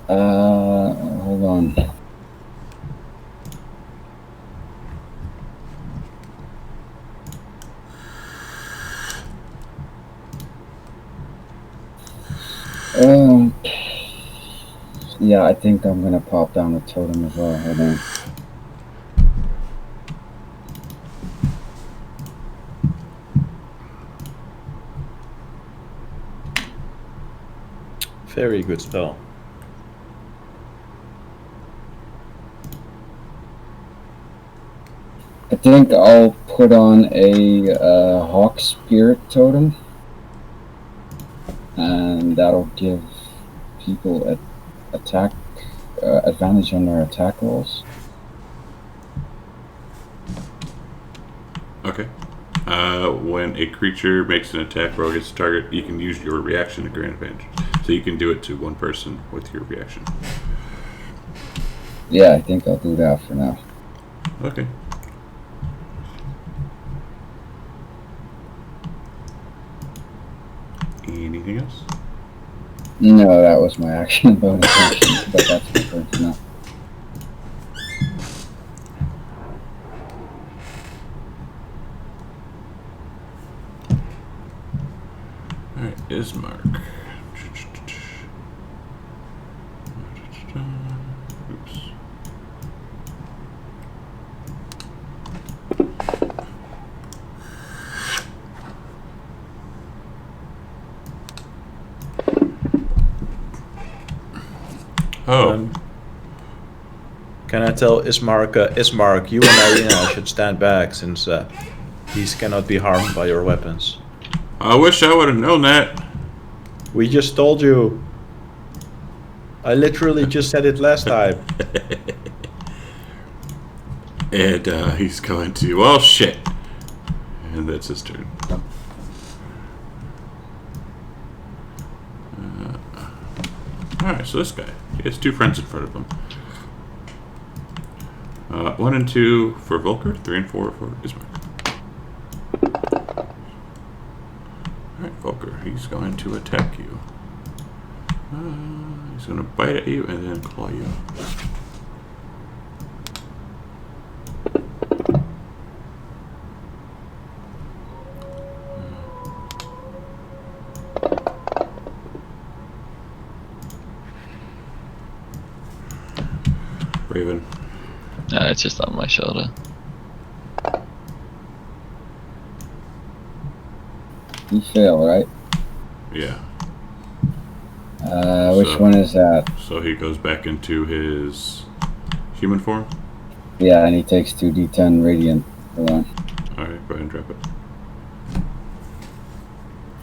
Hold on. Yeah, I think I'm gonna pop down a totem as well. Hold on. Very good spell. I think I'll put on a Hawk Spirit totem, and that'll give people attack advantage on their attack rolls. Okay. When a creature makes an attack roll against a target, you can use your reaction to grant advantage. So you can do it to one person with your reaction. Yeah, I think I'll do that for now. Okay. Anything else? No, that was my action bonus action, but that's my turn for now. Alright, Ismark. Oops. Oh, Can I tell Ismark, you and Irina should stand back since these cannot be harmed by your weapons. I wish I would have known that. We just told you. I literally just said it last time. And he's going to, well, shit. And that's his turn. Alright, so this guy. He has two friends in front of him. 1 and 2 for Volker, 3 and 4 for Ismark. Alright, Volker, he's going to attack you. He's going to bite at you and then claw you. Raven. It's just on my shoulder. You fail, right? Yeah. Which So- one is that? So he goes back into his human form. Yeah, and he takes 2d10 radiant for one. Alright, go ahead and drop it.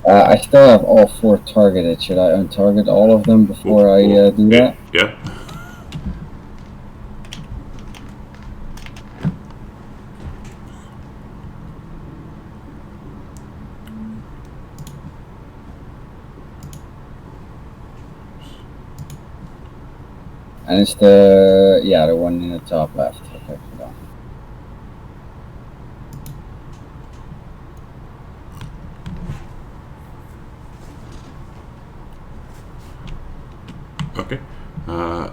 I still have all 4 targeted. Should I untarget all of them before I do that? Yeah. And it's the one in the top left. Okay, hold on. Okay.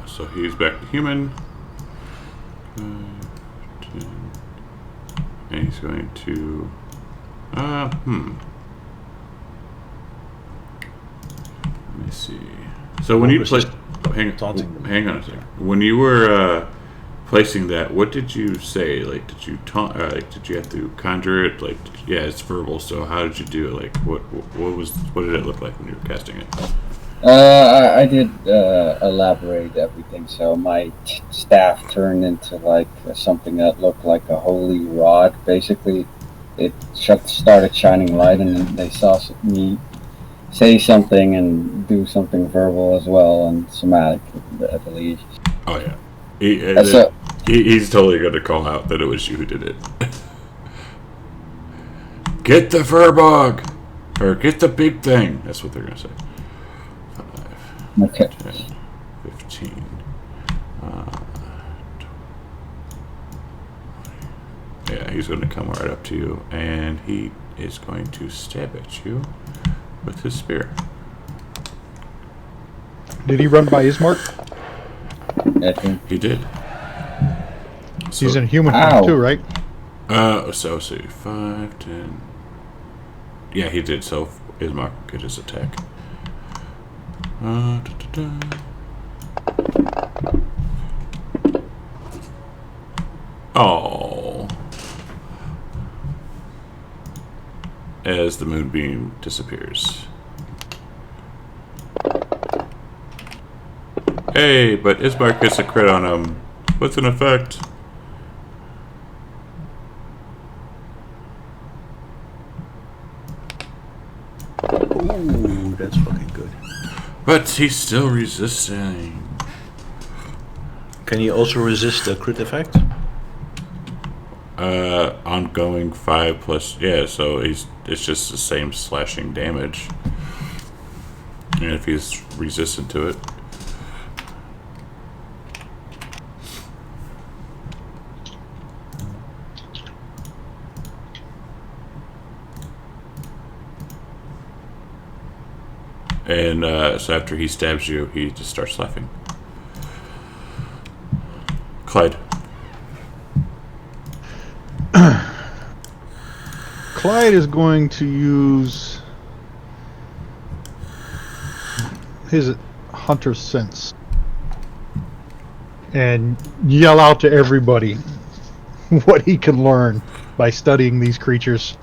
So he's back to human. And he's going to. Let me see. So when you play. Taunting. Hang on a second. When you were placing that, what did you say? Like, did you taunt? Did you have to conjure it? Like, yeah, it's verbal. So how did you do it? Like, what did it look like when you were casting it? I did elaborate everything. So my staff turned into like something that looked like a holy rod. Basically, it started shining light, and then they saw me say something and do something verbal as well and somatic, I believe. Oh yeah. He's totally going to call out that it was you who did it. Get the furbog! Or get the big thing. That's what they're going to say. 5, Okay. 10, 15. Yeah, he's going to come right up to you, and he is going to stab at you with his spear. Did he run by Ismark? He did. He's in human Ow. form too, right? So let's see, 5, 10. Yeah, he did. So Ismark will get his attack. Oh. As the moonbeam disappears. Hey, but Ismark gets a crit on him. What's an effect? Ooh, that's fucking good. But he's still resisting. Can you also resist the crit effect? Ongoing 5 plus, yeah, so it's just the same slashing damage. And if he's resistant to it. And so after he stabs you, he just starts laughing. Clyde. Clyde is going to use his hunter's sense and yell out to everybody what he can learn by studying these creatures.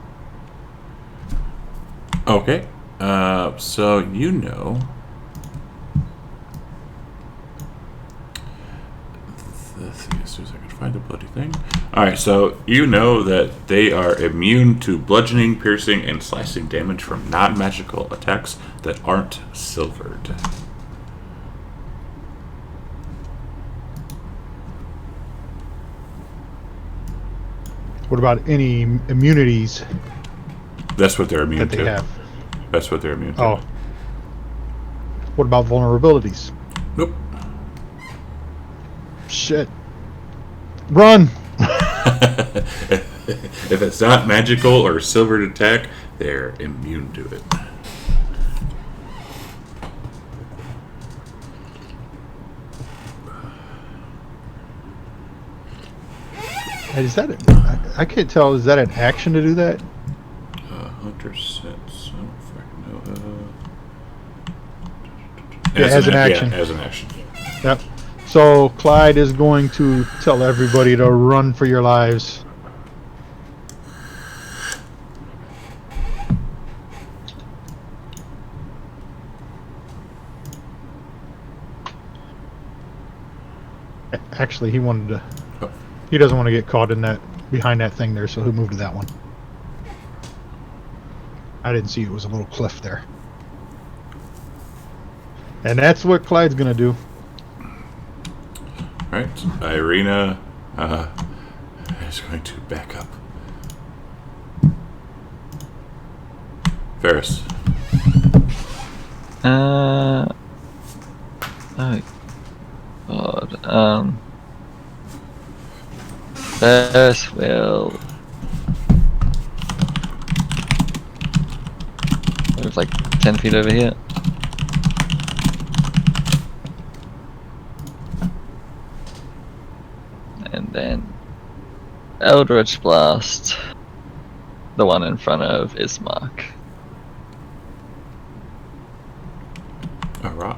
Okay. So you know. Let's see as soon as I can find the bloody thing. Alright, so you know that they are immune to bludgeoning, piercing, and slicing damage from non-magical attacks that aren't silvered. What about any immunities That's what they're immune that they to. have? That's what they're immune to. Oh. What about vulnerabilities? Nope. Shit. Run! If it's not magical or silvered attack, they're immune to it. Is that I can't tell. Is that an action to do that? Hunter sense. I don't fucking know. Yeah, as an action. Yeah, as an action. Yep. So Clyde is going to tell everybody to run for your lives. Actually, he wanted to. He doesn't want to get caught in that behind that thing there, so he'll move to that one. I didn't see it was a little cliff there. And that's what Clyde's gonna do. Right. Irina is going to back up. Ferris. Oh God. Ferris will move like 10 feet over here. And then Eldritch Blast the one in front of Ismark. Alright.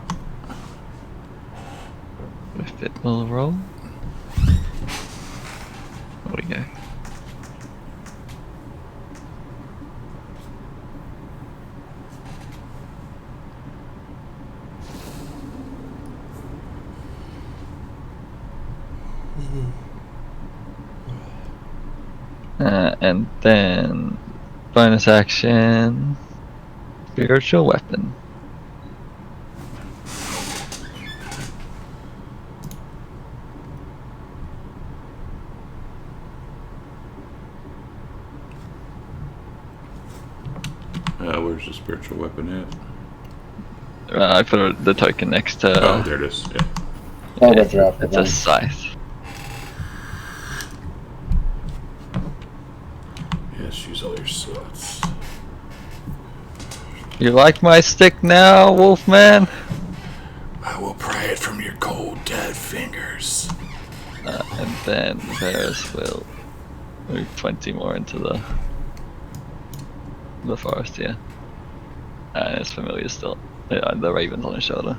If it will roll. There we go. And then bonus action, spiritual weapon. Where's the spiritual weapon at? I put the token next to. Oh, there it is. Yeah. Oh, I dropped It's it. a scythe. Yes, use all your slots. You like my stick now, Wolfman? I will pry it from your cold, dead fingers. And then Varys will move 20 more into the forest here. And it's familiar still. Yeah, the raven's on his shoulder.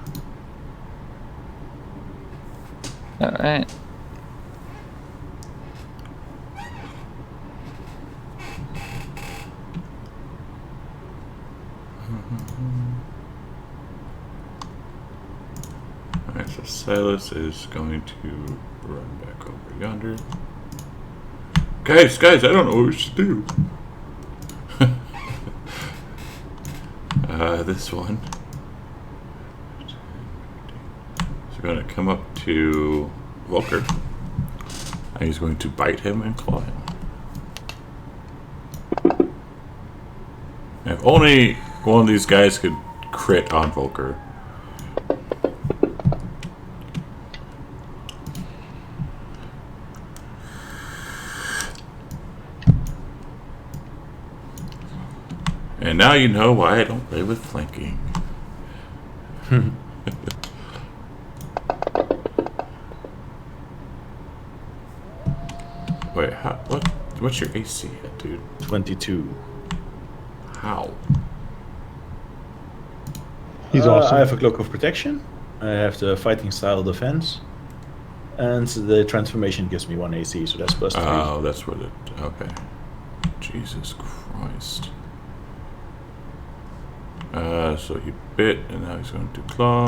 Alright. Alright, so Silas is going to run back over yonder. Guys, I don't know what we should do. This one. So we're going to come up to Volker. And he's going to bite him and claw him. If only one of these guys could crit on Volker. And now you know why I don't play with flanking. Wait, how? What? What's your AC at, dude? 22. How? He's awesome. I have a cloak of protection. I have the fighting style defense. And the transformation gives me 1 AC, so that's plus 3. Oh, that's what it. Okay. Jesus Christ. So he bit, and now he's going to claw.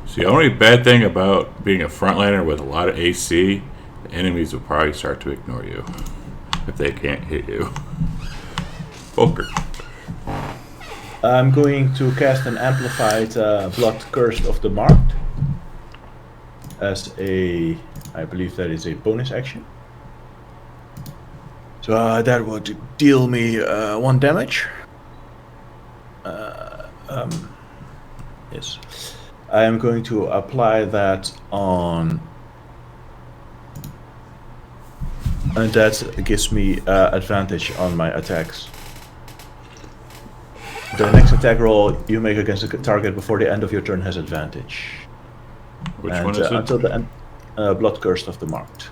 See, the only bad thing about being a frontliner with a lot of AC, the enemies will probably start to ignore you if they can't hit you. Poker. I'm going to cast an amplified Blood Curse of the Marked as a, I believe that is a bonus action. So that would deal me 1 damage. Yes. I am going to apply that on, and that gives me advantage on my attacks. The next attack roll you make against a target before the end of your turn has advantage. Which And one is it? until the end, Blood Curse of the Marked.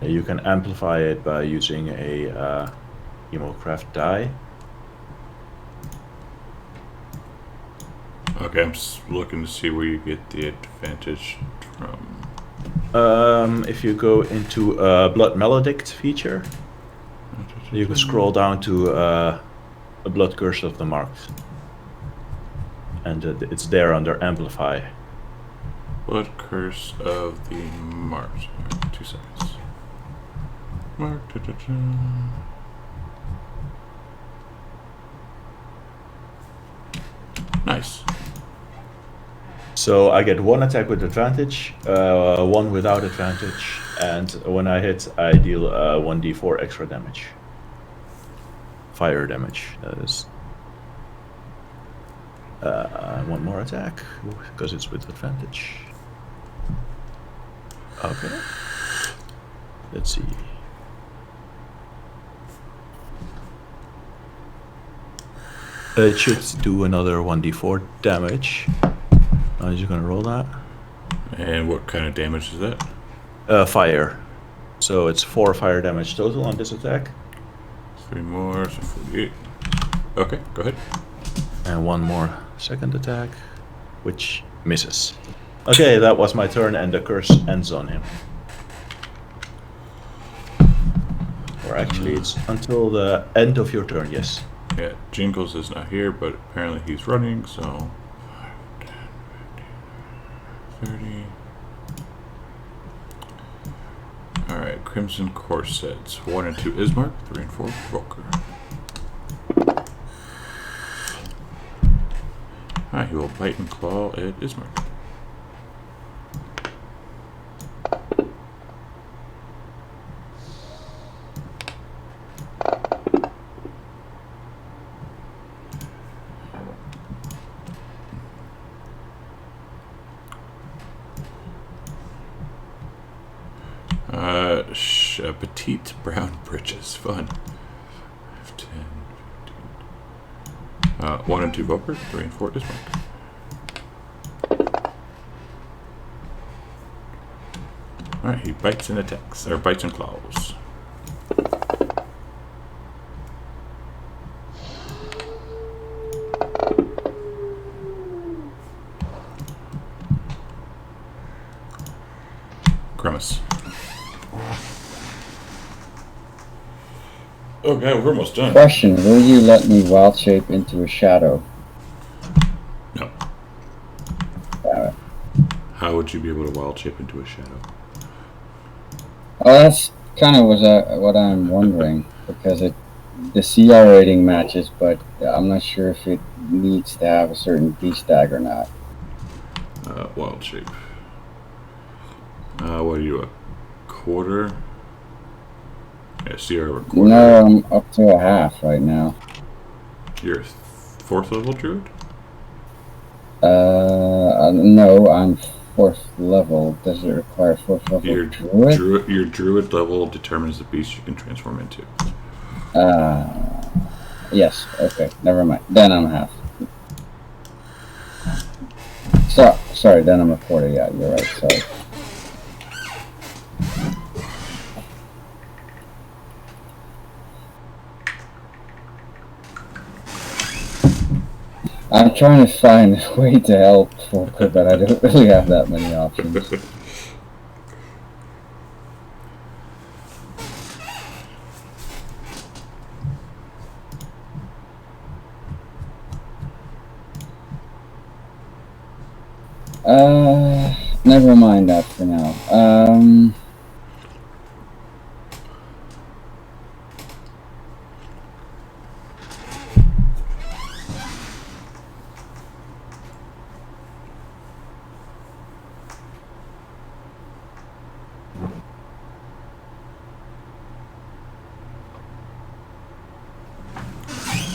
You can amplify it by using a Hemocraft die. Okay, I'm just looking to see where you get the advantage from. If you go into Blood Maledict feature, you can scroll down to a Blood Curse of the Marked. And it's there under Amplify. Blood Curse of the Marked. 2 seconds. Marked. Nice. So I get 1 attack with advantage, 1 without advantage, and when I hit, I deal 1d4 extra damage. Fire damage, that is. 1 more attack, because it's with advantage. Okay. Let's see. It should do another 1d4 damage. I'm just gonna roll that. And what kind of damage is that? Fire. So it's 4 fire damage total on this attack. 3 more, so 48. Okay, go ahead. And 1 more second attack, which misses. Okay, that was my turn, and the curse ends on him. Or actually, it's until the end of your turn, yes. Yeah, Jingles is not here, but apparently he's running, so 5, 10, 15, 30. Alright, Crimson Corsets. 1 and 2 Ismark, 3 and 4 Volker. Alright, he will bite and claw at Ismark. Petite brown britches. Fun. 10, 15. 1 and 2 Volker, 3 and 4 Ismark. Alright, he bites and attacks, or bites and claws. Grimace. Okay, we're almost done. Question, will you let me wild shape into a shadow? No. Damn it. How would you be able to wild shape into a shadow? Well, that's kind of what I'm wondering, because the CR rating matches, but I'm not sure if it needs to have a certain beast tag or not. Wild shape. What are you, a quarter? Yeah, CR a quarter. No, I'm up to a half right now. You're a 4th level druid? No, I'm 4th level. Does it require 4th level druid? Your druid level determines the beast you can transform into. Yes. Okay. Never mind. Then I'm half. Sorry. Then I'm a quarter. Yeah, you're right. Sorry. I'm trying to find a way to help Volker, but I don't really have that many options. Never mind that for now.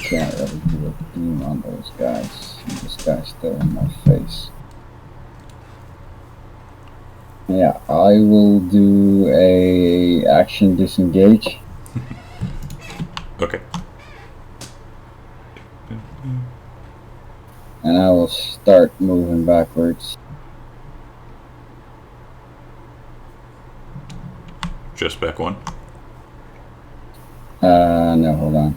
Can't really do a beam on those guys. This guy's still in my face. Yeah, I will do a action disengage. Okay. And I will start moving backwards. Just back one. No, hold on.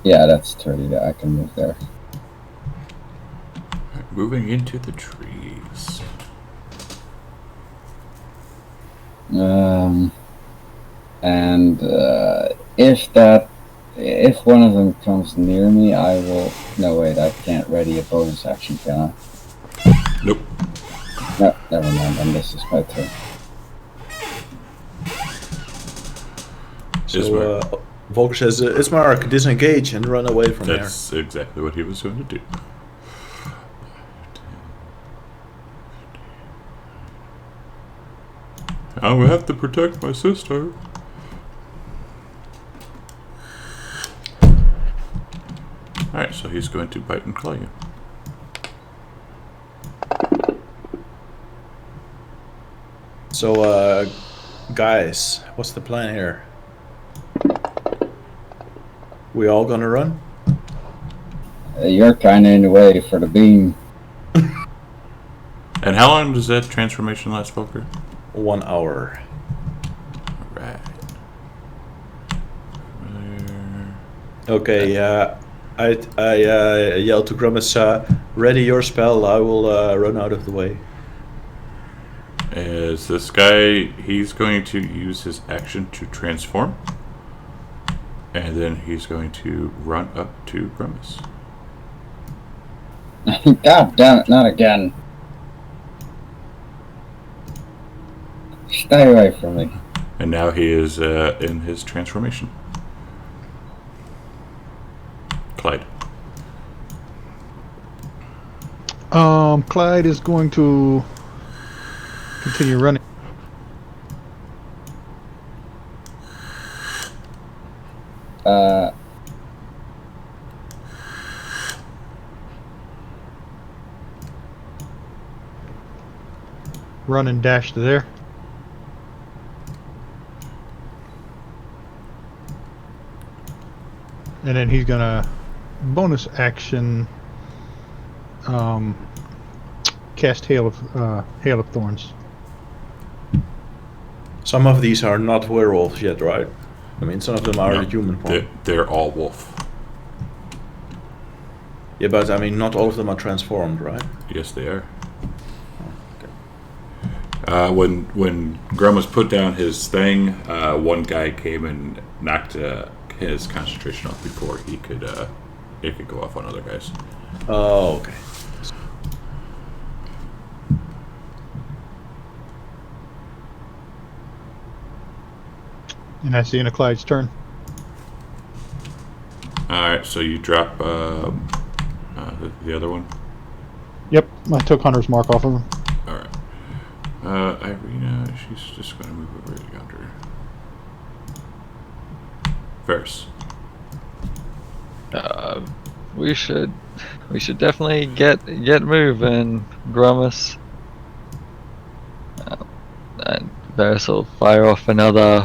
Yeah, that's 30. I can move there. Moving into the trees. And if one of them comes near me, I will. No, wait, I can't ready a bonus action, can I? Nope. No, never mind. Then this is my turn. So Volker says, Ismark, disengage and run away from there. That's exactly what he was going to do. I will have to protect my sister. Alright, so he's going to bite and claw you. So, guys, what's the plan here? We all gonna run? You're kind of in the way for the beam. And how long does that transformation last, Volker? 1 hour. Alright. Okay, I yell to Grimace, ready your spell, I will run out of the way. Is this guy, he's going to use his action to transform. And then he's going to run up to Grimace. God damn it, not again. Stay away from me. And now he is in his transformation. Clyde. Clyde is going to continue running. Run and dash to there. And then he's gonna bonus action cast Hail of Thorns. Some of these are not werewolves yet, right? I mean, some of them are No, human form. they're all wolf. Yeah, but I mean, not all of them are transformed, right? Yes, they are. When Grimace put down his thing, one guy came and knocked his concentration off before he could go off on other guys. Oh, okay. And that's the end of Clyde's turn. Alright, so you drop the other one? Yep, I took Hunter's Mark off of him. Alright. Irina, she's just going to move over yonder. Ferris. We should definitely get moving, Grumus. And Varys will fire off another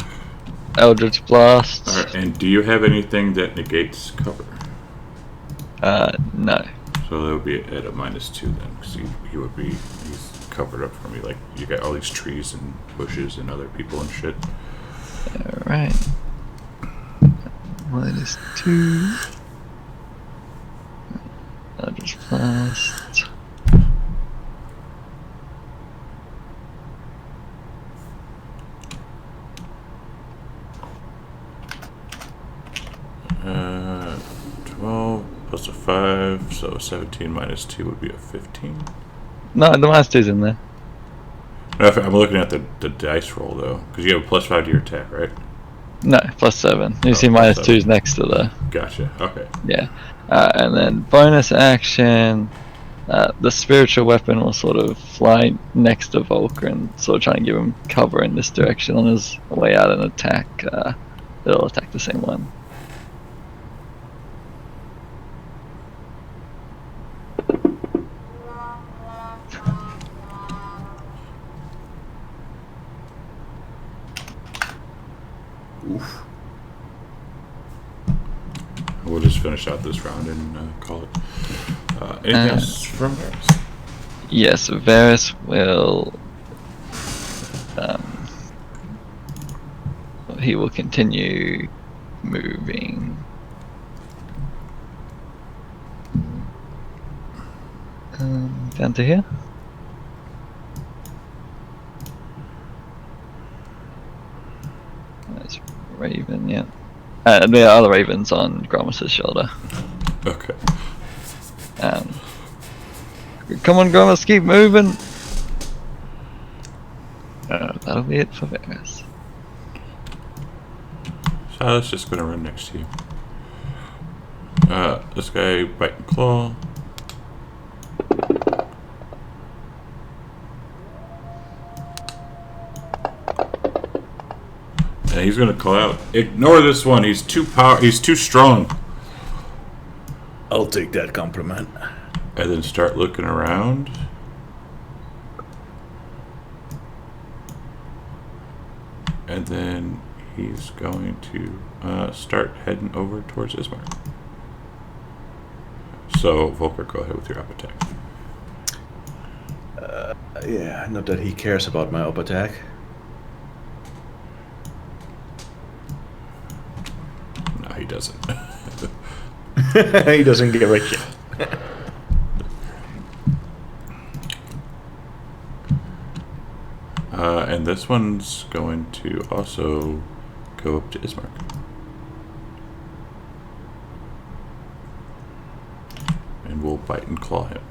Eldritch Blast. Alright, and do you have anything that negates cover? No. So that would be at a -2 then, because he's covered up from you. Like, you got all these trees and bushes and other people and shit. Alright. -2. Eldritch Blast. Uh, 12 plus a 5, so 17 minus 2 would be a 15. No, the -2's in there. No, I'm looking at the dice roll though, because you have a +5 to your attack, right? No, +7. You see plus -2's next to the. Gotcha. Okay. Yeah. And then bonus action. The spiritual weapon will sort of fly next to Volker and sort of try and give him cover in this direction on his way out and attack. It'll attack the same one. Oof. We'll just finish out this round and call it. Anything else from Varys? Yes, Varys will. He will continue moving. Down to here. That's Raven, yeah. The other Raven's on Gromus's shoulder. Okay. Come on, Gromus, keep moving! That'll be it for Varys. Silas just gonna run next to you. This guy bite and claw. And he's gonna call out. Ignore this one. He's too He's too strong. I'll take that compliment. And then start looking around. And then he's going to start heading over towards Ismark. So, Volker, go ahead with your up attack. Yeah, not that he cares about my up attack. No, he doesn't. He doesn't give a shit. And this one's going to also go up to Ismark. And we'll bite and claw him.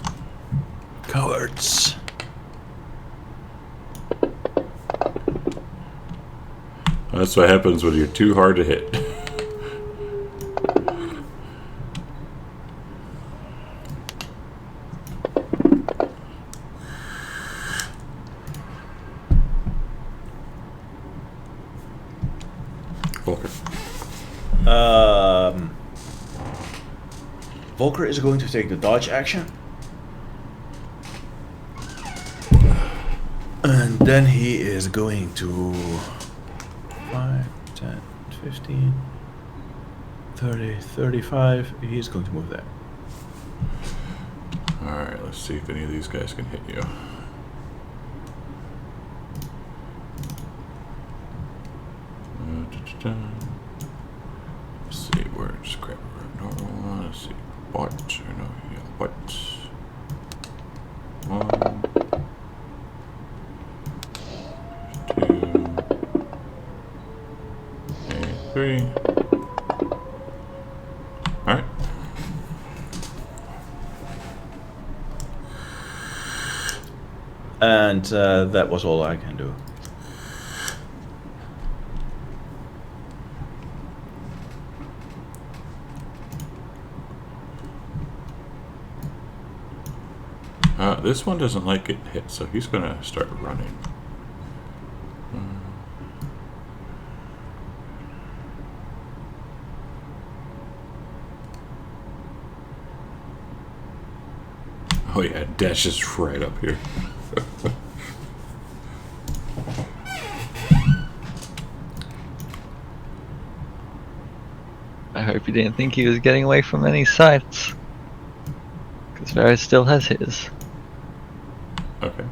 Cowards. That's what happens when you're too hard to hit. Volker. Volker is going to take the dodge action. And then he is going to 5, 10, 15, 30, 35. He's going to move there. Alright, let's see if any of these guys can hit you. Let's see, where just grab a normal one. Let's see, what? Or no, yeah, what? 1, 2, and 3. Alright. And that was all I can do. This one doesn't like getting hit, so he's gonna start running. Oh yeah, Dash is right up here. I hope you didn't think he was getting away from any sights. Because Varys still has his. Okay.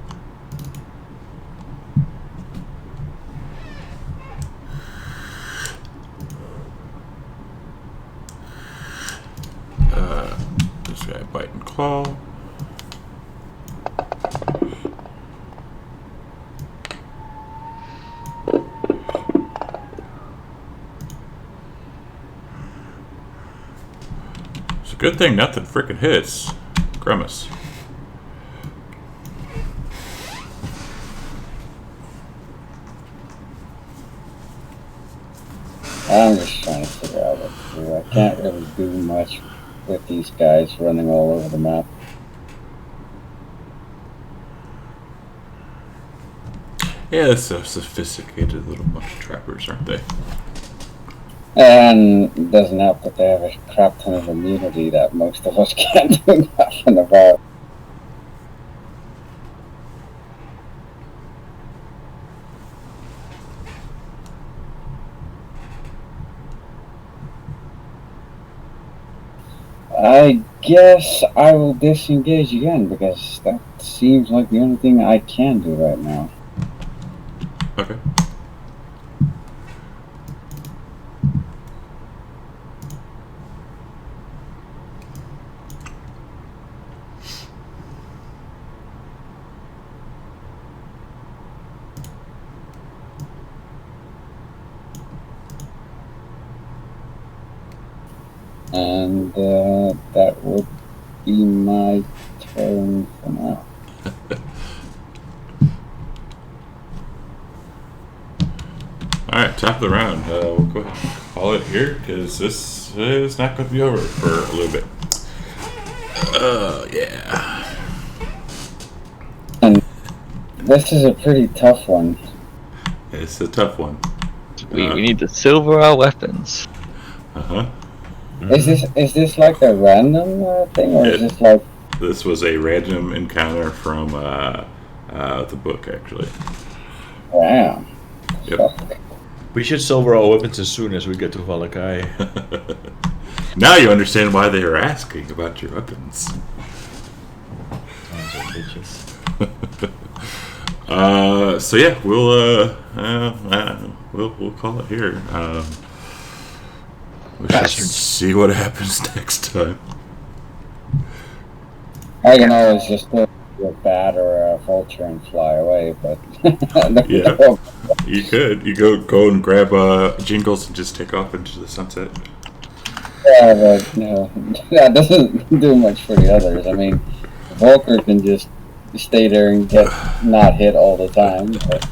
This guy bite and claw. It's a good thing nothing freaking hits. Grimace. I'm just trying to figure out what to do. I can't really do much with these guys running all over the map. Yeah, they're so sophisticated little bunch of trappers, aren't they? And it doesn't help that they have a crap ton of immunity that most of us can't do nothing about. I guess I will disengage again because that seems like the only thing I can do right now. Okay. And that would be my turn for now. Alright, top of the round. We'll go ahead and call it here because this is not going to be over for a little bit. Yeah. And this is a pretty tough one. It's a tough one. We need to silver our weapons. Uh-huh. Is this like a random thing, or is this like? This was a random encounter from the book, actually. Wow. Yep. We should silver our weapons as soon as we get to Valakai. Now you understand why they are asking about your weapons. Sons of bitches. So yeah, we'll call it here. We should Bastards. see what happens next time. I can always just do a bat or a vulture and fly away, but Yeah. You could. You go and grab Jingles and just take off into the sunset. Yeah, but no, that doesn't do much for the others. I mean, Volker can just stay there and get not hit all the time. But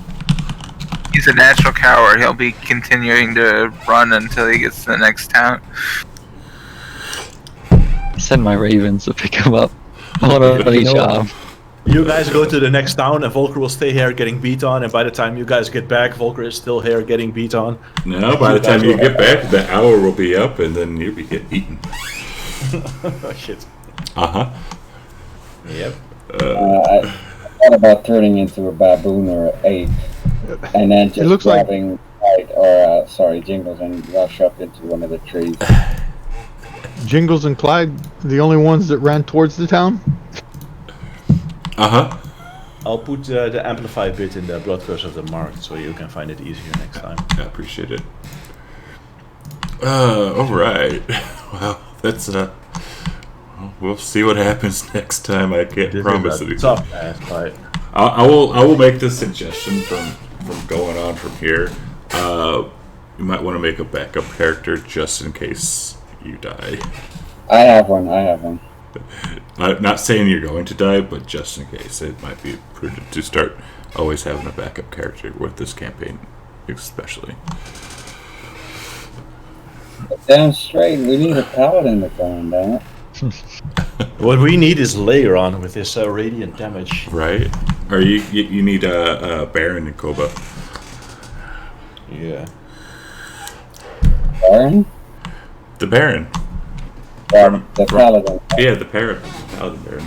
He's a natural coward. He'll be continuing to run until he gets to the next town. Send my ravens to pick him up. One on each arm. You guys go to the next town and Volker will stay here getting beat on, and by the time you guys get back, Volker is still here getting beat on. No, by the time you get back, the hour will be up, and then you'll be getting eaten. Oh shit. Uh-huh. Yep. I thought about turning into a baboon or an ape, and then just looks like- grabbing Jingles and rush up into one of the trees. Jingles and Clyde, the only ones that ran towards the town? Uh-huh. I'll put the amplified bit in the blood curse of the marked so you can find it easier next time. I appreciate it. Alright. Well, that's we'll see what happens next time. I can't promise it. anything. Tough ass fight. I will make this suggestion from going on from here. You might want to make a backup character just in case you die. I have one. I'm not saying you're going to die, but just in case, it might be prudent to start always having a backup character with this campaign, especially. Damn straight, we need a paladin to come in, damn it. What we need is layer on with this radiant damage. Right? Or you need a Baron and Koba. Yeah. Baron? The Baron. The paladin. Yeah, the Paladin Baron.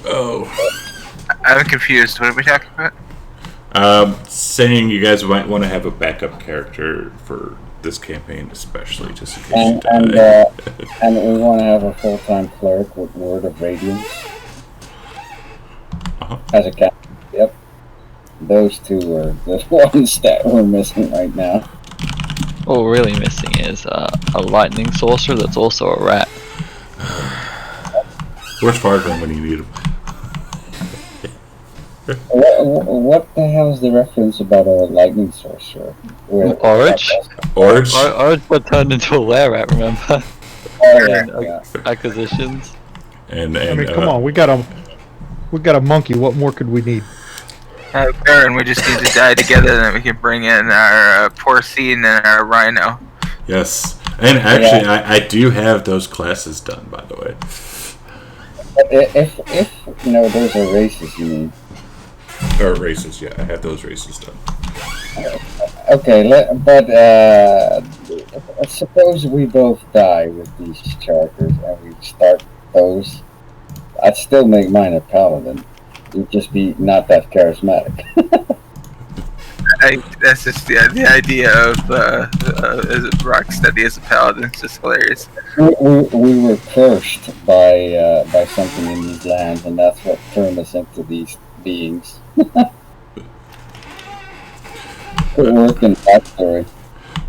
Oh. I'm confused. What are we talking about? Saying you guys might want to have a backup character for this campaign, especially just in case And you and die. and we want to have a full-time cleric with Word of Radiance Uh-huh. as a captain. Yep. Those two are the ones that we're missing right now. What we're really missing is a lightning sorcerer that's also a rat. Where's Fargrim when you need him? What the hell is the reference about a lightning sorcerer? Orange? Orange? Orange got turned into a were rat, remember? Oh, And yeah. acquisitions. And I mean, come on, we got a monkey. What more could we need? Baron, we just need to die together, and then we can bring in our porcine and our rhino. Yes. And actually, I do have those classes done, by the way. But if those are races, you mean? Or races, yeah. I have those races done. Okay, but suppose we both die with these characters and we start those. I'd still make mine a paladin. You'd just be not that charismatic. That's just the idea of Rocksteady as a paladin. It's just hilarious. We were cursed by something in these lands, and that's what turned us into these beings. Good work in backstory.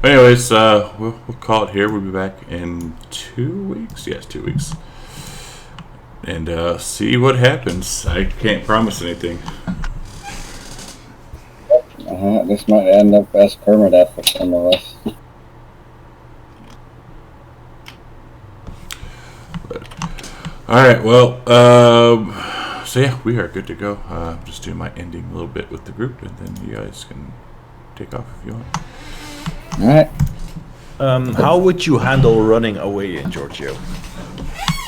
Anyways, we'll call it here. We'll be back in 2 weeks. Yes, 2 weeks. And see what happens. I can't promise anything. This might end up as permadeath for some of us. Alright, well, so yeah, we are good to go. Just do my ending a little bit with the group, and then you guys can take off if you want. Alright. How would you handle running away in Giorgio?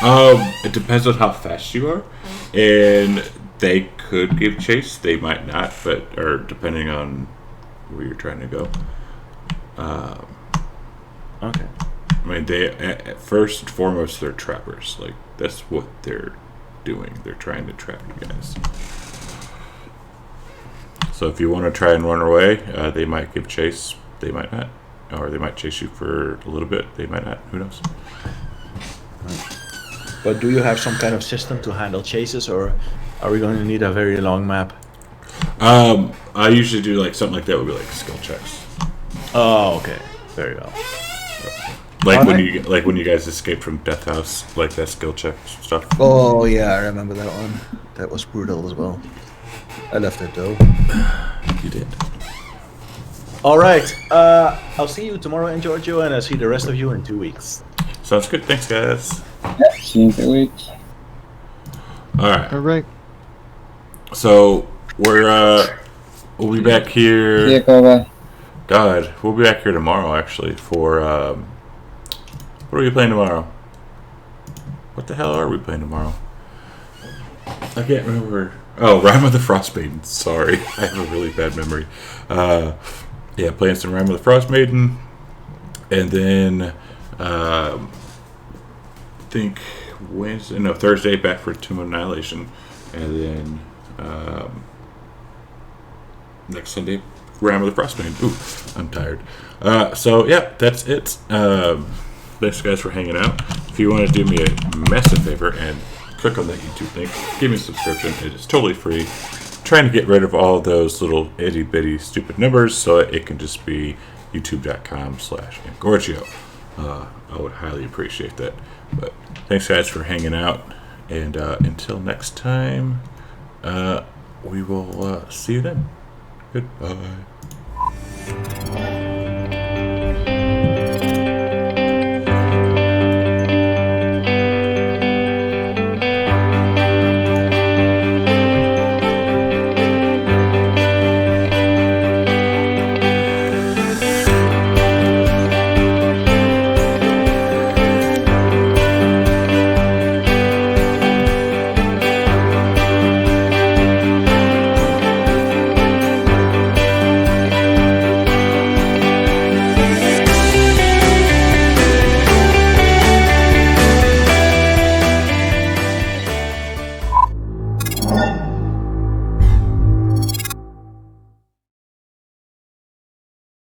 It depends on how fast you are, and they could give chase, they might not, or depending on where you're trying to go. Okay. I mean, at first and foremost, they're trappers. Like, that's what they're doing. They're trying to trap you guys. So if you want to try and run away, they might give chase, they might not. Or they might chase you for a little bit, they might not. Who knows? But do you have some kind of system to handle chases, or are we going to need a very long map? I usually do like something like that would be like skill checks. Oh, okay. Very well. Like when you guys escaped from Death House, like that skill check stuff. Oh yeah, I remember that one. That was brutal as well. I left it though. You did. All right. I'll see you tomorrow in Giorgio, and I'll see the rest of you in 2 weeks. Sounds good. Thanks, guys. See you in 2 weeks. All right. All right. So we'll be back here. See ya, Koba. God, we'll be back here tomorrow actually for what are we playing tomorrow? What the hell are we playing tomorrow? I can't remember. Oh, Rime of the Frost Maiden. Sorry, I have a really bad memory. Yeah, playing some Rime of the Frost Maiden, and then I think Thursday back for Tomb of Annihilation, and then next Sunday Rime of the Frost Maiden. Ooh, I'm tired. So yeah, that's it. Thanks guys for hanging out. If you want to do me a massive favor and click on that YouTube link, give me a subscription. It is totally free. Trying to get rid of all those little itty bitty stupid numbers so it can just be youtube.com/Engorgio. I would highly appreciate that. But thanks guys for hanging out, and until next time, we will see you then. Goodbye.